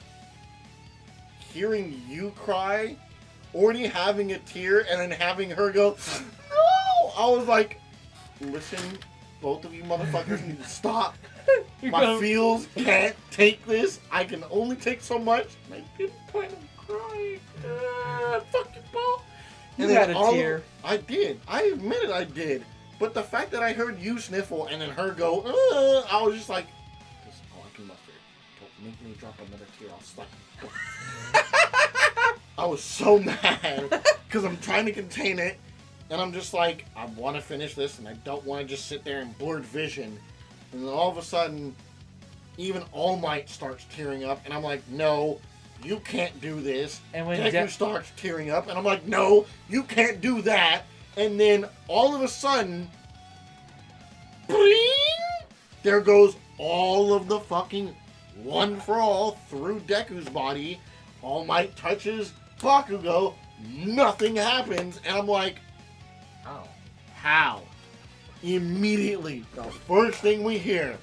Hearing you cry, already having a tear, and then having her go, no! I was like, listen, both of you motherfuckers need to stop. You're My gonna- feels can't take this. I can only take so much. I didn't plan on crying. Fuck you, Paul. You And then had a all of- tear. I did. I admit it, I did. But the fact that I heard you sniffle and then her go, I was just like, this fucking mustard. Don't make me drop another tear. I'll slap you. I was so mad because I'm trying to contain it. And I'm just like, I want to finish this and I don't want to just sit there in blurred vision. And then all of a sudden, even All Might starts tearing up. And I'm like, no, you can't do this. And when Deku starts tearing up. And I'm like, no, you can't do that. And then all of a sudden, bling, there goes all of the fucking one for all through Deku's body. All Might touches Bakugo. Nothing happens. And I'm like, how? Immediately, the first thing we hear,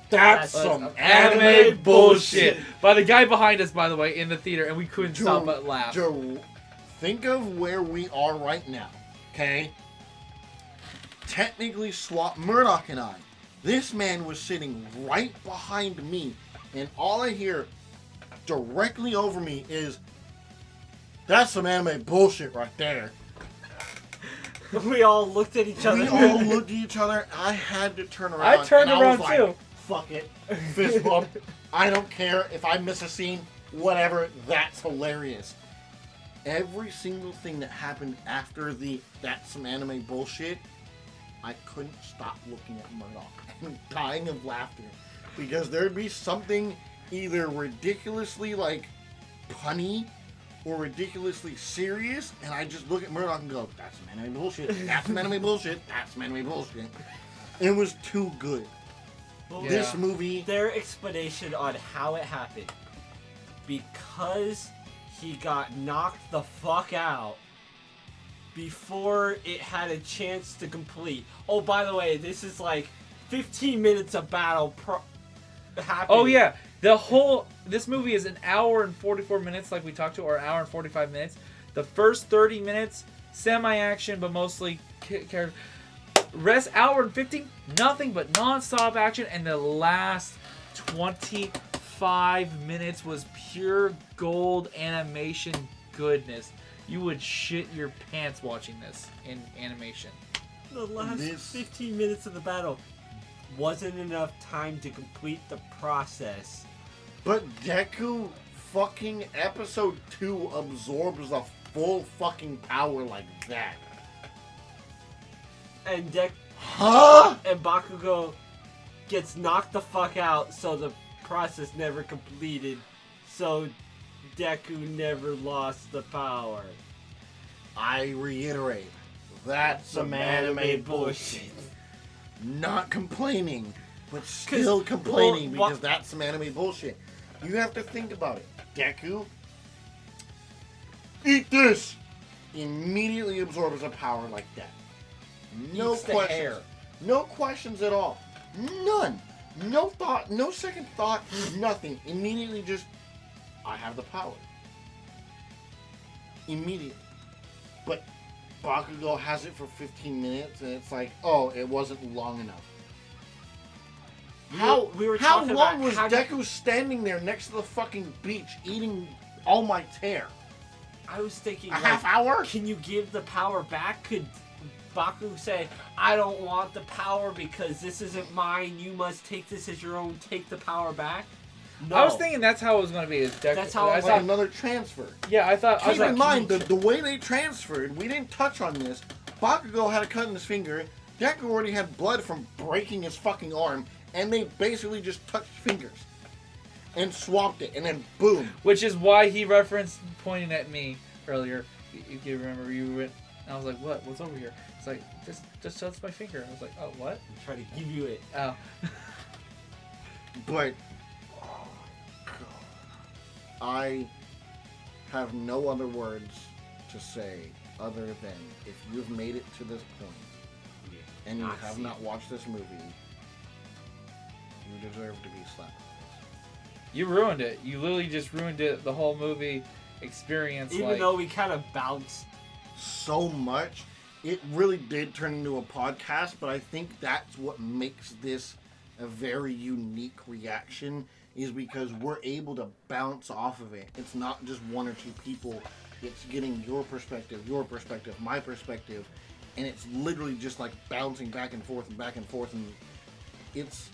that's some anime bullshit by the guy behind us, by the way, in the theater, and we couldn't stop but laugh. Think of where we are right now, okay? Technically, swap Murdoch and I. This man was sitting right behind me, and all I hear directly over me is, that's some anime bullshit right there. We all looked at each other. We all looked at each other. I had to turn around. I turned and around was like, too. Fuck it. Fist bump. I don't care if I miss a scene. Whatever. That's hilarious. Every single thing that happened after the that's some anime bullshit, I couldn't stop looking at Murdoch and dying of laughter. Because there'd be something either ridiculously like punny or ridiculously serious, and I just look at Murdoch and go, that's some anime bullshit, that's some anime bullshit, that's some anime bullshit. It was too good. Well, This movie, their explanation on how it happened, because he got knocked the fuck out before it had a chance to complete. Oh, by the way, this is like 15 minutes of battle happening. Oh yeah, this movie is an hour and 44 minutes, like we talked to, or an hour and 45 minutes. The first 30 minutes, semi-action, but mostly character. Rest hour and 15, nothing but non-stop action, and the last 25 minutes was pure gold animation goodness. You would shit your pants watching this in animation. The last 15 minutes of the battle wasn't enough time to complete the process. but Deku fucking episode 2 absorbs the full fucking power like that. And Huh? and Bakugo gets knocked the fuck out, so the process never completed. So Deku never lost the power. I reiterate, that's some anime bullshit. Not complaining, but still complaining well, because that's some anime bullshit. You have to think about it. Deku, eat this! Immediately absorbs a power like that. No Eats the questions. hair. No questions at all. None. No thought, no second thought, nothing. Immediately just, I have the power. Immediately. But Bakugo has it for 15 minutes, and it's like, oh, it wasn't long enough. We were how talking long about was how Deku standing there next to the fucking beach eating All Might's hair? I was thinking, A half hour? Can you give the power back? Could Baku say, I don't want the power because this isn't mine, you must take this as your own, take the power back? No. I was thinking that's how it was going to be. That's how I it thought. Like another transfer. Yeah, I thought. I was Keep like, in mind, the way they transferred, we didn't touch on this. Bakugo had a cut in his finger. Deku already had blood from breaking his fucking arm, and they basically just touched fingers. And swapped it, and then boom. which is why he referenced pointing at me earlier. If you remember, you went. I was like, "What? What's over here?" It's like, just touch my finger. I was like, "Oh, what?" I'm trying to give you it. Oh. But, oh God. I have no other words to say other than if you've made it to this point and you Not have seen not it. watched this movie, you deserve to be slapped. You ruined it. You literally just ruined it. The whole movie experience. Even like, though we kind of bounced. So much, it really did turn into a podcast, but I think that's what makes this a very unique reaction, is because we're able to bounce off of it. It's not just one or two people. It's getting your perspective, my perspective, and it's literally just like bouncing back and forth, and it's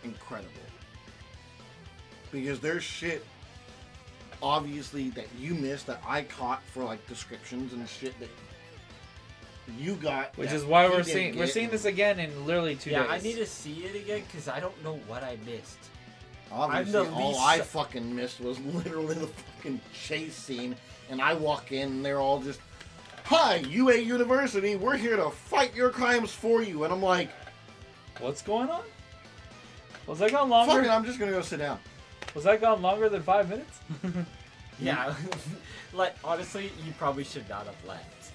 incredible. Because there's shit, obviously, that you missed that I caught for like descriptions and shit that you got. Which that is why he we're didn't seeing get. this again in literally 2 days. Yeah, I need to see it again because I don't know what I missed. Obviously, I'm the all least- I fucking missed was literally the fucking chase scene, and I walk in and they're all just, "Hi, UA University, we're here to fight your crimes for you," and I'm like, What's going on? Was that gone longer? "Fuck it, I'm just gonna go sit down." Was that gone longer than 5 minutes? Yeah, like honestly, you probably should not have left.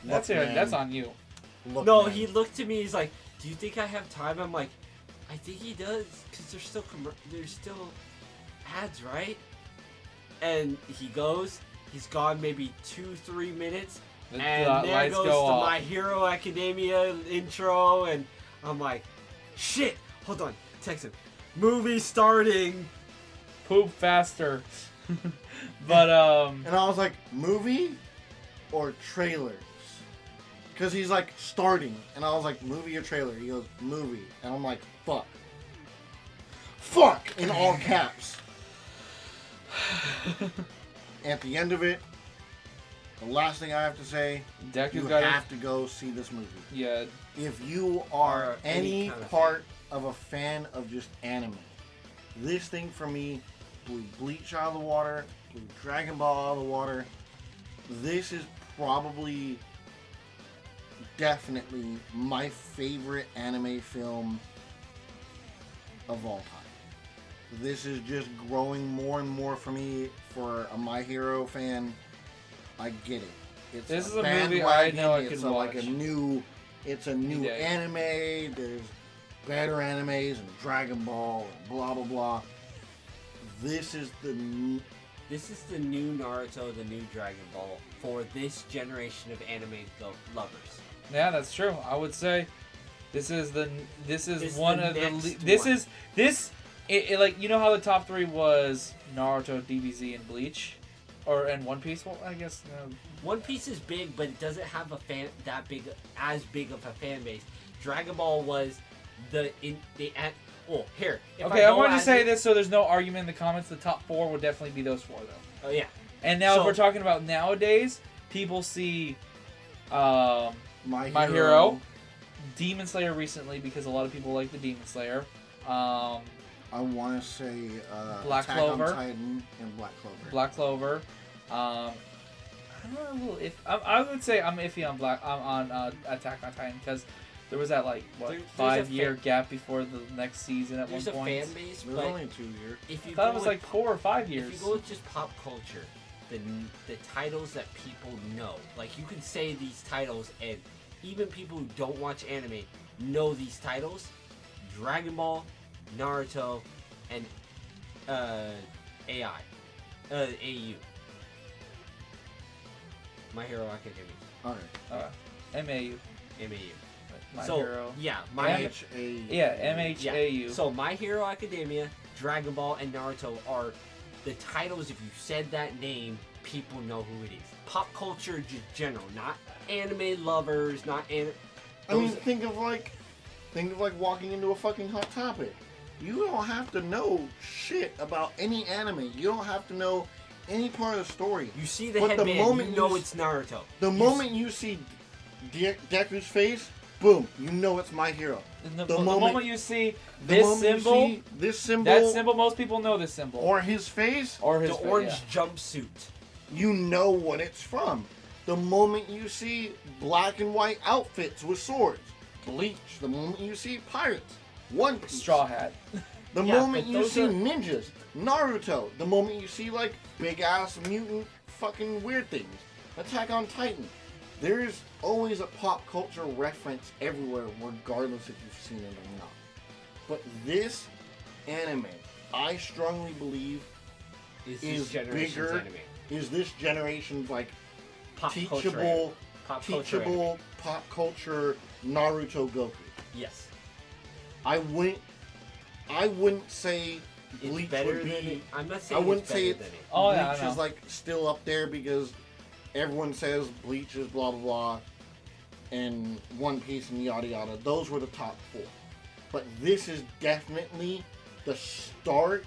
That's Look, it. man. That's on you. Look, No, man. he looked at me. He's like, "Do you think I have time?" I'm like, "I think he does, cause there's still ads, right?" And he goes. He's gone maybe 2-3 minutes, The and there lights goes go the off. My Hero Academia intro, and I'm like, "Shit! Hold on, text him. Movie starting." Poop faster. But And I was like, "Movie or trailers?" Because he's like, "Starting," and I was like, "Movie or trailer?" He goes, "Movie," and I'm like, "Fuck." Fuck! In all caps. At the end of it, the last thing I have to say, Deku's you got have to go see this movie. Yeah, If you are Or any any kind of part of a fan of just anime, this thing for me blew Bleach out of the water, blew Dragon Ball out of the water. This is probably, definitely my favorite anime film of all time. This is just growing more and more for me. For a My Hero fan, I get it. It's This is a movie I know I it's could like watch. it's a new day. anime. There's better animes and Dragon Ball and blah blah blah. This is the This is the new Naruto, the new Dragon Ball for this generation of anime lovers. yeah, that's true. I would say this is It's one the of the next this one. is this it, like, you know how the top 3 was Naruto, DBZ, and Bleach, and One Piece. Well, I guess One Piece is big, but it doesn't have as big of a fan base. Dragon Ball was here. okay. I wanted to say this so there's no argument in the comments. The top 4 would definitely be those 4 though. Oh yeah. And now, So- if we're talking about nowadays, people see My My Hero, Demon Slayer recently, because a lot of people like the Demon Slayer. I want to say Black Attack Clover. on Titan and Black Clover. Black Clover. I'm a little I would say I'm iffy on Attack on Titan, because there was that There's a 5-year gap before the next season at There's one a point. fan base, There's but only 2 years. if I you thought go it was with 4 or 5 years. If you go with just pop culture, the titles that people know, like you can say these titles, and even people who don't watch anime know these titles: Dragon Ball, Naruto, and AU. My Hero Academia. Okay. MAU. MAU. My so Hero. yeah, Yeah, MHAU. So My Hero Academia, Dragon Ball, and Naruto are the titles. If you said that name, people know who it is. Pop culture, just general, not anime lovers, not anime. I mean, think of like walking into a fucking Hot Topic. You don't have to know shit about any anime. You don't have to know any part of the story. You see the But the headband, moment you know you it's Naruto. The moment you see Deku's face, boom, you know it's My Hero. The moment you see The this moment you symbol, see this symbol, that symbol, most people know this symbol. or his face, Or his the fa- orange yeah. jumpsuit. you know what it's from. The moment you see black and white outfits with swords, Bleach. The moment you see pirates, One Piece. Straw Hat. The Yeah, moment but you those see are- ninjas, Naruto. The moment you see like big ass mutant fucking weird things, Attack on Titan. There's always a pop culture reference everywhere, regardless if you've seen it or not. But this anime, I strongly believe, Is is this generation's bigger anime. is this generation's like Pop culture. teachable, Pop culture anime. teachable pop culture Naruto Goku. Yes. I wouldn't say It's Bleach better would than it. be. I'm not I saying wouldn't it's say better it's than it. Oh, yeah, I Bleach know. is like still up there because everyone says Bleach is blah blah blah, and One Piece and yada yada. Those were the top 4, but this is definitely the start.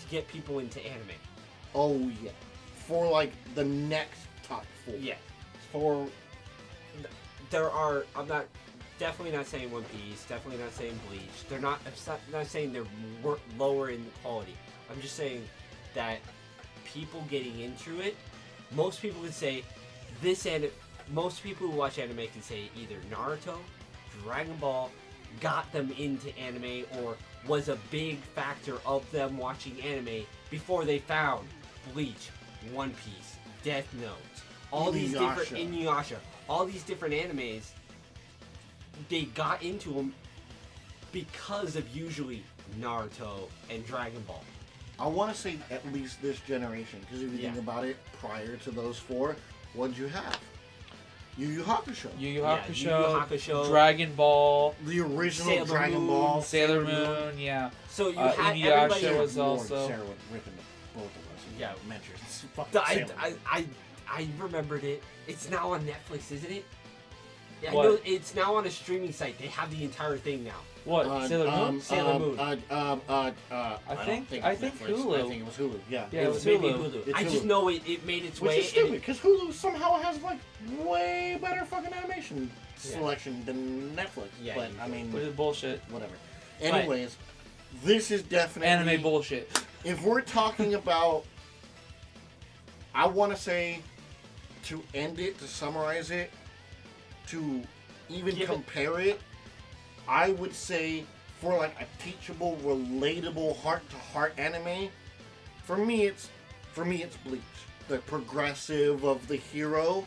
To get people into anime. Oh yeah, for like the next top 4. Yeah. For there are. I'm not. Definitely not saying One Piece. Definitely not saying Bleach. They're not. I'm not saying they're lower in quality. I'm just saying that people getting into it. Most people would say this and most people who watch anime can say either Naruto, Dragon Ball got them into anime or was a big factor of them watching anime before they found Bleach, One Piece, Death Note, all these different Inuyasha, all these different animes. They got into them because of usually Naruto and Dragon Ball. I want to say at least this generation, because if you think Yeah. about it, prior to those 4, what'd you have? Yu Yu Hakusho. Yu Yu Yeah, Hakusho, Yu Yu Hakusho, Dragon Ball, The original Sailor Dragon Moon, Ball. Sailor Moon, yeah. So you Uh, had Inuyasha everybody. was Lord, also- Sarah would rip into both of us. Yeah. mentioned. Fucking Sailor Moon. I remembered it. It's now on Netflix, isn't it? I What? know it's now on a streaming site. They have the entire thing now. What? Sailor Moon? Sailor Moon. I think it was Hulu. I think it was Hulu. Yeah. Yeah, It it was was maybe Hulu. Hulu. It's I just Hulu. know it made its Which way. is stupid because Hulu somehow has like way better fucking animation Yeah. selection than Netflix. Yeah, but you I do. mean, Which is bullshit. whatever. Anyways, this is definitely Anime bullshit. If we're talking about, I want to say, to end it, to summarize it, to even Give it- compare it, I would say for like a teachable, relatable, heart-to-heart anime, for me it's Bleach, the progressive of the hero.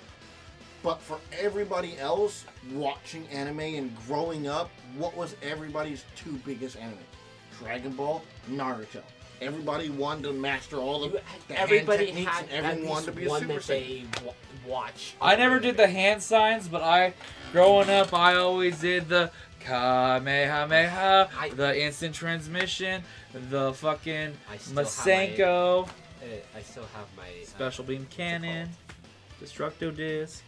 But for everybody else watching anime and growing up, what was everybody's 2 biggest animes? Dragon Ball, Naruto. Everybody wanted to master all the Everybody hand techniques, had and everyone at wanted to least be a one Super that Saiyan. they watch. I never did the hand signs, but growing up, I always did the Kamehameha, the instant transmission, the fucking I still have Masenko, I still have my special beam cannon, Destructo Disc.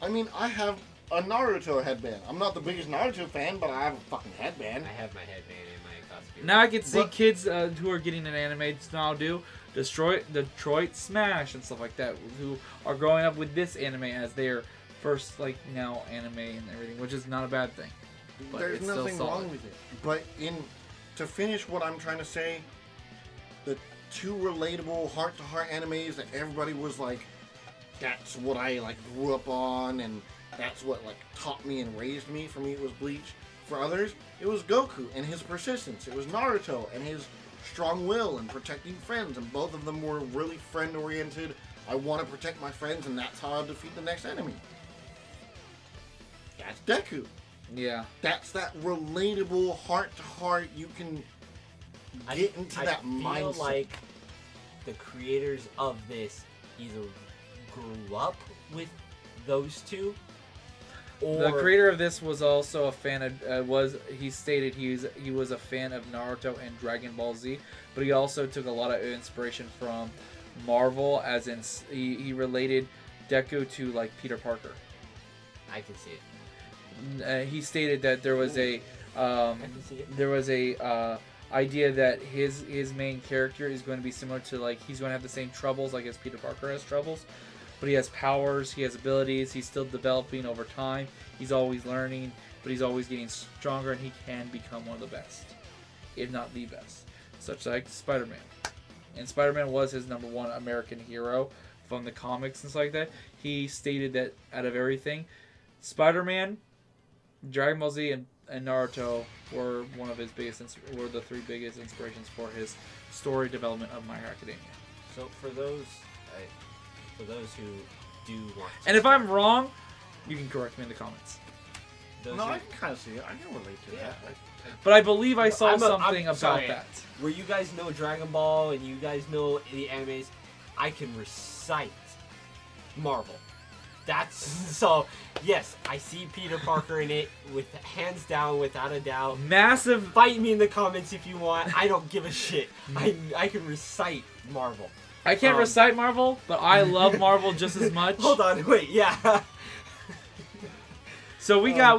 I mean, I have a Naruto headband. I'm not the biggest Naruto fan, but I have a fucking headband. I have my headband in my costume. Now I can see But- kids who are getting an anime now do Detroit Smash and stuff like that, who are growing up with this anime as their first now anime and everything, which is not a bad thing. But There's it's still nothing solid. wrong with it. But to finish what I'm trying to say, the 2 relatable heart-to-heart animes that everybody was like, that's what I grew up on, and that's what taught me and raised me. For me, it was Bleach. For others, it was Goku and his persistence. It was Naruto and his strong will and protecting friends. And both of them were really friend-oriented. I want to protect my friends, and that's how I defeat the next enemy. That's Deku. Yeah. That's that relatable heart-to-heart. You can get into that I feel mindset. like the creators of this either grew up with those 2, or The creator of this was also a fan of he stated he was a fan of Naruto and Dragon Ball Z, but he also took a lot of inspiration from Marvel, as in he related Deku to Peter Parker. I can see it. He stated that there was I can see it. there was a idea that his main character is going to be similar to he's going to have the same troubles as Peter Parker has troubles, but he has powers, he has abilities, he's still developing over time, he's always learning, but he's always getting stronger, and he can become one of the best, if not the best, such like Spider-Man. And Spider-Man was his #1 American hero from the comics and stuff like that. He stated that out of everything, Spider-Man, Dragon Ball Z, and Naruto were one of his were the 3 biggest inspirations for his story development of My Hero Academia. So for those who do want to, And if I'm wrong, you can correct me in the comments. those No, who, I can kind of see it. I can relate to Yeah. that. But I believe I saw I'm something about sorry. that. where you guys know Dragon Ball and you guys know the animes, I can recite Marvel. That's so. Yes, I see Peter Parker in it with hands down, without a doubt. Massive. Fight me in the comments if you want. I don't give a shit. I can recite Marvel. I can't recite Marvel, but I love Marvel just as much. Hold on, wait, yeah. So we got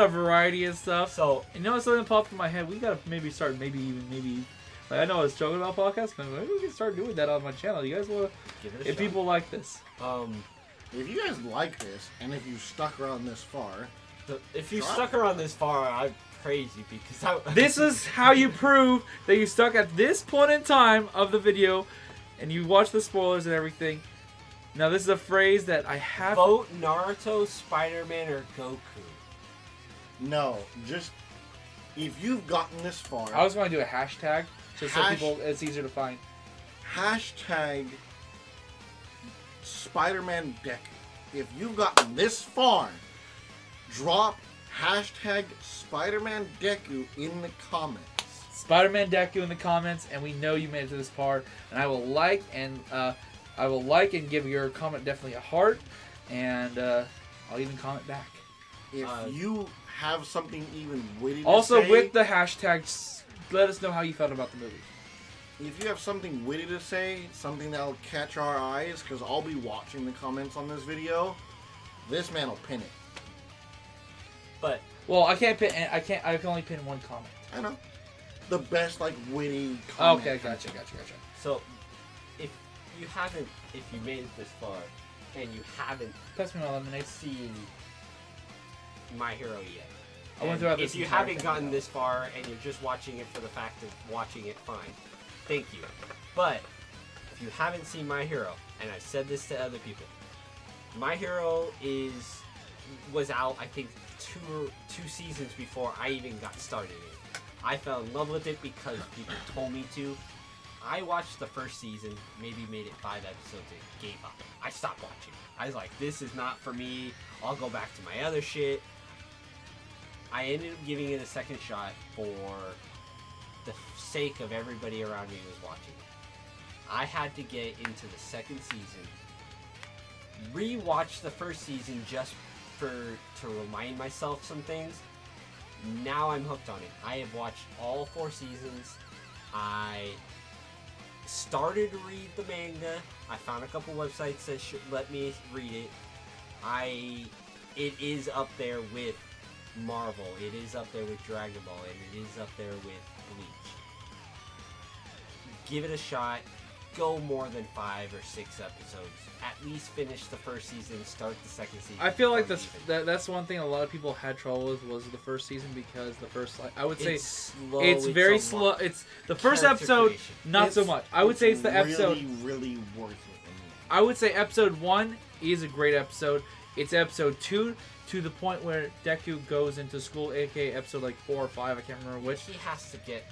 a variety of stuff. So you know, something popped in my head. We gotta maybe start maybe. Like, I know I was joking about podcasts, but maybe we can start doing that on my channel. You guys want give it a if shot. people like this. If you guys like this, and if you stuck around this far, If you stuck around this far, I praise you because This is how you prove that you stuck at this point in time of the video, and you watch the spoilers and everything. Now this is a phrase that I have. vote Naruto, Spider-Man, or Goku. no, just if you've gotten this far, I was going to do a hashtag just so people it's easier to find. hashtag Spider-Man Deku. If you've gotten this far, drop hashtag Spider-Man Deku in the comments. Spider-Man Deku in the comments, and we know you made it to this part. And I will like and give your comment definitely a heart, and I'll even comment back. If you have something even witty to Also, say, with the hashtags, let us know how you felt about the movie. if you have something witty to say, something that'll catch our eyes, because I'll be watching the comments on this video, this man will pin it. But Well, I can't pin. I can only pin one comment. I know. The best, like, witty comment. Okay, gotcha. so if you made it this far and you haven't Pass me my lemonade. seen My Hero yet, I went and throughout if this you entire haven't thing, gotten though. this far and you're just watching it for the fact of watching it, fine. Thank you. But if you haven't seen My Hero, and I've said this to other people, My Hero was out, I think, two seasons before I even got started in it. I fell in love with it because people told me to. I watched the first season, maybe made it 5 episodes, and gave up. I stopped watching. I was like, this is not for me. I'll go back to my other shit. I ended up giving it a second shot for the sake of everybody around me who was watching it. I had to get into the second season, re-watch the first season just to remind myself some things. Now I'm hooked on it. I have watched all 4 seasons. I started to read the manga. I found a couple websites that should let me read it. It is up there with Marvel. It is up there with Dragon Ball, and it is up there with Bleach. Give it a shot. Go more than 5 or 6 episodes. At least finish the first season. Start the second season. I feel like from that's one thing a lot of people had trouble with was the first season because the first, like, I would say It's slow, it's very so slow. much. It's the first Character episode, creation. not so much. I would say it's the episode. Really worth it. I would say episode 1 is a great episode. It's episode 2 to the point where Deku goes into school, aka episode like 4 or 5. I can't remember which. He has to get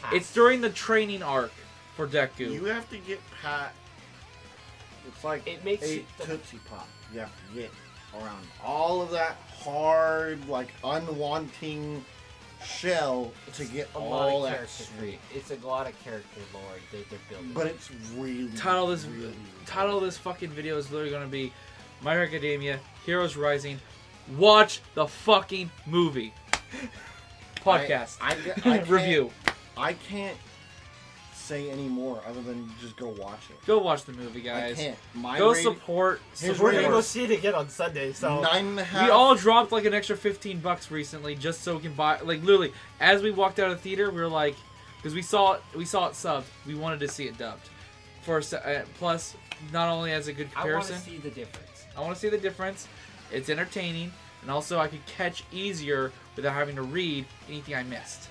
past. It's during the training arc for Deku. You have to get pat. It's like It makes a the- Tootsie Pop. You have to get around all of that hard, like, unwanting shell to get a all lot of that character sweet. create. It's a lot of character lore they're building. But it's really title of really this fucking video is literally going to be My Hero Academia, Heroes Rising. Watch the fucking movie. Podcast. I can't- Review. I can't say any more other than just go watch it. Go watch the movie, I guys. can't. My Go rating, support. His We're rating gonna go was see it again on Sunday. So 9.5. We all dropped like an extra $15 recently just so we can buy. Like literally, as we walked out of the theater, we were like, because we saw it subbed. We wanted to see it dubbed. Plus, not only as a good I want comparison, to see the difference. I want to see the difference. It's entertaining, and also I could catch easier without having to read anything I missed.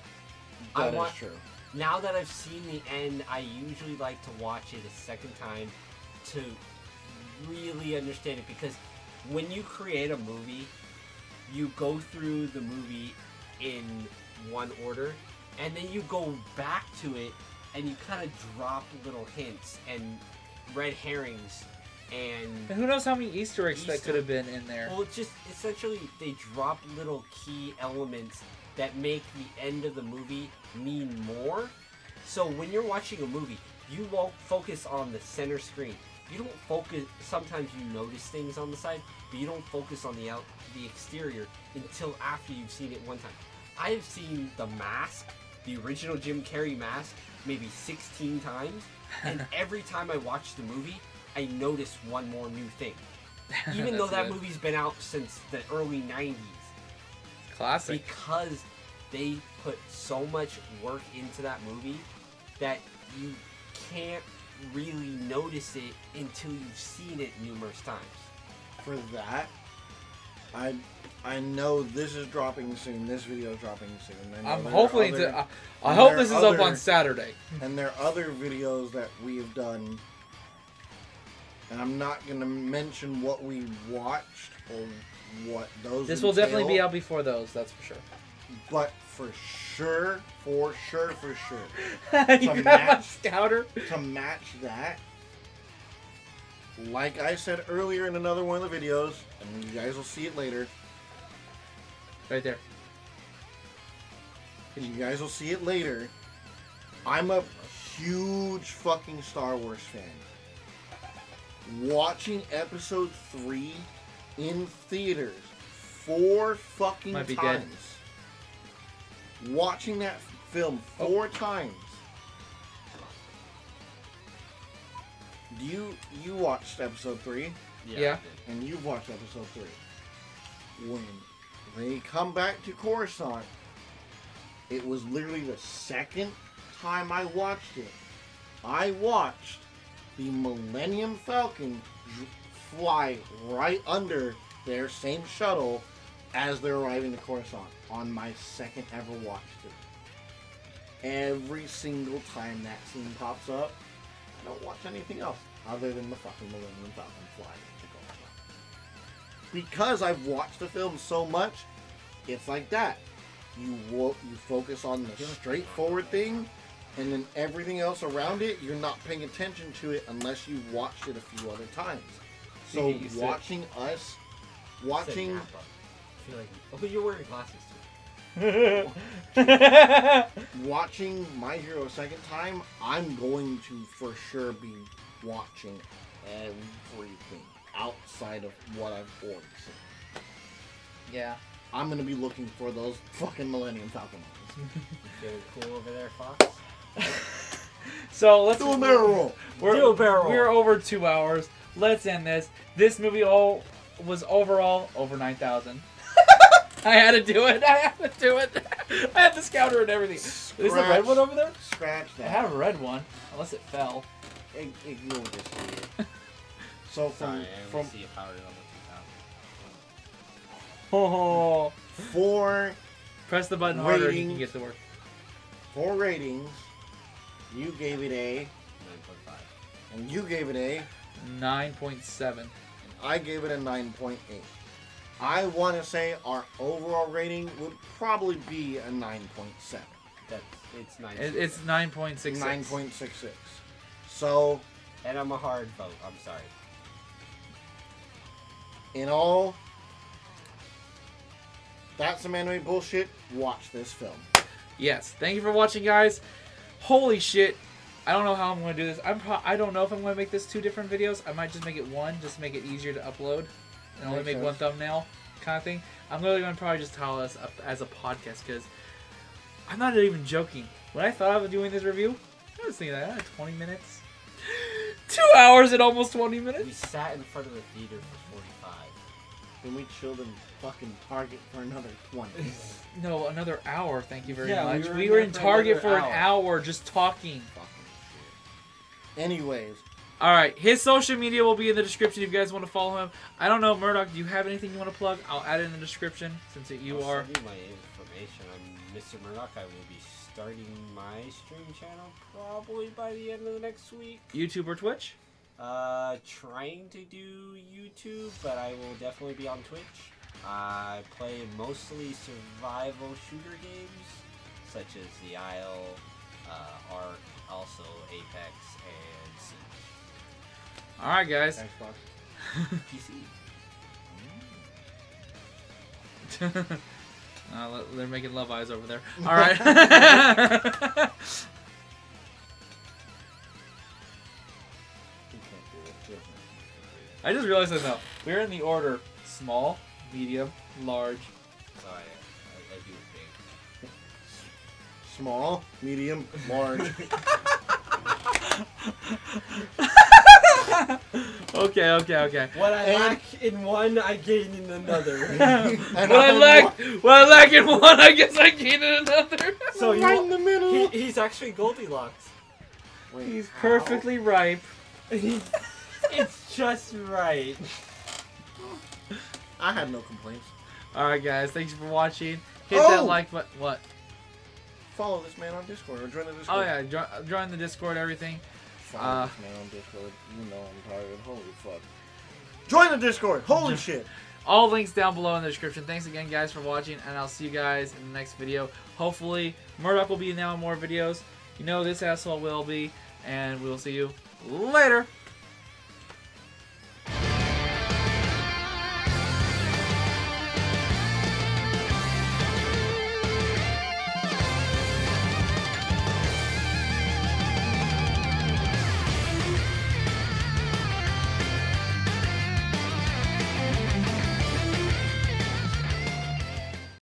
That I want- is true. Now that I've seen the end, I usually like to watch it a second time to really understand it, because when you create a movie, you go through the movie in one order, and then you go back to it and you kind of drop little hints and red herrings and And who knows how many Easter eggs that Easter- could have been in there. well, it's just essentially they drop little key elements that make the end of the movie mean more. So when you're watching a movie, you won't focus on the center screen. You don't focus. Sometimes you notice things on the side, but you don't focus on the exterior until after you've seen it one time. I have seen The Mask, the original Jim Carrey mask, maybe 16 times, and every time I watch the movie, I notice one more new thing. Even though that movie's been out since the early 90s. Classic. Because they put so much work into that movie that you can't really notice it until you've seen it numerous times. For that, I know this is dropping soon. This video is dropping soon. I'm hopefully I hope this is up on Saturday. And there are other videos that we've done, and I'm not gonna mention what we watched or what those. This will definitely be out before those. That's for sure. But for sure, You got my scouter. to match that, like I said earlier in another one of the videos, and you guys will see it later. Right there. You guys will see it later. I'm a huge fucking Star Wars fan. Watching episode 3 in theaters 4 fucking Might be times. dead. Watching that film 4 times. You watched episode 3? Yeah. And you watched episode 3. When they come back to Coruscant, it was literally the second time I watched it. I watched the Millennium Falcon fly right under their same shuttle as they're arriving to Coruscant on my second ever watch through. Every single time that scene pops up, I don't watch anything else other than the fucking Millennium Falcon flying into Coruscant. Because I've watched the film so much, it's like that. You focus on the straightforward thing, and then everything else around it, you're not paying attention to it unless you've watched it a few other times. So watching I feel like, oh, you're wearing glasses too. watching My Hero a second time, I'm going to for sure be watching everything outside of what I've already seen. Yeah. I'm gonna be looking for those fucking Millennium Falcon ones. Feeling cool over there, Fox? So let's Do a barrel roll. We're over 2 hours. Let's end this. This movie was overall over 9,000. I had to do it. I had the scouter and everything. Is the red one over there? Scratch I that. have a red one, unless it fell. Ignore this idiot. So Sorry, from see a power level 2000. Oh. 4 Press the button harder and you can Ratings. get to work. 4 ratings, you gave it a, 9.5. and you gave it a, 9.7. I gave it a 9.8. I want to say our overall rating would probably be a 9.7. It's 9. It's 9.66. 9.66. So, And I'm a hard vote. I'm sorry. in all, that's some anime bullshit. Watch this film. Yes. Thank you for watching, guys. Holy shit. I don't know how I'm going to do this. I don't know if I'm going to make this 2 different videos. I might just make it one, just to make it easier to upload. And only Makes make one sense. thumbnail kind of thing. I'm really going to probably just title this up as a podcast because I'm not even joking. When I thought of doing this review, I was thinking that 20 minutes. 2 hours and almost 20 We minutes. sat in front of the theater for 45. Then we chilled in fucking Target for another 20. No, another hour. Thank you very Yeah, much. we were We in were there in for Target another for an hour just talking. Fucking shit. Anyways, All right, his social media will be in the description if you guys want to follow him. I don't know, Murdoch, do you have anything you want to plug? I'll add it in the description since you I'll are. send you my information. I'm Mr. Murdoch. I will be starting my stream channel probably by the end of the next week. YouTube or Twitch? Trying to do YouTube, but I will definitely be on Twitch. I play mostly survival shooter games, such as The Isle, Ark, also Apex, and Siege. All right, guys. Xbox. PC. They're making love eyes over there. All right. I just realized that now. We're in the order small, medium, large. So I do big. Small, medium, large. Okay. What I lack in one, I gain in another. And What I lack in one, I guess I gain in another. So right in the middle. He's actually Goldilocks. Wait, He's how? perfectly ripe. It's just right. I had no complaints. Alright guys, thanks for watching. Hit Oh! that like button. What? Follow this man on Discord or join the Discord. Oh yeah, join the Discord, everything. Follow this man on Discord. You know I'm tired. Holy fuck. Join the Discord. Holy shit. All links down below in the description. Thanks again guys for watching, and I'll see you guys in the next video. Hopefully, Murdoch will be now in more videos. You know this asshole will be, and we will see you later.